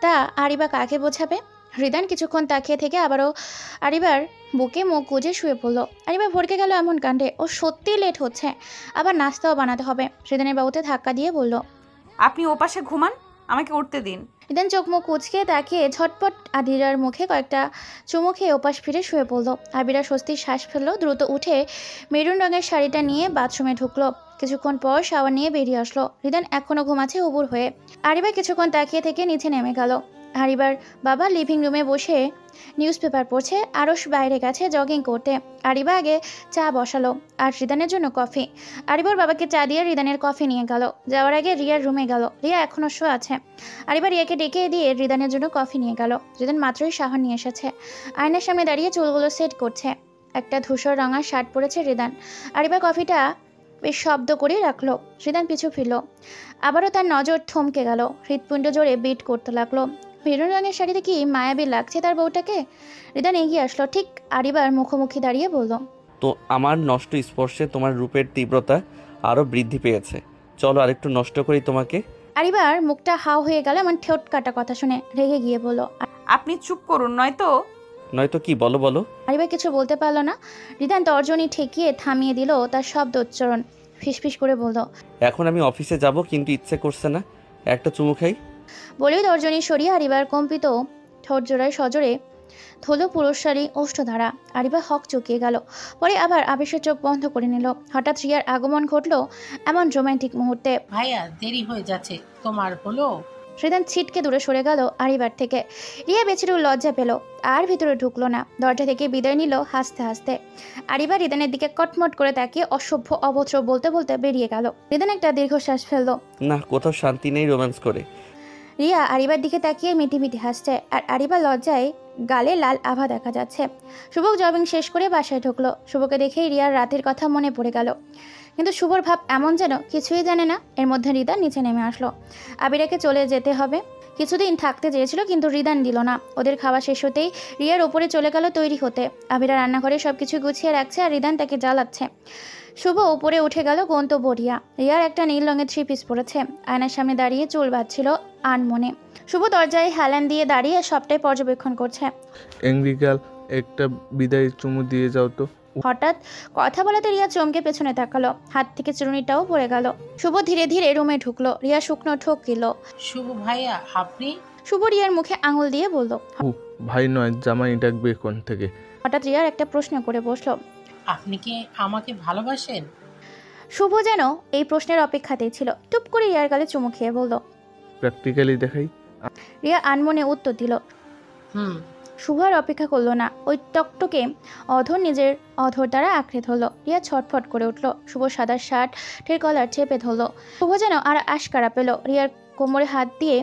তা আরিবা কাকে বোঝাবে। রিদান কিছুক্ষণ তাকিয়ে থেকে আবারও আরিবার বুকে মুখ গুজে শুয়ে পড়লো। আরিবা ভরকে গেল এমন কাণ্ডে। ও সত্যিই লেট হচ্ছে, আবার নাস্তাও বানাতে হবে। রিদানের বাবুতে ধাক্কা দিয়ে বলল, আপনি ওপাশে ঘুমান, আমাকে উঠতে দিন। রিদান চোখ মুখ কুচকে তাকিয়ে ঝটপট আদিরার মুখে কয়েকটা চুমু খেয়ে ওপাশ ফিরে শুয়ে পড়লো। আবিরা স্বস্তির শ্বাস ফেললো। দ্রুত উঠে মেরুন রঙের শাড়িটা নিয়ে বাথরুমে ঢুকলো। কিছুক্ষণ পর শাওয়ার নিয়ে বেরিয়ে আসলো। রিদান এখনও ঘুমাচ্ছে উবুর হয়ে। আরিবা কিছুক্ষণ তাকিয়ে থেকে নিচে নেমে গেল। আরিবার বাবা লিভিং রুমে বসে নিউজ পেপার পড়ছে, আরশ বাইরে গেছে জগিং করতে। আরিবা আগে চা বসালো আর রিদানের জন্য কফি। আরিবার বাবাকে চা দিয়ে রিদানের কফি নিয়ে গেল। যাওয়ার আগে রিয়ার রুমে গেল। রিয়া এখনও শোয়া আছে। আরিবা রিয়াকে ডেকে দিয়ে রিদানের জন্য কফি নিয়ে গেল। রিদান মাত্রই শাওয়ার নিয়ে এসেছে, আয়নার সামনে দাঁড়িয়ে চুলগুলো সেট করছে। একটা ধূসর রঙা শার্ট পরেছে রিদান। আরিবা কফিটা বেশ শব্দ করে রাখলো। রিদান পিছু ফিরল। আবারও তার নজর থমকে গেল। হৃৎপিণ্ড জোরে বিট করতে লাগলো। মেরুন রঙের শাড়িতে কি মায়াবী লাগছে তার বউটাকে। রিদান এগিয়ে আসলো, ঠিক আরিবার মুখোমুখি দাঁড়িয়ে বলল, তো আমার নষ্ট স্পর্শে তোমার রূপের তীব্রতা আরও বৃদ্ধি পেয়েছে। চলো আরেকটু নষ্ট করি তোমাকে। আরিবার মুখটা হাও হয়ে গেল এমন ঠোঁট কাটা কথা শুনে। রেগে গিয়ে বলল, আপনি চুপ করুন, নয়তো কি? বলো বলো। আরিবা কিছু বলতে পারলো না। রিদান তর্জনী ঠেকিয়ে থামিয়ে দিল তার শব্দ উচ্চারণ। ফিসফিস করে বলল, এখন আমি অফিসে যাব, কিন্তু ইচ্ছে করছে না, একটা চুমু খাই। বলেই তর্জনী সরিয়ে আরিবার কম্পিত ঠোঁট জোড়ায় সজোরে ধুলো পুরস্কারী ওষ্ঠধারা। আরিবা হক চুকিয়ে গেল। পরে আবার আবেশের চোখ বন্ধ করে নিল। হঠাৎ রিয়ার আগমন ঘটল এমন রোমান্টিক মুহূর্তে। ভাইয়া দেরি হয়ে যাচ্ছে, তোমার হলো? রিদান ছিটকে দূরে সরে গেল আরিবার থেকে। রিয়া বেচারু লজ্জা পেল, আর ভিতরে ঢুকলো না। দরজা থেকে বিদায় নিল হাসতে হাসতে। আরিবা রিদানের দিকে কটমট করে তাকিয়ে অসভ্য অভদ্র বলতে বলতে বেরিয়ে গেল। রিদান একটা দীর্ঘশ্বাস ফেলল। না, কোথাও শান্তি নেই রোম্যান্স করে। রিয়া আরিবার দিকে তাকিয়ে মিটি মিটি হাসছে, আর আরিবা লজ্জায় গালে লাল আভা দেখা যাচ্ছে। শুভক জবিং শেষ করে বাসায় ঢুকলো। শুভকে দেখেই রিয়ার রাতের কথা মনে পড়ে গেল, কিন্তু শুভর ভাব এমন যেন কিছুই জানে না। এর মধ্যে রিদা নিচে নেমে আসলো। আবিরাকে চলে যেতে হবে। কিছুদিন থাকতে চেয়েছিল, কিন্তু রিদান দিল না। ওদের খাওয়া শেষ হতেই রিয়ার ওপরে চলে গেল তৈরি হতে। আবিরা রান্নাঘরে সবকিছু গুছিয়ে রাখছে, আর রিদান তাকে জ্বালাচ্ছে। শুভ উপরে উঠে গেল গন্তব্য রিয়া। রিয়ার একটা নীল রঙের 3 পিস পরেছে। আয়নার সামনে দাঁড়িয়ে চুল বাঁধছিল আনমনে। শুভ দরজায় হেলান দিয়ে দাঁড়িয়ে সবটাই পর্যবেক্ষণ করছে। এংরি গার্ল, একটা বিদায় চুমু দিয়ে যাও তো। হঠাৎ কথা বলাতে রিয়া চমকে পেছনে তাকালো। হাত থেকে চিরুনিটাও পড়ে গেল। শুভ ধীরে ধীরে রুমে ঢুকলো। রিয়া শুকনো ঠোক কিল। শুভ ভাইয়া আপনি? শুভ রিয়ার মুখে আঙুল দিয়ে বলল, ভাই নয়, জামাই ডাকবে কোন থেকে। হঠাৎ রিয়ার একটা প্রশ্ন করে বসলো, আপনি কি আমাকে ভালোবাসেন? শুভ যেন এই প্রশ্নের অপেক্ষাতেই ছিল। টুপ করে রিয়ার গালে চুমু খেয়ে বলল, প্র্যাকটিক্যালি দেখাই। রিয়া আনমনে উত্তর দিল। শুভ আর অপেক্ষা করলো না। ওই টকটকে অধর নিজের অধর দ্বারা আঁকড়ে ধরলো। রিয়া ছটফট করে উঠল। শুভ সাদা শার্টের কলার চেপে ধরলো। শুভ যেন আর আশকারা পেল। রিয়ার কোমরে হাত দিয়ে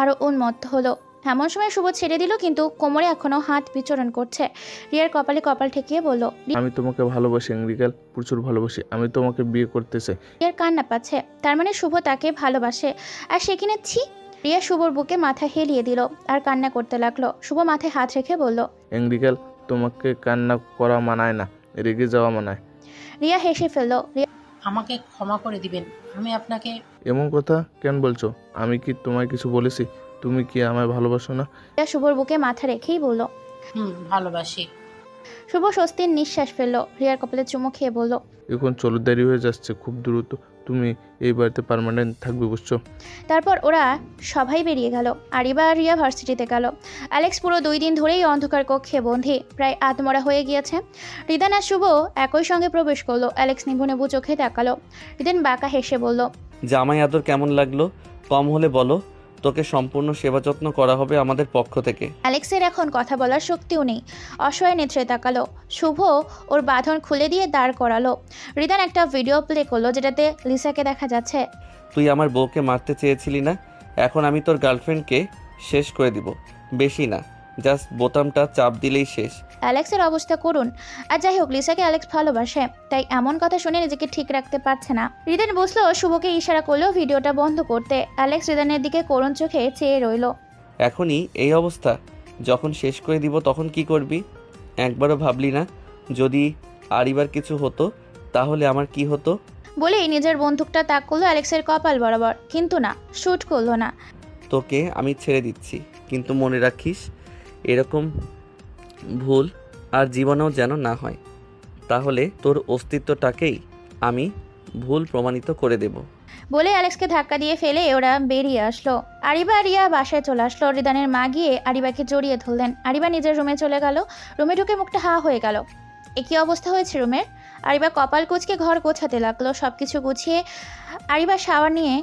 আরো উন্মত্ত হলো। এমন সময় শুভ ছেড়ে দিল, কিন্তু কোমরে এখনো হাত বিচরণ করছে। রিয়ার কপালে কপাল ঠেকিয়ে বলল, আমি তোমাকে ভালোবাসি এংরিকাল, প্রচুর ভালোবাসি। আমি তোমাকে বিয়ে করতে চাই। রিয়ার কান্না পাচ্ছে। তার মানে শুভ তাকে ভালোবাসে, আর সে কিনা ছি। রিয়া শুভর বুকে মাথা হেলিয়ে দিল আর কান্না করতে লাগলো। শুভ মাথায় হাত রেখে বলল, এংরিকাল, তোমাকে কান্না করা মানায় না, রেগে যাওয়া মানায়। রিয়া হেসে ফেলল। আমাকে ক্ষমা করে দিবেন, আমি আপনাকে। এমন কথা কেন বলছো? আমি কি তোমায় কিছু বলেছি? তুমি কি আমায় ভালোবাসো না? রিয়া শুভর বুকে মাথা রেখেই বলল, ভালোবাসি। শুভ স্বস্তির নিঃশ্বাস ফেলল। রিয়ার কপালে চুমু খেয়ে বলল, এখন চলো, দেরি হয়ে যাচ্ছে খুব দ্রুত। তুমি এই বাড়িতে পার্মানেন্ট থাকবে, বুঝছো? তারপর ওরা সবাই বেরিয়ে গেল। আরিবা আর রিয়া ভার্সিটিতে গেল। অ্যালেক্স পুরো 2 দিন ধরেই অন্ধকার কক্ষে বন্দী, প্রায় আত্মরা হয়ে গিয়েছে। রিদান আর শুভ একই সঙ্গে প্রবেশ করলো। অ্যালেক্স নিভু নেবু চোখে তাকালো। রিদান বাঁকা হেসে বলল, জামাই আদর কেমন লাগলো? কম হলে বলো, তোকে সম্পূর্ণ সেবা যত্ন করা হবে আমাদের পক্ষ থেকে। অ্যালেক্সের এখন কথা বলার শক্তিও নেই। অসহায় নেত্রে তাকালো। শুভ ওর বাঁধন খুলে দিয়ে দাঁড় করালো। রিদান একটা ভিডিও প্লে করলো, যেটাতে লিসাকে দেখা যাচ্ছে। তুই আমার বউকে মারতে চেয়েছিলি না, এখন আমি তোর গার্লফ্রেন্ডকে শেষ করে দিব। বেশি না, জাস্ট বোতামটা চাপ দিলেই শেষ। অ্যালেক্সের অবস্থা করুন। আর যাই হোক, লিসাকে অ্যালেক্স ভালোবাসে, তাই এমন কথা শুনে নিজেকে ঠিক রাখতে পারছে না। রিদান বসলো শুভকে ইশারা করলো ভিডিওটা বন্ধ করতে। অ্যালেক্স রিদানের দিকে করুণ চোখে চেয়ে রইল। এখনই এই অবস্থা, যখন শেষ করে দিব তখন কি করবি? একবারও ভাবলি না যদি আরিবার কিছু হতো তাহলে আমার কি হতো? বলেই নিজের বন্দুকটা তাক করলো অ্যালেক্সের কপাল বরাবর, কিন্তু না, শুট করলো না। তোকে আমি ছেড়ে দিচ্ছি, কিন্তু মনে রাখিস এরকম ভুল আর জীবনেও যেন না হয়, তাহলে তোর অস্তিত্বটাকেই আমি ভুল প্রমাণিত করে দেব। বলে অ্যালেক্সকে ধাক্কা দিয়ে ফেলে ওরা বেরিয়ে আসলো। আরিবা আর রিয়া বাসায় চলে আসলো। রিদানের মা গিয়ে আরিবাকে জড়িয়ে ধরলেন। আরিবা নিজের রুমে চলে গেল। রুমে ঢুকে মুখটা হা হয়ে গেল। একই অবস্থা হয়েছে রুমের। আরিবা কপাল কুঁচকে ঘর গোছাতে লাগলো। সবকিছু গুছিয়ে আরিবা শাওয়ার নিয়ে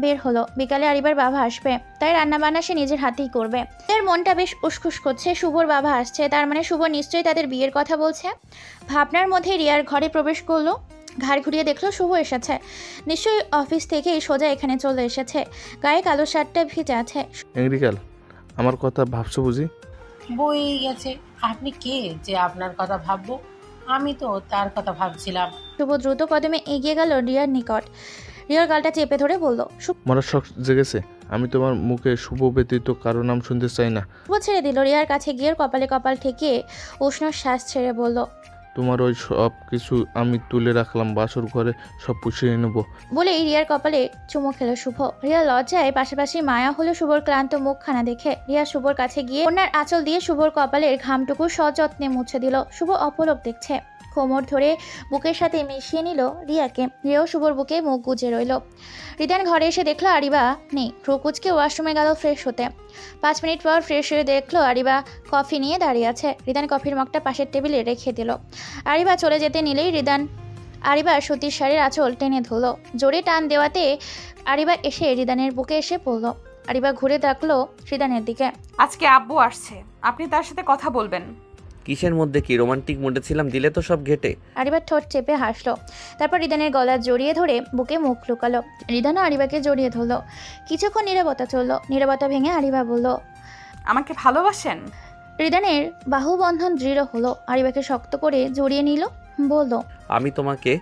বের হলো। বিকালে আরিবার বাবা আসবে, তাই রান্নাবান্না সে নিজের হাতেই করবে। এর মনটা বেশ উসখুস করছে। শুভর বাবা আসছে, তার মানে শুভ নিশ্চয়ই তাদের বিয়ের কথা বলছে। ভাবনার মধ্যে রিয়ার ঘরে প্রবেশ করলো। ঘাড় ঘুরিয়ে দেখলো শুভ এসেছে। নিশ্চয়ই অফিস থেকেই সোজা এখানে চলে এসেছে। গায়ে কালো শার্টটা ভিজে আছে। এংরিকাল, আমার কথা ভাবছো বুঝি? বই গেছে। আপনি কে যে আপনার কথা ভাববো? আমি তো তার কথা ভাবছিলাম। শুভ দ্রুত কদমে এগিয়ে গেল রিয়ার নিকট। রিয়ার গালটা চেপে ধরে বলল, মরার শখ জেগেছে। আমি তোমার মুখে শুভ ব্যতীত কারো নাম শুনতে চাই না। শুভ ছেড়ে দিল। রিয়ার কাছে গিয়ে কপালে কপাল ঠেকিয়ে উষ্ণ শ্বাস ছেড়ে বলল, তোমার ওই সব কিছু আমি তুলে রাখলাম, বাসর ঘরে সব পুষিয়ে নেব। বলেই রিয়ার কপালে চুমু খেলো শুভ। রিয়া লজ্জায় পাশাপাশি মায়া হলো শুভর ক্লান্ত মুখখানা দেখে। রিয়া শুভর কাছে গিয়ে ওনার আঁচল দিয়ে শুভর কপালের ঘামটুকু সযত্নে মুছে দিল। শুভ অপলক দেখছে। কোমর ধরে বুকের সাথে মিশিয়ে নিল রিয়াকে। রিয়াও শুভর বুকে মুখ গুজে রইল। রিদান ঘরে এসে দেখলো আরিবা নেই। প্রকুচকে ওয়াশরুমে গেল ফ্রেশ হতে। 5 মিনিট পর ফ্রেশ হয়ে দেখলো আরিবা কফি নিয়ে দাঁড়িয়ে আছে। রিদান কফির মগটা পাশের টেবিলে রেখে দিল। আরিবা চলে যেতে নিলেই আরিবা সুতির শাড়ির আঁচল টেনে ধরলো। জোরে টান দেওয়াতে আরিবা এসে রিদানের বুকে এসে পড়ল। আরিবা ঘুরে দেখলো রিদানের দিকে। আজকে আব্বু আসছে, আপনি তার সাথে কথা বলবেন। কিসের মধ্যে কি রোমান্টিক মুডে ছিলাম, দিলে তো সব ঘেটে। আরিবার ঠোঁট চেপে হাসলো। তারপর রিদানের গলা জড়িয়ে ধরে বুকে মুখ লুকালো। রিদানও আরিবাকে জড়িয়ে ধরলো। কিছুক্ষণ নীরবতা চললো। নীরবতা ভেঙে আরিবা বলল, আমাকে ভালোবাসেন? রিদানের বাহুবন্ধন দৃঢ় হলো। আরিবাকে শক্ত করে জড়িয়ে নিল। বলল, আমি তোমাকে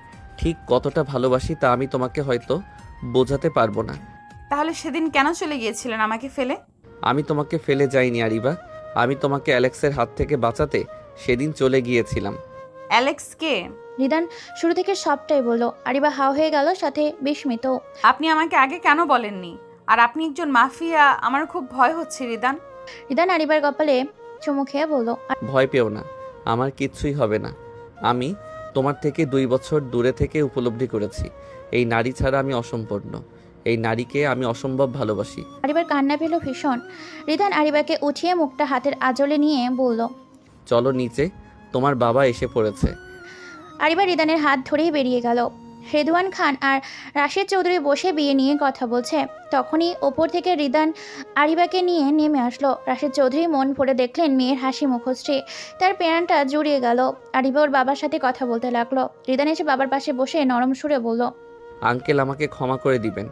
ঠিক কতটা ভালোবাসি তা আমি তোমাকে হয়তো বোঝাতে পারবো না। তাহলে সেদিন কেন চলে গিয়েছিলেন আমাকে ফেলে? আমি তোমাকে ফেলে যাইনি আরিবা, আমি তোমাকে অ্যালেক্সের হাত থেকে বাঁচাতে সেদিন চলে গিয়েছিলাম। অ্যালেক্স কে? রিদান শুরু থেকে সবটাই বলল। আরিবা হাও হয়ে গেল, সাথে বিস্মিত। আপনি আমাকে আগে কেন বলেননি? আর আপনি একজন মাফিয়া, আমার খুব ভয় হচ্ছে রিদান। রিদান আরিবার কপালে চুমু খেয়ে বলল, ভয় পেও না, আমার কিচ্ছুই হবে না। আমি তোমার থেকে 2 বছর দূরে থেকে উপলব্ধি করেছি এই নারী ছাড়া আমি অসম্পূর্ণ। এই নারীকে আমি অসম্ভব ভালোবাসি। আরিবার কান্না পেল ভীষণ। রিদান আরিবাকে উঠিয়ে মুখটা হাতের আঁচলে নিয়ে বলল, চলো নিচে, তোমার বাবা এসে পড়েছে। আরিবা রিদানের হাত ধরেই বেরিয়ে গেল। রেদওয়ান খান আর রাশেদ চৌধুরী বসে বিয়ে নিয়ে কথা বলছে। তখনই ওপর থেকে রিদান আরিবাকে নিয়ে নেমে আসলো। রাশেদ চৌধুরী মন ভরে দেখলেন মেয়ের হাসি মুখশ্রী। তার প্রাণটা জুড়িয়ে গেল। আরিবা ওর বাবার সাথে কথা বলতে লাগলো। রিদান এসে বাবার পাশে বসে নরম সুরে বলল, আঙ্কেল আমাকে ক্ষমা করে দিবেন,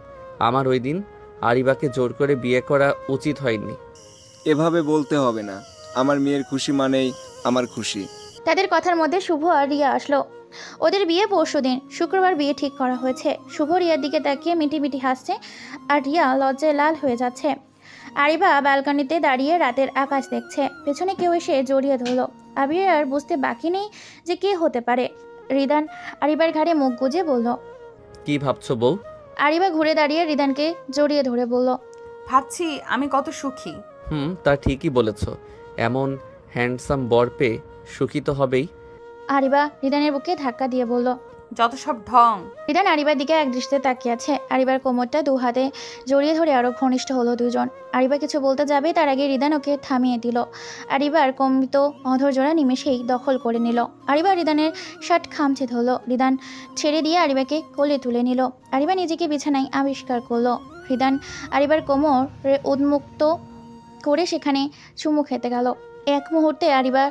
আমার ওই দিন আরিবাকে জোর করে বিয়ে করা উচিত হয়নি। এভাবে বলতে হবে না, আমার মেয়ের খুশি মানেই আমার খুশি। তাদের কথার মধ্যে শুভ আর রিয়া আসলো। ওদের বিয়ে পরশুদিন, শুক্রবার বিয়ে ঠিক করা হয়েছে। শুভ রিয়ার দিকে তাকিয়ে মিটি মিটি হাসছে, আর রিয়া লজ্জায় লাল হয়ে যাচ্ছে। আরিবা ব্যালকনিতে দাঁড়িয়ে রাতের আকাশ দেখছে। পেছনে কেউ এসে জড়িয়ে ধরলো। আবির আর বুঝতে বাকি নেই যে কে হতে পারে। রিদান আরিবার ঘাড়ে মুখ গুজে বলল, কি ভাবছো বউ? আরিবা ঘুরে দাঁড়িয়ে রিদানকে জড়িয়ে ধরে বলল, ভাবছি আমি কত সুখী। তা ঠিকই বলেছ, এমন হ্যান্ডসাম বর পেয়ে সুখী তো হবেই। আরিবা রিদানের বুকে ধাক্কা দিয়ে বলল, যত সব ঢং। রিদান আরিবার দিকে এক দৃষ্টিতে তাকিয়ে আছে। আরিবার কোমরটা 2 হাতে জড়িয়ে ধরে আরো ঘনিষ্ঠ হলো দুজন। আরিবা কিছু বলতে যাবে, তার আগে রিদান ওকে থামিয়ে দিল। আরিবার কম্পিত অধৈর্যরা নিমেষেই দখল করে নিল। আরিবা রিদানের শার্ট খামচে ধরল। রিদান ছেড়ে দিয়ে আরিবাকে কোলে তুলে নিল। আরিবা নিজেকে বিছানায় আবিষ্কার করলো। রিদান আরিবার কোমর উন্মুক্ত করে সেখানে চুমু খেতে গেল। এক মুহূর্তে আরিবার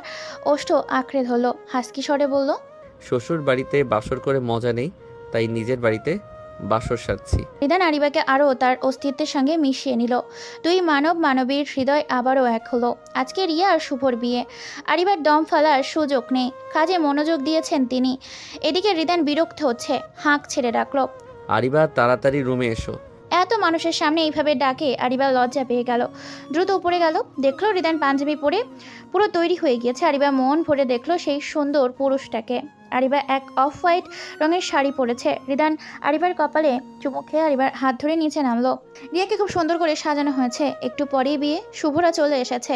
ওষ্ঠ আঁকড়ে ধরল। হাসকি স্বরে বলল, শ্বশুর বাড়িতে বাসর করে মজা নেই, তাই নিজের বাড়িতে বাসর সারছি। রিদান আরিবাকে আরও তার অস্তিত্বের সঙ্গে মিশিয়ে নিল। 2 মানবীর হৃদয় আবারও এক হলো। আজকে রিয়া আর শুভর বিয়ে। আরিবার দম ফেলার সুযোগ নেই, কাজে মনোযোগ দিয়েছেন তিনি। এদিকে রিদান বিরক্ত হচ্ছে, হাঁক ছেড়ে ডাকলো, আরিবা তাড়াতাড়ি রুমে এসো। এত মানুষের সামনে এইভাবে ডাকে আরিবা লজ্জা পেয়ে গেল। দ্রুত উপরে গেল। দেখলো রিদান পাঞ্জাবি পরে পুরো তৈরি হয়ে গিয়েছে। আরিবা মন ভরে দেখলো সেই সুন্দর পুরুষটাকে। আরিবা এক অফ হোয়াইট রঙের শাড়ি পরেছে। রিদান আরিবার কপালে চুমু খেয়ে আরিবার হাত ধরে নিচে নামলো। রিয়াকে খুব সুন্দর করে সাজানো হয়েছে। একটু পরেই বিয়ে। শুভরা চলে এসেছে।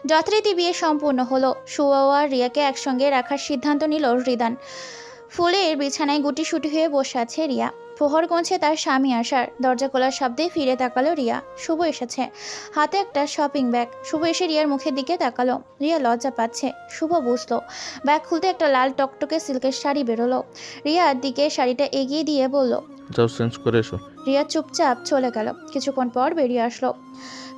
যথারীতি বিয়ে সম্পূর্ণ হলো। শুভ আর রিয়াকে একসঙ্গে রাখার সিদ্ধান্ত নিল রিদান। ফুলের বিছানায় গুটিসুটি হয়ে বসে আছে রিয়া। প্রহর গুনছে তার স্বামী আসার। দরজা খোলার শব্দে ফিরে তাকালো রিয়া। শুভ এসেছে, হাতে একটা শপিং ব্যাগ। শুভ এসে রিয়ার মুখের দিকে তাকালো। রিয়া লজ্জা পাচ্ছে। শুভ বুঝলো। ব্যাগ খুলতে একটা লাল টকটকে সিল্কের শাড়ি বেরোলো। রিয়ার দিকে শাড়িটা এগিয়ে দিয়ে বলল, যাও চেঞ্জ করে এসো, রিয়া চুপচাপ চলে গেল। কিছুক্ষণ পর বেরিয়ে আসলো।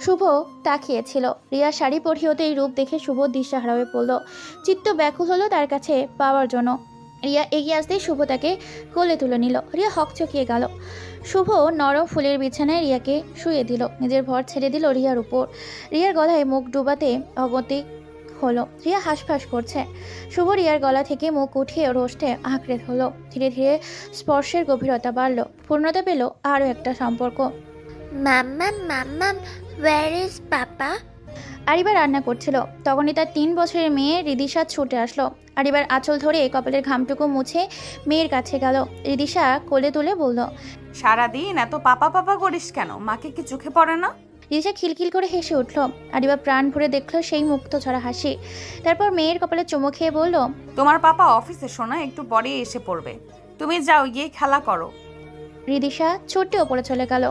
শুভ তাকিয়েছিল। রিয়া শাড়ি পরিয়ে হতেই রূপ দেখে শুভ দিশাহারা হয়ে পড়ল। চিত্ত ব্যাকুল হলো তার কাছে পাওয়ার জন্য। রিয়া এগিয়ে আসতেই শুভ তাকে কোলে তুলে নিল। রিয়া হকচকিয়ে গেল। শুভ নরম ফুলের বিছানায় রিয়াকে শুয়ে দিল। নিজের ভর ছেড়ে দিল রিয়ার উপর। রিয়ার গলায় মুখ ডুবাতে অগতি হলো। রিয়া হাঁসফাঁস করছে। শুভ রিয়ার গলা থেকে মুখ উঠিয়ে রোষ্টে আঁকড়ে হলো। ধীরে ধীরে স্পর্শের গভীরতা বাড়ল। পূর্ণতা পেল আরও একটা সম্পর্ক। মাম্মাম মাম্মাম, ওয়্যার ইজ পাপা? আরিবা রান্না করছিল। তখনই তার 3 বছরের মেয়ে রিদিশা ছুটে আসলো। আরিবার আঁচল ধরে কপালের ঘামটুকু মুছে মেয়ের কাছে গেল। রিদিশা কোলে তুলে বলল, সারাদিন এত পাপা পাপা করিস কেন? মাকে কি চোখে পড়ে না? রিদিশা খিলখিল করে হেসে উঠল। আরিবা প্রাণ ভরে দেখল সেই মুক্ত ছড়া হাসি। তারপর মেয়ের কপালে চুমু খেয়ে বলল, তোমার পাপা অফিসে শোনা, একটু পরে এসে পড়বে, তুমি যাও গিয়ে খেলা করো। রিদিশা ছুটে ওপরে চলে গেল।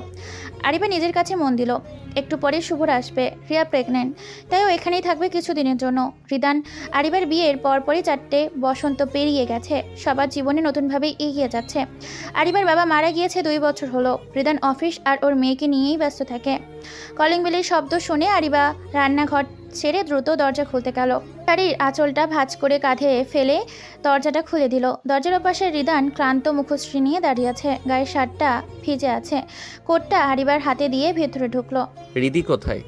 আরিবা নিজের কাছে মন দিল। একটু পরে শুভর আসবে। রিয়া প্রেগনেন্ট, তাই ও এখানেই থাকবে কিছুদিনের জন্য। রিদান আরিবার বিয়ের পরপরই 4টে বসন্ত পেরিয়ে গেছে। সবার জীবনে নতুনভাবে এগিয়ে যাচ্ছে। আরিবার বাবা মারা গিয়েছে 2 বছর হলো। রিদান অফিস আর ওর মেয়েকে নিয়েই ব্যস্ত থাকে। কলিং বেলের শব্দ শুনে আরিবা রান্নাঘর ছেড়ে দ্রুত দরজা খুলতে গেল। শাড়ির আঁচলটা ভাঁজ করে কাঁধে ফেলে দরজাটা খুলে দিল। দরজার ওপাশে রিদান ক্লান্ত মুখশ্রী নিয়ে দাঁড়িয়ে আছে। গায়ের শার্টটা ভিজে আছে। কোটটা আরিবার হাতে দিয়ে ভেতরে ঢুকলো। রিদি কোথায়?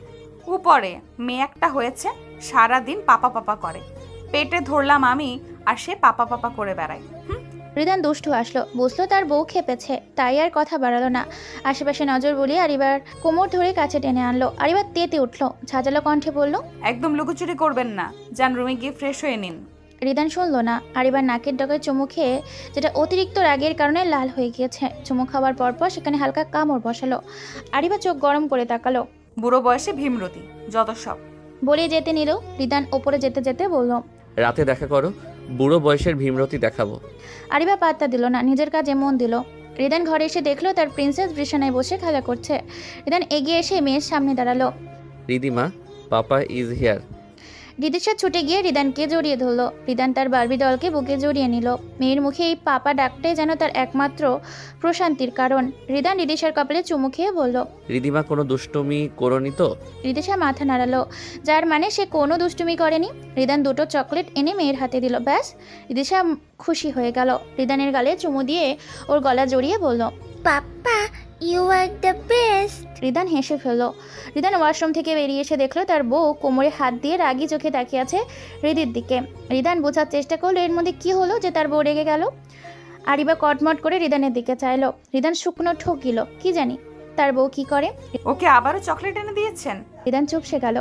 উপরে। মেয়ে একটা হয়েছে, সারাদিন পাপা পাপা করে। পেটে ধরলাম আমি, আর সে পাপা পাপা করে বেড়ায়। রিদান দুষ্টু আসলো। বুঝলো তার বউ খেপেছে, তাই আর কথা বাড়ালো না। আশেপাশে নজর বুলিয়ে আরিবার কোমর ধরে কাছে টেনে আনলো। আরিবার তেতে উঠলো। ঝাঁঝালো কণ্ঠে বলল, একদম লুকোচুরি করবেন না, যান রুমে গিয়ে ফ্রেশ হয়ে নিন। রিদান শুনলো না। আরিবার নাকের ডগায় চুমু খেয়ে, যেটা অতিরিক্ত রাগের কারণে লাল হয়ে গিয়েছে। চুমু খাওয়ার পরপর সেখানে হালকা কামড় বসালো। আরিবা চোখ গরম করে তাকালো। বুড়ো বয়সে ভীমরতি, যত সব। বলে যেতে নিল। রিদান ওপরে যেতে যেতে বলল, রাতে দেখা করো, বুড়ো বয়সের ভীমরতি দেখাবো। আরিবা পাত্তা দিল না, নিজের কাজে মন দিল। রিদান ঘরে এসে দেখলো তার প্রিন্সেস বিছানায় বসে খেলা করছে। রিদান এগিয়ে এসে মেয়ের সামনে দাঁড়ালো। রিদিমা, পাপা ইজ হিয়ার। রিদিশা ছুটে গিয়ে রিদানকে জড়িয়ে ধরলো। রিদান তার বারবি ডলকে বুকে জড়িয়ে নিল। মেয়ের মুখে এই পাপা ডাকটাই যেন তার একমাত্র প্রশান্তির কারণ। রিদান রিদিশার কপালে চুমু খেয়ে বলল, রিদিমা কোনো দুষ্টুমি করনি তো? রিদিশা মাথা নাড়ালো, যার মানে সে কোনো দুষ্টুমি করেনি। রিদান 2টো চকলেট এনে মেয়ের হাতে দিল। ব্যাস, রিদিশা খুশি হয়ে গেল। রিদানের গালে চুমু দিয়ে ওর গলা জড়িয়ে বলল, papa you are the best. Ridan হেসে ফেলল। রিদান ওয়াশরুম থেকে বেরিয়ে এসে দেখলো তার বউ কোমরে হাত দিয়ে রাগি চোখে তাকিয়ে আছে রিদির দিকে। রিদান বোঝার চেষ্টা করলো এর মধ্যে কি হলো যে তার বউ রেগে গেল। আরিবা কটমট করে রিদানের দিকে চাইলো। রিদান শুকনো ঠকিল, কি জানি তার বউ কি করে। ওকে আবারও চকলেট এনে দিয়েছেন? রিদান চুপসে গেল।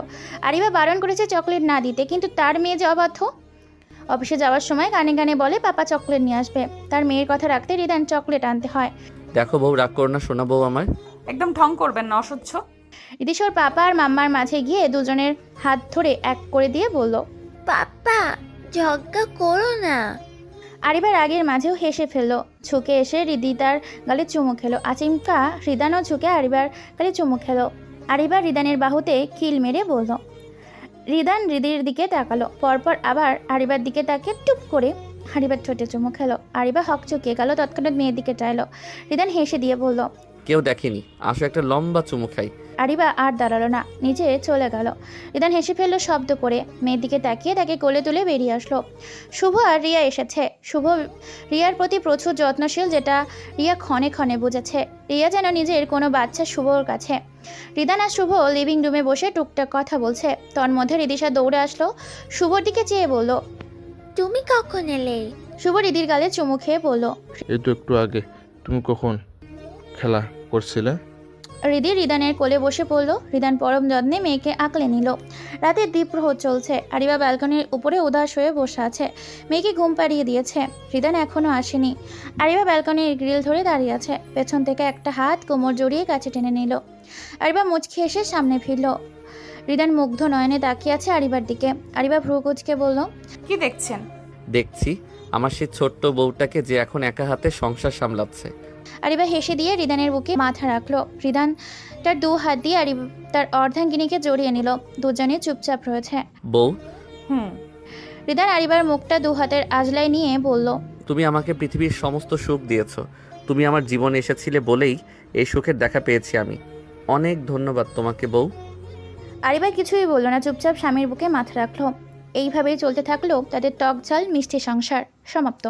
আরিবা বারণ করেছে চকলেট না দিতে, কিন্তু তার মেয়ে যে অবাধ্য। অফিসে যাওয়ার সময় গানে গানে বলে পাপা চকলেট নিয়ে আসবে। তার মেয়ের কথা রাখতে রিদান চকলেট আনতে হয়। দেখো বউ, রাগ করো না, শোনা বউ আমার। একদম ঢং করবেন না, অসহ্য। রিদিশোর পাপা আর মাম্মার মাঝে গিয়ে দুজনের হাত ধরে এক করে দিয়ে বলল, পাপা ঝগড়া করো না। আরিবার আগের মাঝেও হেসে ফেললো। ঝুঁকে এসে রিদি তার গালে চুমু খেলো। আচিমকা রিদানও ঝুঁকে আরিবার গালে চুমু খেলো। আরিবার রিদানের বাহুতে কিল মেরে বলল। রিদান রিদির দিকে তাকালো। পরপর আবার আরিবার দিকে তাকিয়ে টুপ করে আরিবার ঠোঁটে চুমু খেলো। আরিবা হকচকিয়ে গেল। তৎক্ষণাৎ মেয়ের দিকে চাইলো। রিদান হেসে দিয়ে বলল, কেউ দেখেনি, আসো একটা লম্বা চুমু খাই। আরিবা আর দাঁড়ালো না, নিচে চলে গেল। রিদান হেসে ফেললো শব্দ করে। মেয়ের দিকে তাকিয়ে তাকে কোলে তুলে বেরিয়ে আসলো। শুভ আর রিয়া এসেছে। শুভ রিয়ার প্রতি প্রচুর যত্নশীল, যেটা রিয়া ক্ষণে ক্ষণে বুঝেছে। রিয়া যেন নিজের কোনো বাচ্চা শুভর কাছে। রিদান আর শুভ লিভিং রুমে বসে টুকটাক কথা বলছে। তন্মধ্যে রিদিশা দৌড়ে আসলো। শুভর দিকে চেয়ে বলল, তুমি কখন এলে? শুভ রিদির গালে চুমু খেয়ে বলল, এই তো একটু আগে। তুমি কখন খেলা করছিলে? রিদি রিদানের কোলে বসে পড়ল। রিদান পরম যত্নে মেয়েকে আঁকলে নিল। রাতের দ্বীপ্রহর চলছে। আরিবা ব্যালকনির উপরে উদাস হয়ে বসে আছে। মেয়েকে ঘুম পাড়িয়ে দিয়েছে। রিদান এখনো আসেনি। আরিবা ব্যালকনির গ্রিল ধরে দাঁড়িয়ে আছে। পেছন থেকে একটা হাত কোমর জড়িয়ে কাছে টেনে নিল। আরিবা মুচকি এসে সামনে ফিরল। রিদান মুগ্ধ নয়নে তাকিয়ে আছে আরিবার দিকে। আরিবা ভ্রু কুঁচকে বলল, কি দেখছেন? দেখছি আমার সেই ছোট্ট বউটাকে, যে এখন একা হাতে সংসার সামলাচ্ছে। আরিবা হেসে দিয়ে রিদানের বুকে মাথা রাখলো। রিদান তার 2 হাত দিয়ে তার অর্ধাঙ্গিনীকে জড়িয়ে নিল। দুজনে চুপচাপ রয়েছে। বউ। রিদান আরিবার মুখটা 2 হাতের আজলায় নিয়ে বলল, তুমি আমাকে পৃথিবীর সমস্ত সুখ দিয়েছো। তুমি আমার জীবনে এসেছিলে বলেই এই সুখের দেখা পেয়েছি আমি। অনেক ধন্যবাদ তোমাকে বউ। আরিবা কিছুই বলল না, চুপচাপ স্বামীর বুকে মাথা রাখলো। এইভাবেই চলতে থাকলো তাদের টক ঝাল মিষ্টি সংসার। সমাপ্ত।